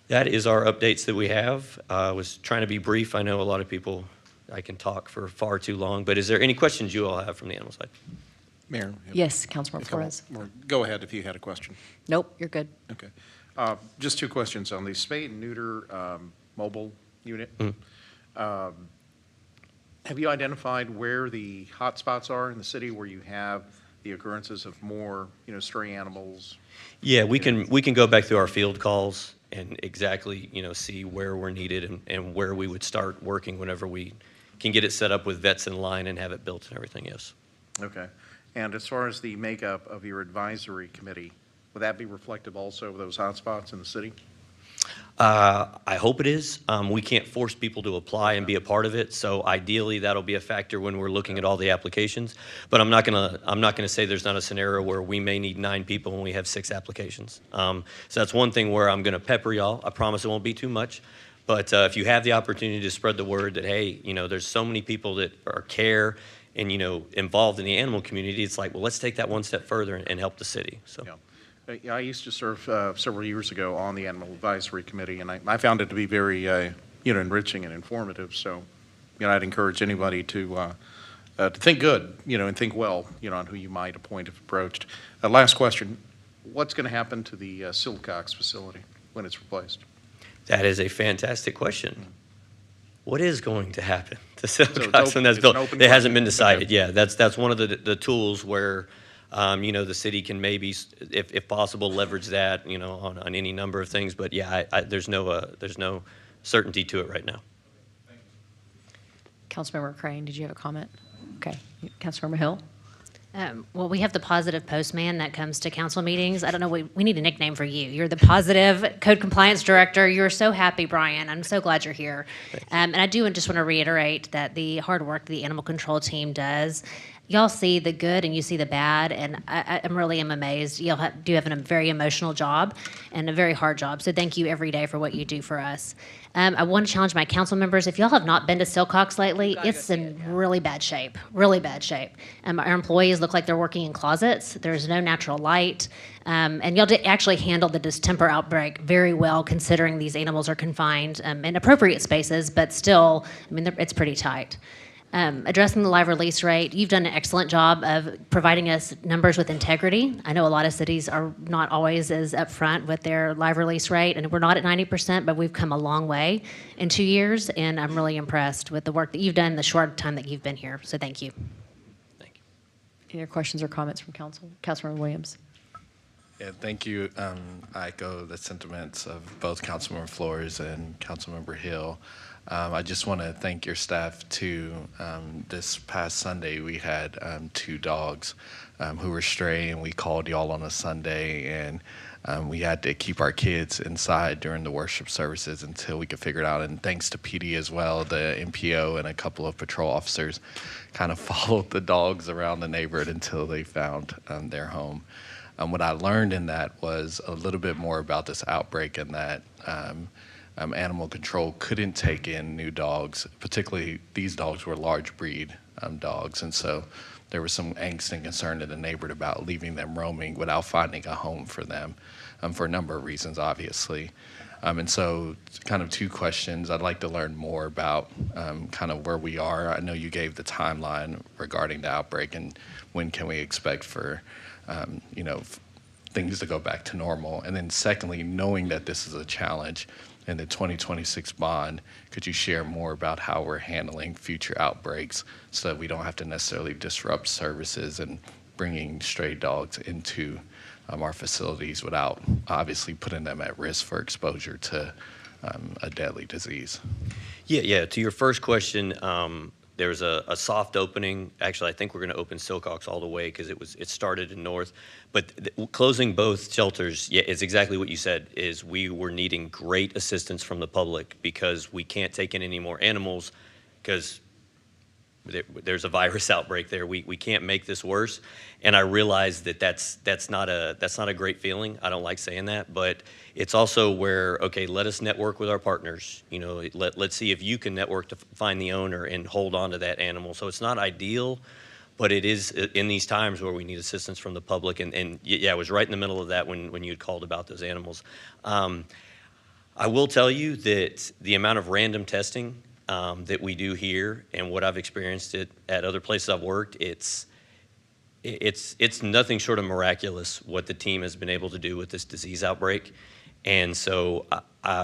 Speaker 3: that is our updates that we have. I was trying to be brief. I know a lot of people, I can talk for far too long, but is there any questions you all have from the animal side?
Speaker 9: Mayor?
Speaker 1: Yes, Councilmember Flores.
Speaker 9: Go ahead if you had a question.
Speaker 1: Nope, you're good.
Speaker 9: Okay. Just 2 questions on the spay and neuter mobile unit. Have you identified where the hot spots are in the city where you have the occurrences of more, stray animals?
Speaker 3: Yeah, we can go back through our field calls and exactly, see where we're needed and where we would start working whenever we can get it set up with vets in line and have it built and everything, yes.
Speaker 9: Okay. And as far as the makeup of your advisory committee, would that be reflective also of those hotspots in the city?
Speaker 3: I hope it is. We can't force people to apply and be a part of it. So ideally, that'll be a factor when we're looking at all the applications. But I'm not gonna say there's not a scenario where we may need 9 people when we have 6 applications. So that's one thing where I'm gonna pepper y'all. I promise it won't be too much. But if you have the opportunity to spread the word that, hey, there's so many people that are care and, involved in the animal community, it's like, well, let's take that one step further and help the city. So.
Speaker 9: Yeah. I used to serve several years ago on the Animal Advisory Committee, and I found it to be very, enriching and informative. So, I'd encourage anybody to think good, and think well, on who you might appoint if approached. Last question: what's going to happen to the Silcox facility when it's replaced?
Speaker 3: That is a fantastic question. What is going to happen to Silcox when that's built? It hasn't been decided. Yeah, that's one of the tools where. The city can maybe, if possible, leverage that, on any number of things. But yeah, there's no certainty to it right now.
Speaker 1: Councilmember Crane, did you have a comment? Okay, Councilmember Hill.
Speaker 14: Well, we have the positive postman that comes to council meetings. I don't know, we need a nickname for you. You're the positive code compliance director. You're so happy, Brian. I'm so glad you're here. And I do just want to reiterate that the hard work the animal control team does, y'all see the good and you see the bad, and I'm really amazed. Y'all do have a very emotional job and a very hard job, so thank you every day for what you do for us. I want to challenge my council members. If y'all have not been to Silcox lately, it's in really bad shape, really bad shape. Our employees look like they're working in closets. There's no natural light. And y'all did actually handle the distemper outbreak very well, considering these animals are confined in appropriate spaces, but still, it's pretty tight. Addressing the live release rate, you've done an excellent job of providing us numbers with integrity. I know a lot of cities are not always as upfront with their live release rate, and we're not at 90%, but we've come a long way in 2 years, and I'm really impressed with the work that you've done in the short time that you've been here, so thank you.
Speaker 3: Thank you.
Speaker 1: Any other questions or comments from council? Councilmember Williams.
Speaker 11: Yeah, thank you. I echo the sentiments of both Councilmember Flores and Councilmember Hill. I just want to thank your staff too. This past Sunday, we had 2 dogs who were stray, and we called y'all on a Sunday, and we had to keep our kids inside during the worship services until we could figure it out. And thanks to PD as well, the MPO and a couple of patrol officers kind of followed the dogs around the neighborhood until they found their home. What I learned in that was a little bit more about this outbreak, and that animal control couldn't take in new dogs. Particularly, these dogs were large breed dogs, and so there was some angst and concern in the neighborhood about leaving them roaming without finding a home for them, for a number of reasons, obviously. And so, kind of 2 questions. I'd like to learn more about kind of where we are. I know you gave the timeline regarding the outbreak, and when can we expect for things to go back to normal? And then secondly, knowing that this is a challenge in the 2026 bond, could you share more about how we're handling future outbreaks so that we don't have to necessarily disrupt services and bringing stray dogs into our facilities without obviously putting them at risk for exposure to a deadly disease?
Speaker 3: Yeah. To your first question, there's a soft opening. Actually, I think we're going to open Silcox all the way because it started in North. But closing both shelters, yeah, is exactly what you said, is we were needing great assistance from the public because we can't take in any more animals because there's a virus outbreak there. We can't make this worse. And I realize that's not a great feeling. I don't like saying that, but it's also where, okay, let us network with our partners. Let's see if you can network to find the owner and hold on to that animal. So it's not ideal, but it is in these times where we need assistance from the public. And yeah, I was right in the middle of that when you had called about those animals. I will tell you that the amount of random testing that we do here and what I've experienced at other places I've worked, it's nothing short of miraculous what the team has been able to do with this disease outbreak. And so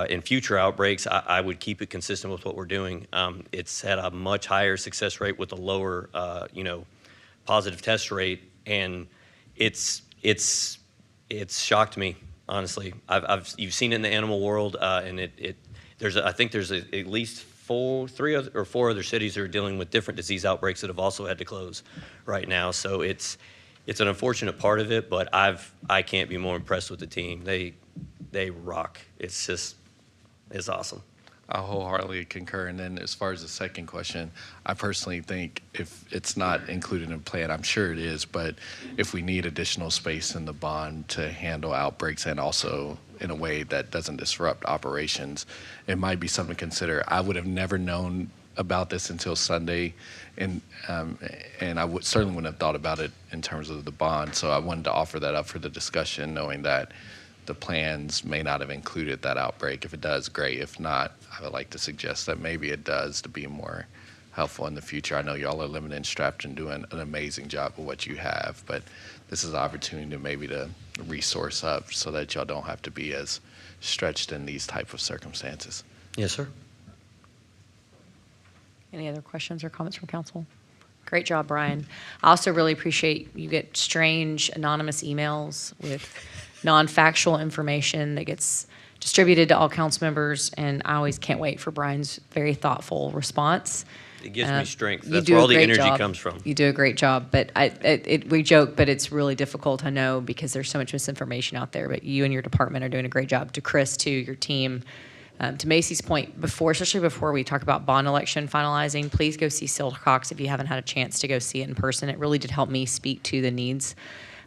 Speaker 3: in future outbreaks, I would keep it consistent with what we're doing. It's had a much higher success rate with a lower, positive test rate, and it's shocked me, honestly. You've seen it in the animal world, and I think there's at least 3 or 4 other cities that are dealing with different disease outbreaks that have also had to close right now. So it's an unfortunate part of it, but I can't be more impressed with the team. They rock. It's just is awesome.
Speaker 11: I wholeheartedly concur. And then as far as the second question, I personally think if it's not included in plan, I'm sure it is, but if we need additional space in the bond to handle outbreaks and also in a way that doesn't disrupt operations, it might be something to consider. I would have never known about this until Sunday, and I certainly wouldn't have thought about it in terms of the bond. So I wanted to offer that up for the discussion, knowing that the plans may not have included that outbreak. If it does, great. If not, I would like to suggest that maybe it does to be more helpful in the future. I know y'all are limited in Stratford doing an amazing job with what you have, but this is an opportunity to maybe to resource up so that y'all don't have to be as stretched in these type of circumstances.
Speaker 3: Yes, sir.
Speaker 1: Any other questions or comments from council? Great job, Brian. I also really appreciate you get strange anonymous emails with non-factual information that gets distributed to all council members, and I always can't wait for Brian's very thoughtful response.
Speaker 3: It gives me strength.
Speaker 1: You
Speaker 3: That's
Speaker 1: do
Speaker 3: where
Speaker 1: a
Speaker 3: all the
Speaker 1: great
Speaker 3: energy
Speaker 1: job.
Speaker 3: comes from.
Speaker 1: You do a great job, but we joke, but it's really difficult, I know, because there's so much misinformation out there, but you and your department are doing a great job. To Chris, too, your team. To Macy's point, especially before we talk about bond election finalizing, please go see Silcox if you haven't had a chance to go see it in person. It really did help me speak to the needs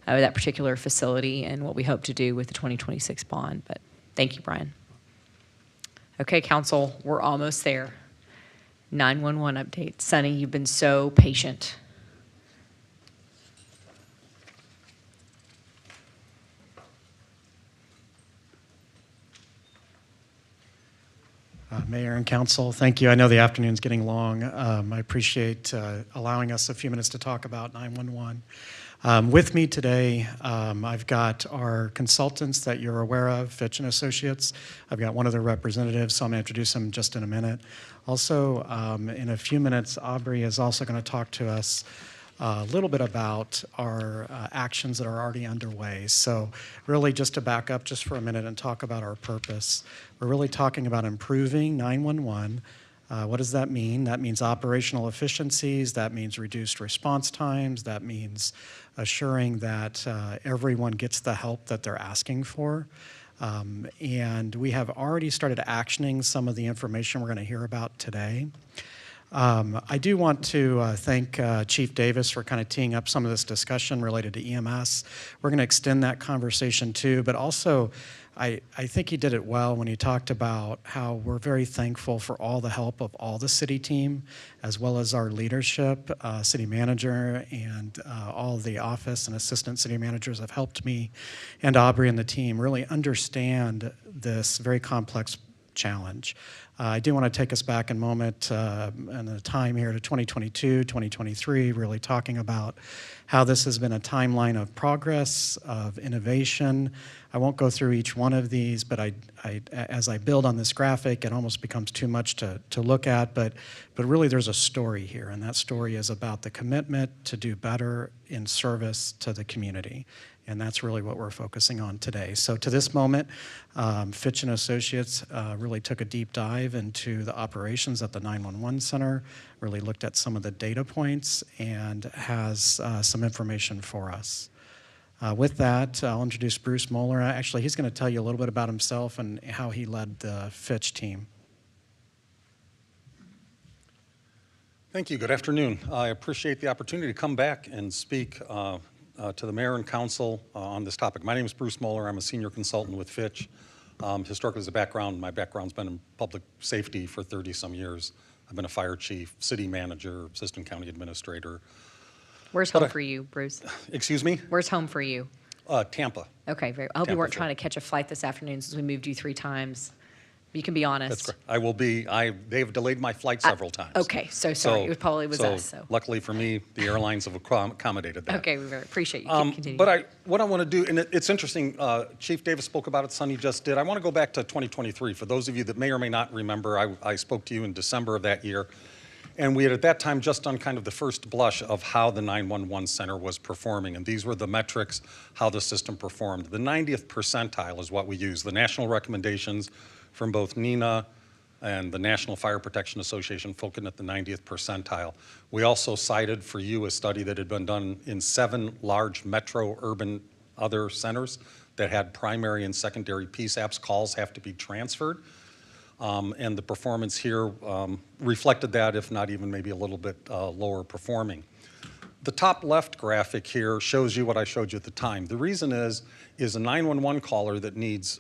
Speaker 1: of that particular facility and what we hope to do with the 2026 bond. But thank you, Brian. Okay, council, we're almost there. 911 update. Sunny, you've been so patient.
Speaker 13: Mayor and council, thank you. I know the afternoon's getting long. I appreciate allowing us a few minutes to talk about 911. With me today, I've got our consultants that you're aware of, Fitch and Associates. I've got one of their representatives, so I'm going to introduce them just in a minute. Also, in a few minutes, Aubrey is also going to talk to us a little bit about our actions that are already underway. So really just to back up just for a minute and talk about our purpose. We're really talking about improving 911. What does that mean? That means operational efficiencies. That means reduced response times. That means assuring that everyone gets the help that they're asking for. And we have already started actioning some of the information we're going to hear about today. I do want to thank Chief Davis for kind of teeing up some of this discussion related to EMS. We're going to extend that conversation too, but also I think he did it well when he talked about how we're very thankful for all the help of all the city team, as well as our leadership, city manager, and all the office and assistant city managers have helped me and Aubrey and the team really understand this very complex challenge. I do want to take us back a moment and a time here to 2022, 2023, really talking about how this has been a timeline of progress, of innovation. I won't go through each one of these, but as I build on this graphic, it almost becomes too much to look at, but really there's a story here, and that story is about the commitment to do better in service to the community. And that's really what we're focusing on today. So to this moment, Fitch and Associates really took a deep dive into the operations at the 911 center, really looked at some of the data points, and has some information for us. With that, I'll introduce Bruce Moeller. Actually, he's going to tell you a little bit about himself and how he led the Fitch team.
Speaker 15: Thank you. Good afternoon. I appreciate the opportunity to come back and speak to the mayor and council on this topic. My name is Bruce Moeller. I'm a senior consultant with Fitch. Historically, as a background, my background's been in public safety for 30-some years. I've been a fire chief, city manager, assistant county administrator.
Speaker 1: Where's home for you, Bruce?
Speaker 15: Excuse me?
Speaker 1: Where's home for you?
Speaker 15: Tampa.
Speaker 1: Okay, I hope you
Speaker 15: Tampa,
Speaker 1: weren't trying to catch a flight this afternoon since we moved you 3 times. You can be honest.
Speaker 15: That's correct. I will be. They've delayed my flight several times.
Speaker 1: Okay, so sorry. It probably was us. So
Speaker 15: luckily for me, the airlines have accommodated that.
Speaker 1: Okay, we very appreciate you. Continue.
Speaker 15: But what I want to do, and it's interesting, Chief Davis spoke about it, Sonny just did. I want to go back to 2023. For those of you that may or may not remember, I spoke to you in December of that year. And we had at that time just done kind of the first blush of how the 911 center was performing. And these were the metrics, how the system performed. The 90th percentile is what we use. The national recommendations from both NENA and the National Fire Protection Association focused at the 90th percentile. We also cited for you a study that had been done in 7 large metro urban other centers that had primary and secondary PSAPs. Calls have to be transferred. and the performance here reflected that, if not even maybe a little bit lower performing. The top left graphic here shows you what I showed you at the time. The reason is a 911 caller that needs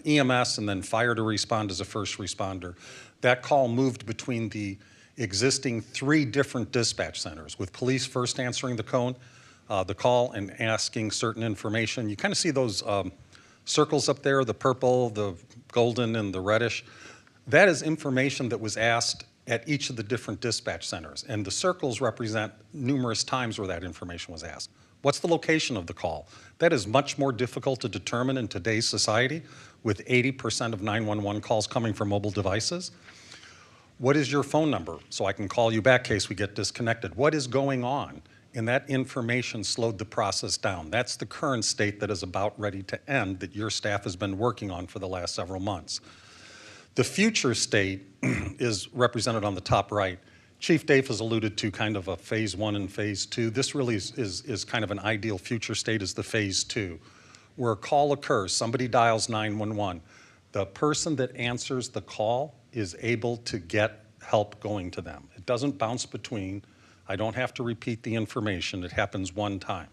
Speaker 15: EMS and then fire to respond as a first responder. That call moved between the existing 3 different dispatch centers, with police first answering the call and asking certain information. You kind of see those circles up there, the purple, the golden, and the reddish. That is information that was asked at each of the different dispatch centers, and the circles represent numerous times where that information was asked. What's the location of the call? That is much more difficult to determine in today's society, with 80% of 911 calls coming from mobile devices. What is your phone number, so I can call you back in case we get disconnected? What is going on? And that information slowed the process down. That's the current state that is about ready to end, that your staff has been working on for the last several months. The future state is represented on the top right. Chief Dave has alluded to kind of a phase 1 and phase 2. This really is kind of an ideal future state, is the phase 2, where a call occurs, somebody dials 911. The person that answers the call is able to get help going to them. It doesn't bounce between. I don't have to repeat the information. It happens one time.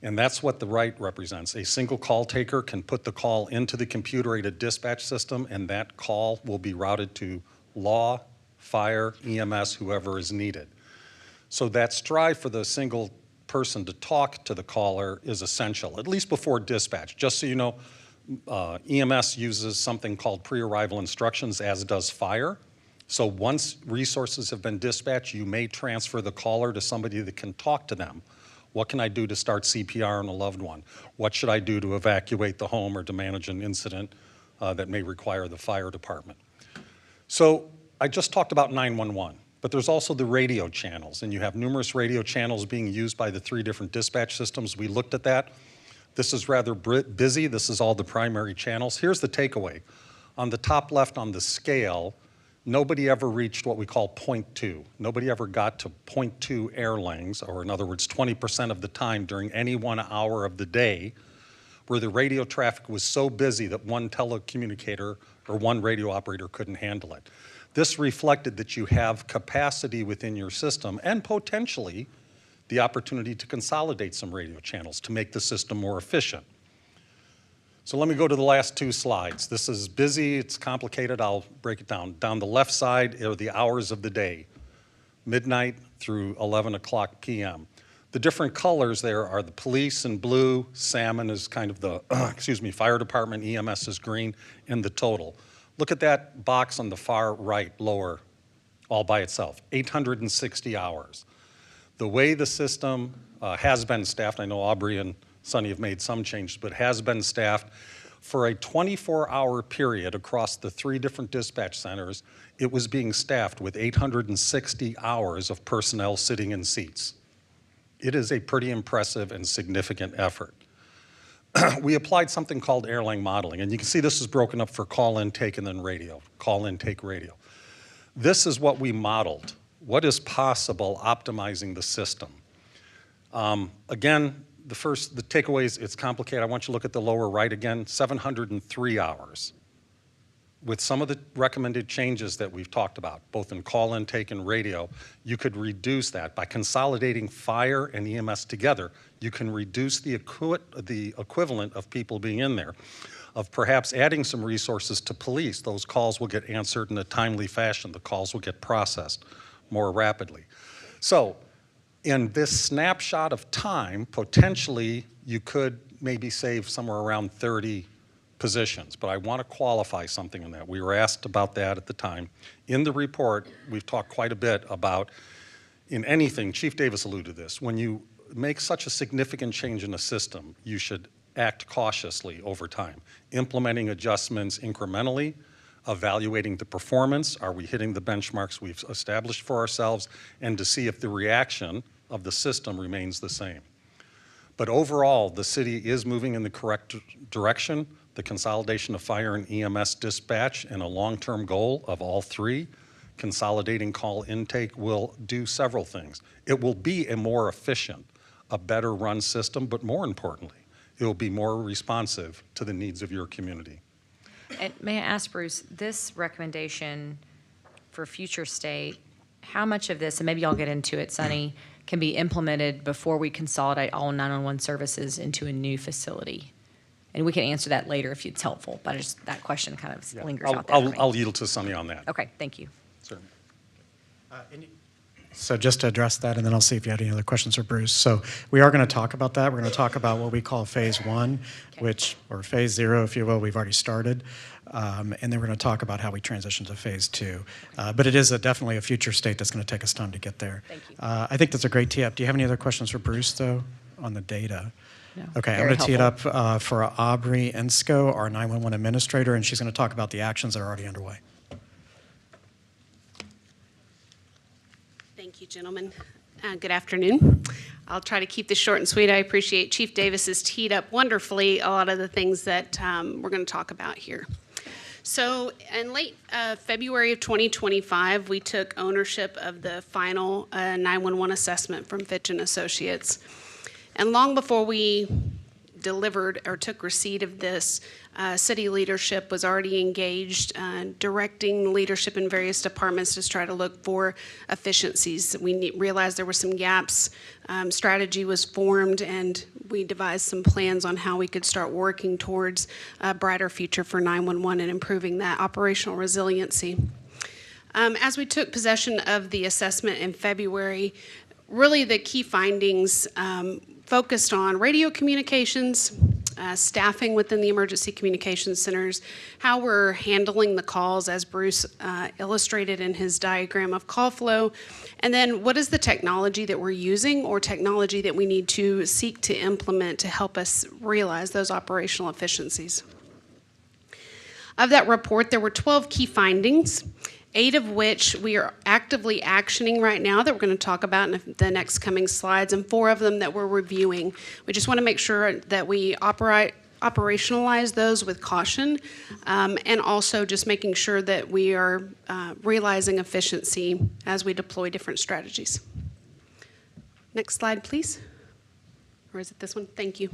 Speaker 15: And that's what the right represents. A single call taker can put the call into the computer-aided dispatch system, and that call will be routed to law, fire, EMS, whoever is needed. So that strive for the single person to talk to the caller is essential, at least before dispatch. Just so you know, EMS uses something called pre-arrival instructions, as does fire. So once resources have been dispatched, you may transfer the caller to somebody that can talk to them. What can I do to start CPR on a loved one? What should I do to evacuate the home or to manage an incident that may require the fire department? So I just talked about 911, but there's also the radio channels, and you have numerous radio channels being used by the 3 different dispatch systems. We looked at that. This is rather busy. This is all the primary channels. Here's the takeaway. On the top left on the scale, nobody ever reached what we call 0.2. Nobody ever got to 0.2 air lengths, or in other words, 20% of the time during any 1 hour of the day, where the radio traffic was so busy that one telecommunicator or one radio operator couldn't handle it. This reflected that you have capacity within your system and potentially the opportunity to consolidate some radio channels to make the system more efficient. So let me go to the last 2 slides. This is busy, it's complicated, I'll break it down. Down the left side are the hours of the day, midnight through 11 o'clock p.m. The different colors there are the police in blue, salmon is kind of the, fire department, EMS is green, and the total. Look at that box on the far right, lower, all by itself, 860 hours. The way the system has been staffed, I know Aubrey and Sunny have made some changes, but has been staffed for a 24-hour period across the 3 different dispatch centers. It was being staffed with 860 hours of personnel sitting in seats. It is a pretty impressive and significant effort. We applied something called airline modeling, and you can see this is broken up for call intake and then radio, call intake radio. This is what we modeled. What is possible optimizing the system? Again, the takeaways, it's complicated. I want you to look at the lower right again, 703 hours. With some of the recommended changes that we've talked about, both in call intake and radio, you could reduce that. By consolidating fire and EMS together, you can reduce the equivalent of people being in there, of perhaps adding some resources to police. Those calls will get answered in a timely fashion. The calls will get processed more rapidly. So in this snapshot of time, potentially you could maybe save somewhere around 30 positions, but I want to qualify something in that. We were asked about that at the time. In the report, we've talked quite a bit about, in anything, Chief Davis alluded to this, when you make such a significant change in a system, you should act cautiously over time, implementing adjustments incrementally, evaluating the performance, are we hitting the benchmarks we've established for ourselves, and to see if the reaction of the system remains the same. But overall, the city is moving in the correct direction. The consolidation of fire and EMS dispatch and a long-term goal of all 3, consolidating call intake, will do several things. It will be a more efficient, a better run system, but more importantly, it will be more responsive to the needs of your community.
Speaker 1: And may I ask, Bruce, this recommendation for future state, how much of this, and maybe I'll get into it, Sunny, can be implemented before we consolidate all 911 services into a new facility? And we can answer that later if it's helpful, but that question kind of lingers out there for me.
Speaker 15: I'll yield to Sunny on that.
Speaker 1: Okay, thank you.
Speaker 15: Certainly.
Speaker 13: So just to address that, and then I'll see if you had any other questions for Bruce. So we are going to talk about that. We're going to talk about what we call phase one, or phase zero, if you will. We've already started. And then we're going to talk about how we transition to phase two. But it is definitely a future state that's going to take us time to get there.
Speaker 1: Thank you.
Speaker 13: I think that's a great tee-up. Do you have any other questions for Bruce, though, on the data?
Speaker 1: No.
Speaker 13: Okay, I'm
Speaker 1: Very
Speaker 13: going to tee it
Speaker 1: helpful.
Speaker 13: up for Aubrey Ensko, our 911 administrator, and she's going to talk about the actions that are already underway.
Speaker 7: Thank you, gentlemen. Good afternoon. I'll try to keep this short and sweet. I appreciate Chief Davis has teed up wonderfully a lot of the things that we're going to talk about here. So in late February of 2025, we took ownership of the final 911 assessment from Fitch and Associates. And long before we delivered or took receipt of this, city leadership was already engaged, directing leadership in various departments to try to look for efficiencies. We realized there were some gaps. Strategy was formed, and we devised some plans on how we could start working towards a brighter future for 911 and improving that operational resiliency. As we took possession of the assessment in February, really the key findings focused on radio communications, staffing within the emergency communications centers, how we're handling the calls as Bruce illustrated in his diagram of call flow, and then what is the technology that we're using or technology that we need to seek to implement to help us realize those operational efficiencies. Of that report, there were 12 key findings, 8 of which we are actively actioning right now that we're going to talk about in the next coming slides, and 4 of them that we're reviewing. We just want to make sure that we operationalize those with caution, and also just making sure that we are realizing efficiency as we deploy different strategies. Next slide, please. Or is it this one? Thank you.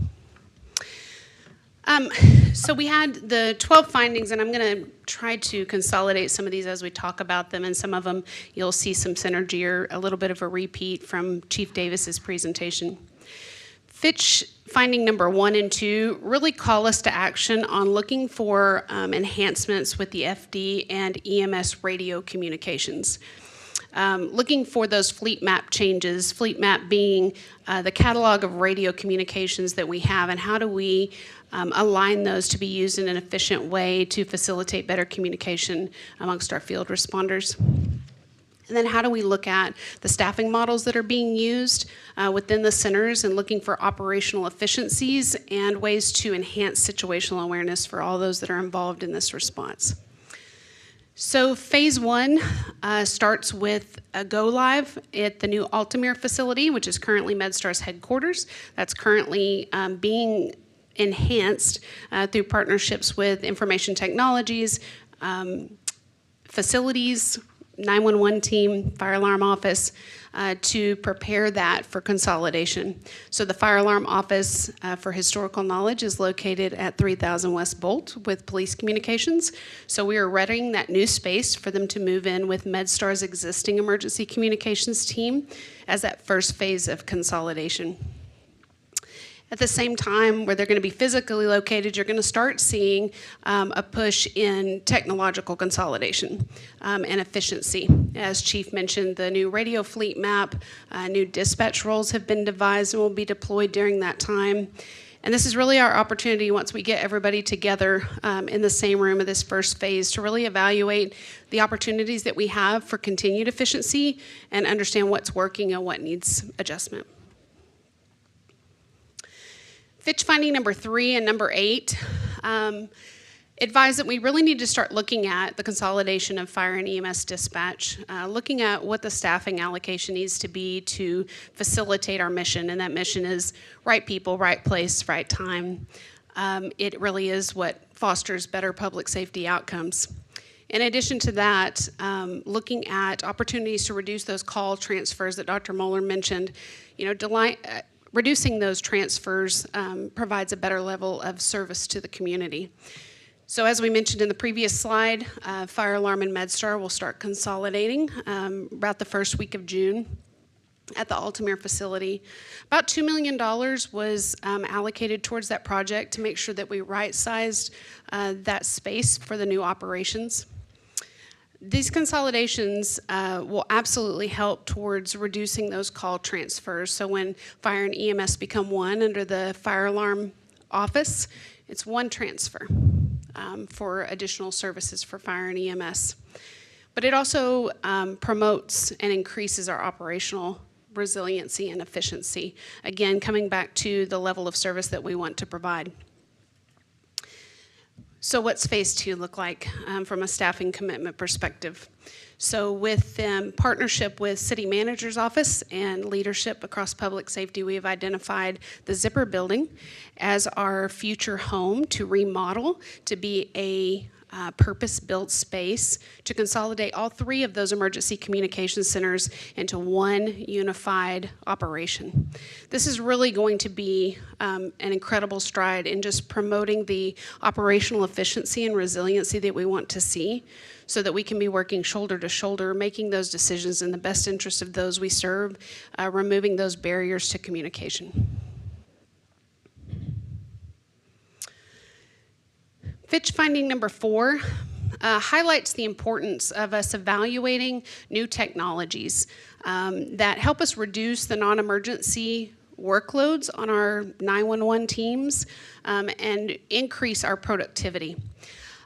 Speaker 7: So we had the 12 findings, and I'm going to try to consolidate some of these as we talk about them, and some of them you'll see some synergy or a little bit of a repeat from Chief Davis's presentation. Fitch finding number 1 and 2 really call us to action on looking for enhancements with the FD and EMS radio communications. Looking for those fleet map changes, fleet map being the catalog of radio communications that we have, and how do we align those to be used in an efficient way to facilitate better communication amongst our field responders. And then how do we look at the staffing models that are being used within the centers and looking for operational efficiencies and ways to enhance situational awareness for all those that are involved in this response. So phase 1 starts with a go live at the new Altamere facility, which is currently MedStar's headquarters. That's currently being enhanced through partnerships with information technologies, facilities, 911 team, fire alarm office, to prepare that for consolidation. So the fire alarm office, for historical knowledge, is located at 3000 West Bolt with police communications. So we are readying that new space for them to move in with MedStar's existing emergency communications team as that first phase of consolidation. At the same time, where they're going to be physically located, you're going to start seeing a push in technological consolidation and efficiency. As Chief mentioned, the new radio fleet map, new dispatch roles have been devised and will be deployed during that time. And this is really our opportunity, once we get everybody together in the same room of this first phase, to really evaluate the opportunities that we have for continued efficiency and understand what's working and what needs adjustment. Fitch finding number 3 and number 8 advise that we really need to start looking at the consolidation of fire and EMS dispatch, looking at what the staffing allocation needs to be to facilitate our mission, and that mission is right people, right place, right time. It really is what fosters better public safety outcomes. In addition to that, looking at opportunities to reduce those call transfers that Dr. Moeller mentioned, reducing those transfers provides a better level of service to the community. So as we mentioned in the previous slide, Fire Alarm and MedStar will start consolidating about the first week of June at the Altamere facility. About $2 million was allocated towards that project to make sure that we right-sized that space for the new operations. These consolidations will absolutely help towards reducing those call transfers. So when fire and EMS become one under the fire alarm office, it's one transfer for additional services for fire and EMS. But it also promotes and increases our operational resiliency and efficiency. Again, coming back to the level of service that we want to provide. So what's phase 2 look like from a staffing commitment perspective? So with partnership with City Manager's Office and leadership across public safety, we have identified the Zipper building as our future home to remodel to be a purpose-built space to consolidate all 3 of those emergency communication centers into one unified operation. This is really going to be an incredible stride in just promoting the operational efficiency and resiliency that we want to see so that we can be working shoulder to shoulder, making those decisions in the best interest of those we serve, removing those barriers to communication. Fitch finding number 4 highlights the importance of us evaluating new technologies that help us reduce the non-emergency workloads on our 911 teams and increase our productivity.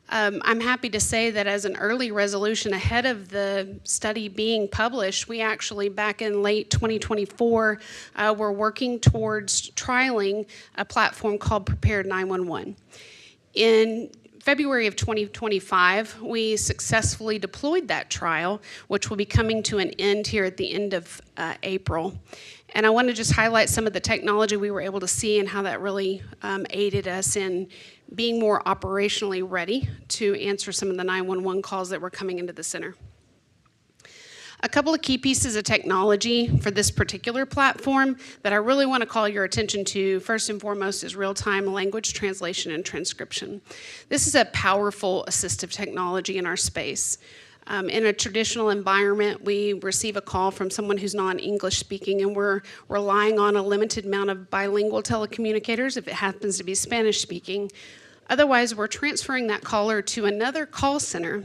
Speaker 7: I'm happy to say that as an early resolution ahead of the study being published, we actually back in late 2024 were working towards trialing a platform called Prepared 911. In February of 2025, we successfully deployed that trial, which will be coming to an end here at the end of April. And I want to just highlight some of the technology we were able to see and how that really aided us in being more operationally ready to answer some of the 911 calls that were coming into the center. A couple of key pieces of technology for this particular platform that I really want to call your attention to, first and foremost, is real-time language translation and transcription. This is a powerful assistive technology in our space. In a traditional environment, we receive a call from someone who's non-English speaking, and we're relying on a limited amount of bilingual telecommunicators if it happens to be Spanish speaking. Otherwise, we're transferring that caller to another call center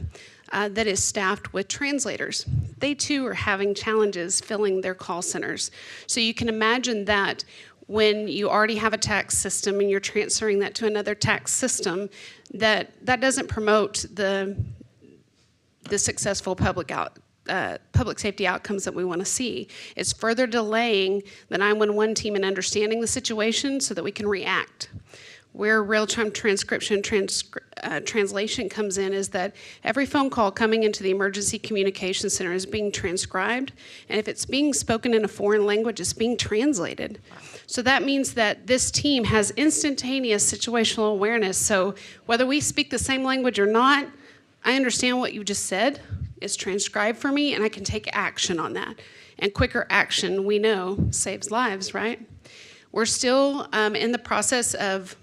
Speaker 7: that is staffed with translators. They too are having challenges filling their call centers. So you can imagine that when you already have a tax system and you're transferring that to another tax system, that doesn't promote the successful public safety outcomes that we want to see. It's further delaying the 911 team in understanding the situation so that we can react. Where real-time transcription translation comes in is that every phone call coming into the emergency communication center is being transcribed, and if it's being spoken in a foreign language, it's being translated. So that means that this team has instantaneous situational awareness. So whether we speak the same language or not, I understand what you just said. It's transcribed for me, and I can take action on that. And quicker action, we know, saves lives, right? We're still in the process of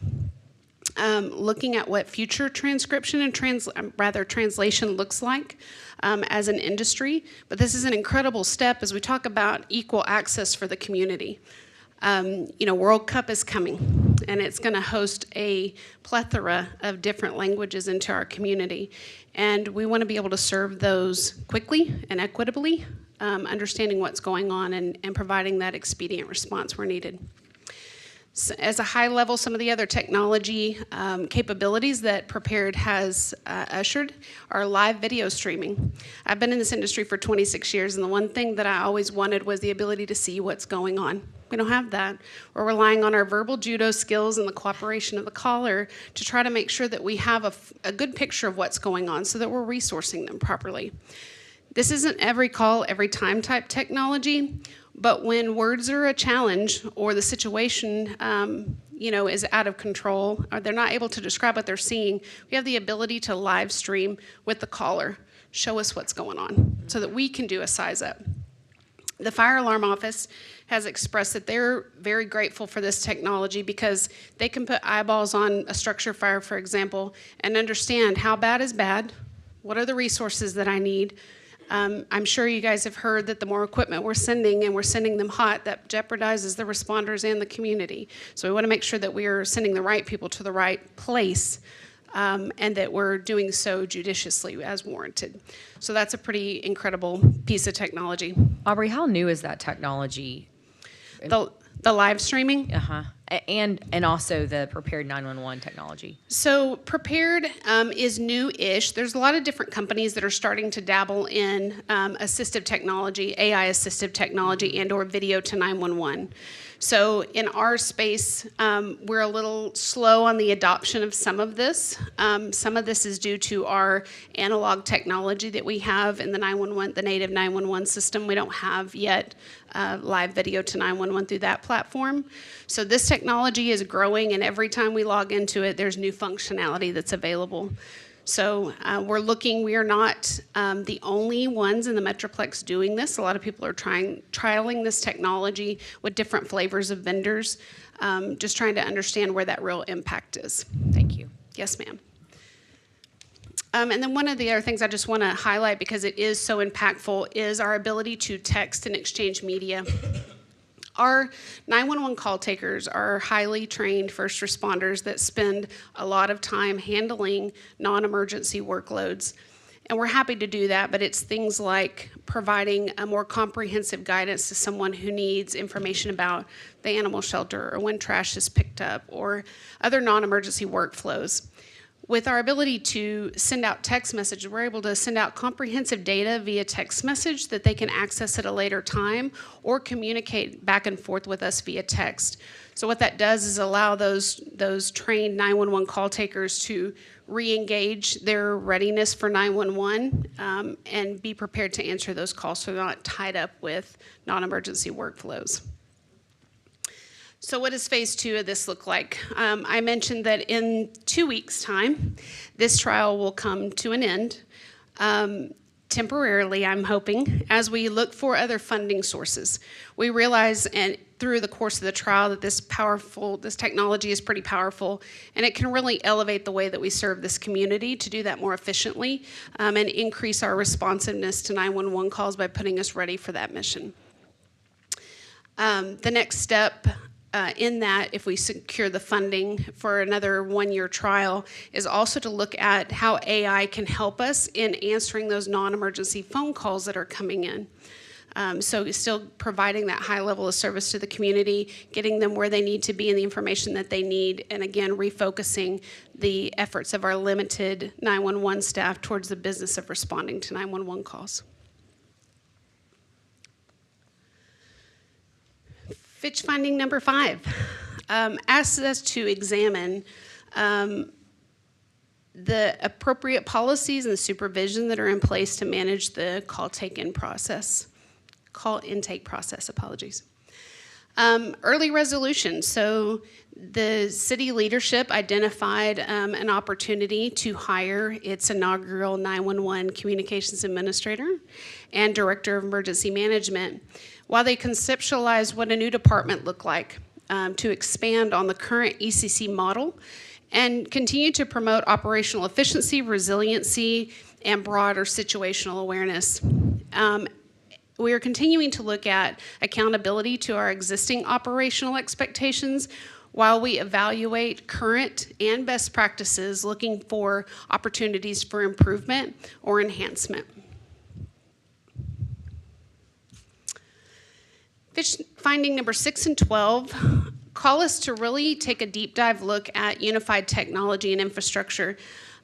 Speaker 7: looking at what future transcription and translation looks like as an industry. But this is an incredible step as we talk about equal access for the community. World Cup is coming, and it's going to host a plethora of different languages into our community. And we want to be able to serve those quickly and equitably, understanding what's going on and providing that expedient response where needed. So as a high level, some of the other technology capabilities that Prepared has ushered are live video streaming. I've been in this industry for 26 years, and the one thing that I always wanted was the ability to see what's going on. We don't have that. We're relying on our verbal judo skills and the cooperation of the caller to try to make sure that we have a good picture of what's going on so that we're resourcing them properly. This isn't every call, every time type technology, but when words are a challenge or the situation is out of control or they're not able to describe what they're seeing, we have the ability to live stream with the caller, show us what's going on so that we can do a size up. The fire alarm office has expressed that they're very grateful for this technology because they can put eyeballs on a structure fire, for example, and understand how bad is bad, what are the resources that I need. I'm sure you guys have heard that the more equipment we're sending, and we're sending them hot, that jeopardizes the responders and the community. So we want to make sure that we are sending the right people to the right place, and that we're doing so judiciously as warranted. So that's a pretty incredible piece of technology.
Speaker 1: Aubrey, how new is that technology?
Speaker 7: The live streaming?
Speaker 1: Uh-huh. And also the Prepared 911 technology.
Speaker 7: So Prepared is new-ish. There's a lot of different companies that are starting to dabble in assistive technology, AI assistive technology, and or video to 911. So in our space, we're a little slow on the adoption of some of this. Some of this is due to our analog technology that we have in the 911, the native 911 system. We don't have yet live video to 911 through that platform. So this technology is growing, and every time we log into it, there's new functionality that's available. So we are not the only ones in the Metroplex doing this. A lot of people are trialing this technology with different flavors of vendors, just trying to understand where that real impact is.
Speaker 1: Thank you.
Speaker 7: Yes, ma'am. And then one of the other things I just want to highlight, because it is so impactful, is our ability to text and exchange media. Our 911 call takers are highly trained first responders that spend a lot of time handling non-emergency workloads. And we're happy to do that, but it's things like providing a more comprehensive guidance to someone who needs information about the animal shelter or when trash is picked up or other non-emergency workflows. With our ability to send out text messages, we're able to send out comprehensive data via text message that they can access at a later time or communicate back and forth with us via text. So what that does is allow those trained 911 call takers to re-engage their readiness for 911 and be prepared to answer those calls so they're not tied up with non-emergency workflows. So what does phase 2 of this look like? I mentioned that in 2 weeks' time, this trial will come to an end. Temporarily, I'm hoping, as we look for other funding sources. We realize and through the course of the trial that this technology is pretty powerful, and it can really elevate the way that we serve this community to do that more efficiently and increase our responsiveness to 911 calls by putting us ready for that mission. The next step in that, if we secure the funding for another 1-year trial, is also to look at how AI can help us in answering those non-emergency phone calls that are coming in. So still providing that high level of service to the community, getting them where they need to be and the information that they need, and again, refocusing the efforts of our limited 911 staff towards the business of responding to 911 calls. Fitch finding number 5 asks us to examine the appropriate policies and supervision that are in place to manage the call intake process, apologies. Early resolution. So the city leadership identified an opportunity to hire its inaugural 911 communications administrator and director of emergency management, while they conceptualized what a new department looked like to expand on the current ECC model and continue to promote operational efficiency, resiliency, and broader situational awareness. We are continuing to look at accountability to our existing operational expectations while we evaluate current and best practices, looking for opportunities for improvement or enhancement. Fitch finding number 6 and 12 call us to really take a deep dive look at unified technology and infrastructure,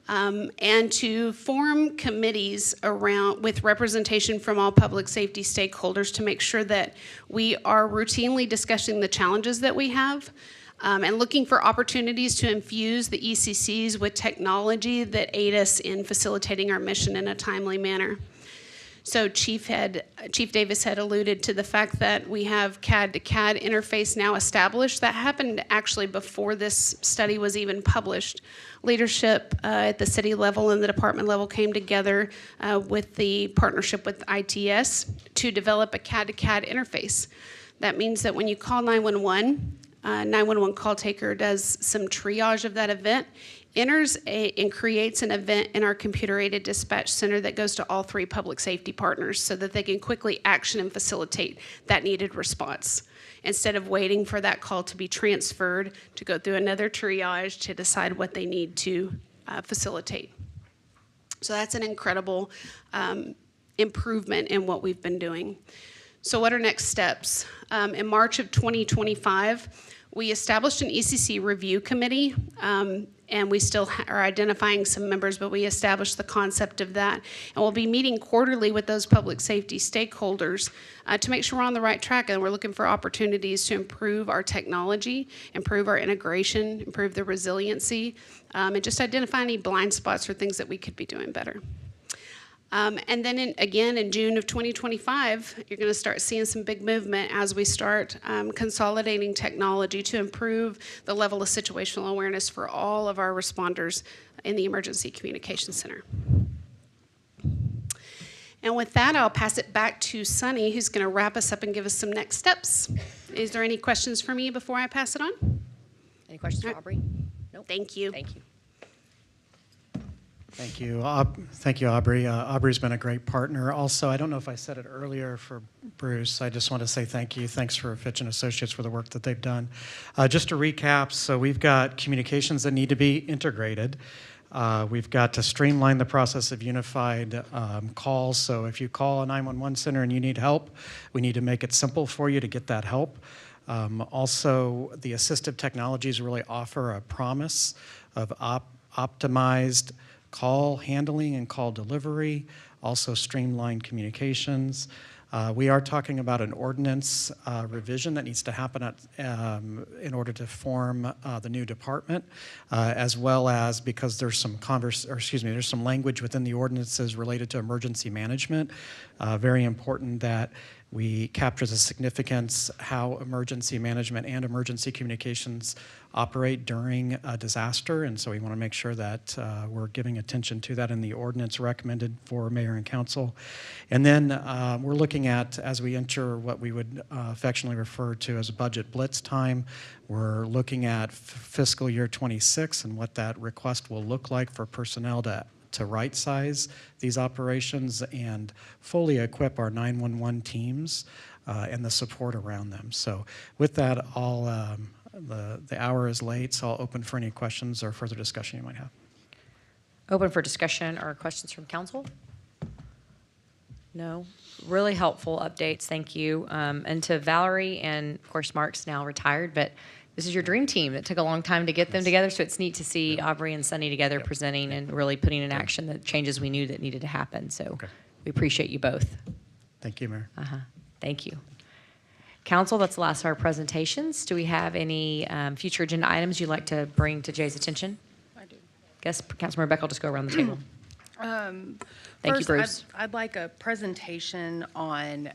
Speaker 7: and to form committees with representation from all public safety stakeholders to make sure that we are routinely discussing the challenges that we have and looking for opportunities to infuse the ECCs with technology that aid us in facilitating our mission in a timely manner. So Chief Davis had alluded to the fact that we have CAD to CAD interface now established. That happened actually before this study was even published. Leadership at the city level and the department level came together with the partnership with ITS to develop a CAD to CAD interface. That means that when you call 911, 911 call taker does some triage of that event, enters and creates an event in our computer-aided dispatch center that goes to all 3 public safety partners so that they can quickly action and facilitate that needed response, instead of waiting for that call to be transferred to go through another triage to decide what they need to facilitate. So that's an incredible improvement in what we've been doing. So what are next steps? In March of 2025, we established an ECC review committee, and we still are identifying some members, but we established the concept of that. And we'll be meeting quarterly with those public safety stakeholders to make sure we're on the right track, and we're looking for opportunities to improve our technology, improve our integration, improve the resiliency, and just identify any blind spots or things that we could be doing better. And then again, in June of 2025, you're going to start seeing some big movement as we start consolidating technology to improve the level of situational awareness for all of our responders in the Emergency Communications Center. And with that, I'll pass it back to Sunny, who's going to wrap us up and give us some next steps. Is there any questions for me before I pass it on?
Speaker 1: Any questions for Aubrey?
Speaker 7: Nope. Thank you.
Speaker 1: Thank you.
Speaker 13: Thank you. Thank you, Aubrey. Aubrey's been a great partner. Also, I don't know if I said it earlier for Bruce. I just want to say thank you. Thanks for Fitch and Associates for the work that they've done. Just to recap, so we've got communications that need to be integrated. We've got to streamline the process of unified calls. So if you call a 911 center and you need help, we need to make it simple for you to get that help. Also, the assistive technologies really offer a promise of optimized call handling and call delivery, also streamlined communications. We are talking about an ordinance revision that needs to happen in order to form the new department, as well as because there's some there's some language within the ordinances related to emergency management. Very important that we capture the significance how emergency management and emergency communications operate during a disaster, and so we want to make sure that we're giving attention to that in the ordinance recommended for mayor and council. And then we're looking at, as we enter what we would affectionately refer to as budget blitz time, we're looking at fiscal year 26 and what that request will look like for personnel to right-size these operations and fully equip our 911 teams and the support around them. So with that, the hour is late, so I'll open for any questions or further discussion you might have.
Speaker 1: Open for discussion or questions from council? No? Really helpful updates, thank you. And to Valerie, and of course Mark's now retired, but this is your dream team. It took a long time to get them together, so it's neat to see Aubrey and Sunny together presenting and really putting in action the changes we knew that needed to happen. So we appreciate you both.
Speaker 13: Thank you, Mayor.
Speaker 1: Thank you. Council, that's the last of our presentations. Do we have any future agenda items you'd like to bring to Jay's attention?
Speaker 12: I do.
Speaker 1: Guess Councilmember Beck will just go around the table. Thank you,
Speaker 12: First,
Speaker 1: Bruce.
Speaker 12: I'd like a presentation on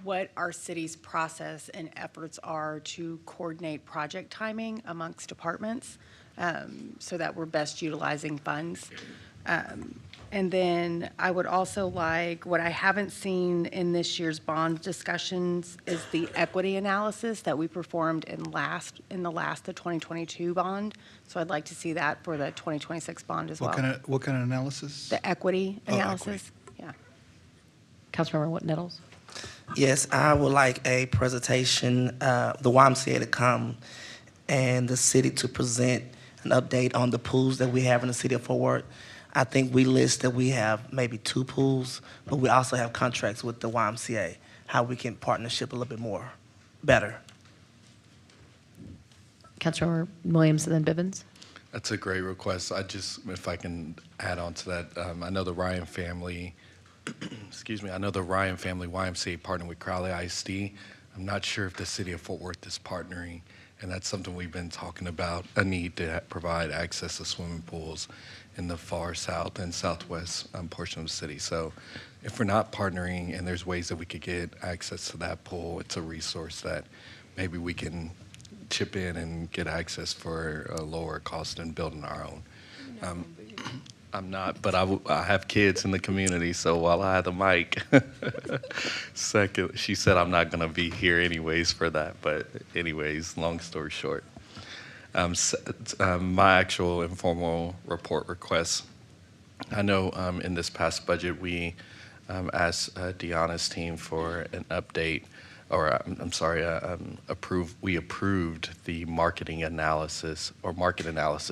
Speaker 12: what our city's process and efforts are to coordinate project timing amongst departments so that we're best utilizing funds. And then I would also like, what I haven't seen in this year's bond discussions is the equity analysis that we performed in the 2022 bond. So I'd like to see that for the 2026 bond as well.
Speaker 2: What kind of analysis?
Speaker 12: The equity analysis.
Speaker 2: Equity.
Speaker 12: Yeah.
Speaker 1: Councilmember Nettles.
Speaker 17: Yes, I would like a presentation, the YMCA to come and the city to present an update on the pools that we have in the city of Fort Worth. I think we list that we have maybe 2 pools, but we also have contracts with the YMCA, how we can partnership a little bit more, better.
Speaker 1: Councilmember Williams and then Bivens.
Speaker 11: That's a great request. If I can add on to that, I know the Ryan family, I know the Ryan family YMCA partnered with Crowley ISD. I'm not sure if the city of Fort Worth is partnering, and that's something we've been talking about, a need to provide access to swimming pools in the far south and southwest portion of the city. So if we're not partnering and there's ways that we could get access to that pool, it's a resource that maybe we can chip in and get access for a lower cost than building our own. I'm not, but I have kids in the community, so while I have the mic, second, she said I'm not going to be here anyways for that. But anyways, long story short, my actual informal report request. I know in this past budget we asked Deanna's team for an update, or I'm sorry, we approved the market analysis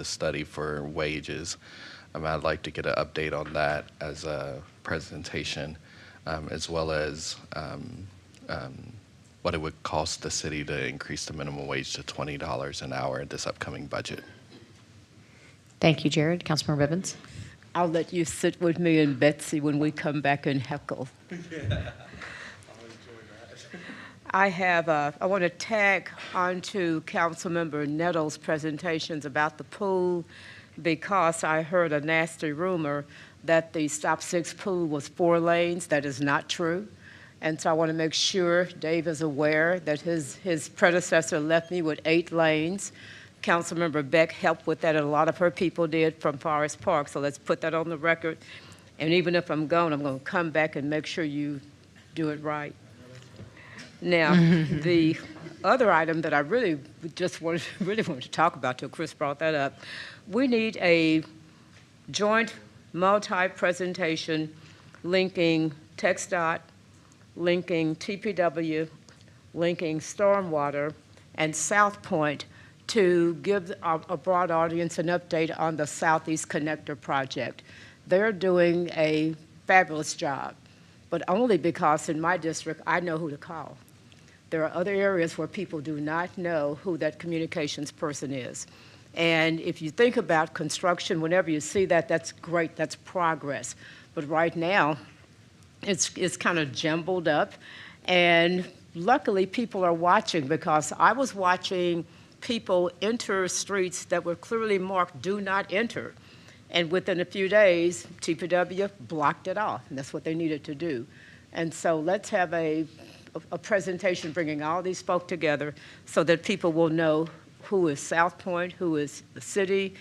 Speaker 11: study for wages. I'd like to get an update on that as a presentation, as well as what it would cost the city to increase the minimum wage to $20 an hour in this upcoming budget.
Speaker 1: Thank you, Jared. Councilmember Bivens.
Speaker 5: I'll let you sit with me and Betsy when we come back and heckle. I want to tag onto Councilmember Nettles' presentations about the pool, because I heard a nasty rumor that the Stop 6 pool was 4 lanes. That is not true. And so I want to make sure Dave is aware that his predecessor left me with 8 lanes. Councilmember Beck helped with that, and a lot of her people did from Forest Park. So let's put that on the record. And even if I'm gone, I'm going to come back and make sure you do it right. Now, the other item that I really wanted to talk about till Chris brought that up, we need a joint multi-presentation linking TxDOT, linking TPW, linking Stormwater, and South Point to give a broad audience an update on the Southeast Connector project. They're doing a fabulous job, but only because in my district I know who to call. There are other areas where people do not know who that communications person is. And if you think about construction, whenever you see that, that's great, that's progress. But right now, it's kind of jumbled up. And luckily, people are watching, because I was watching people enter streets that were clearly marked "Do Not Enter." And within a few days, TPW blocked it off, and that's what they needed to do. And so let's have a presentation bringing all these folk together so that people will know who is South Point, who is the city,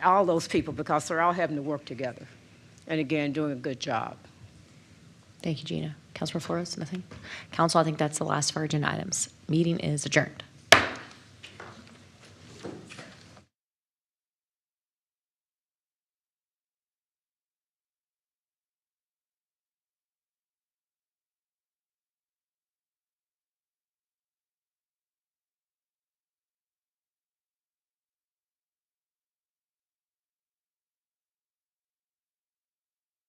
Speaker 5: all those people, because they're all having to work together. And again, doing a good job.
Speaker 1: Thank you, Gina. Councilor Flores, nothing? Council, I think that's the last of our agenda items. Meeting is adjourned.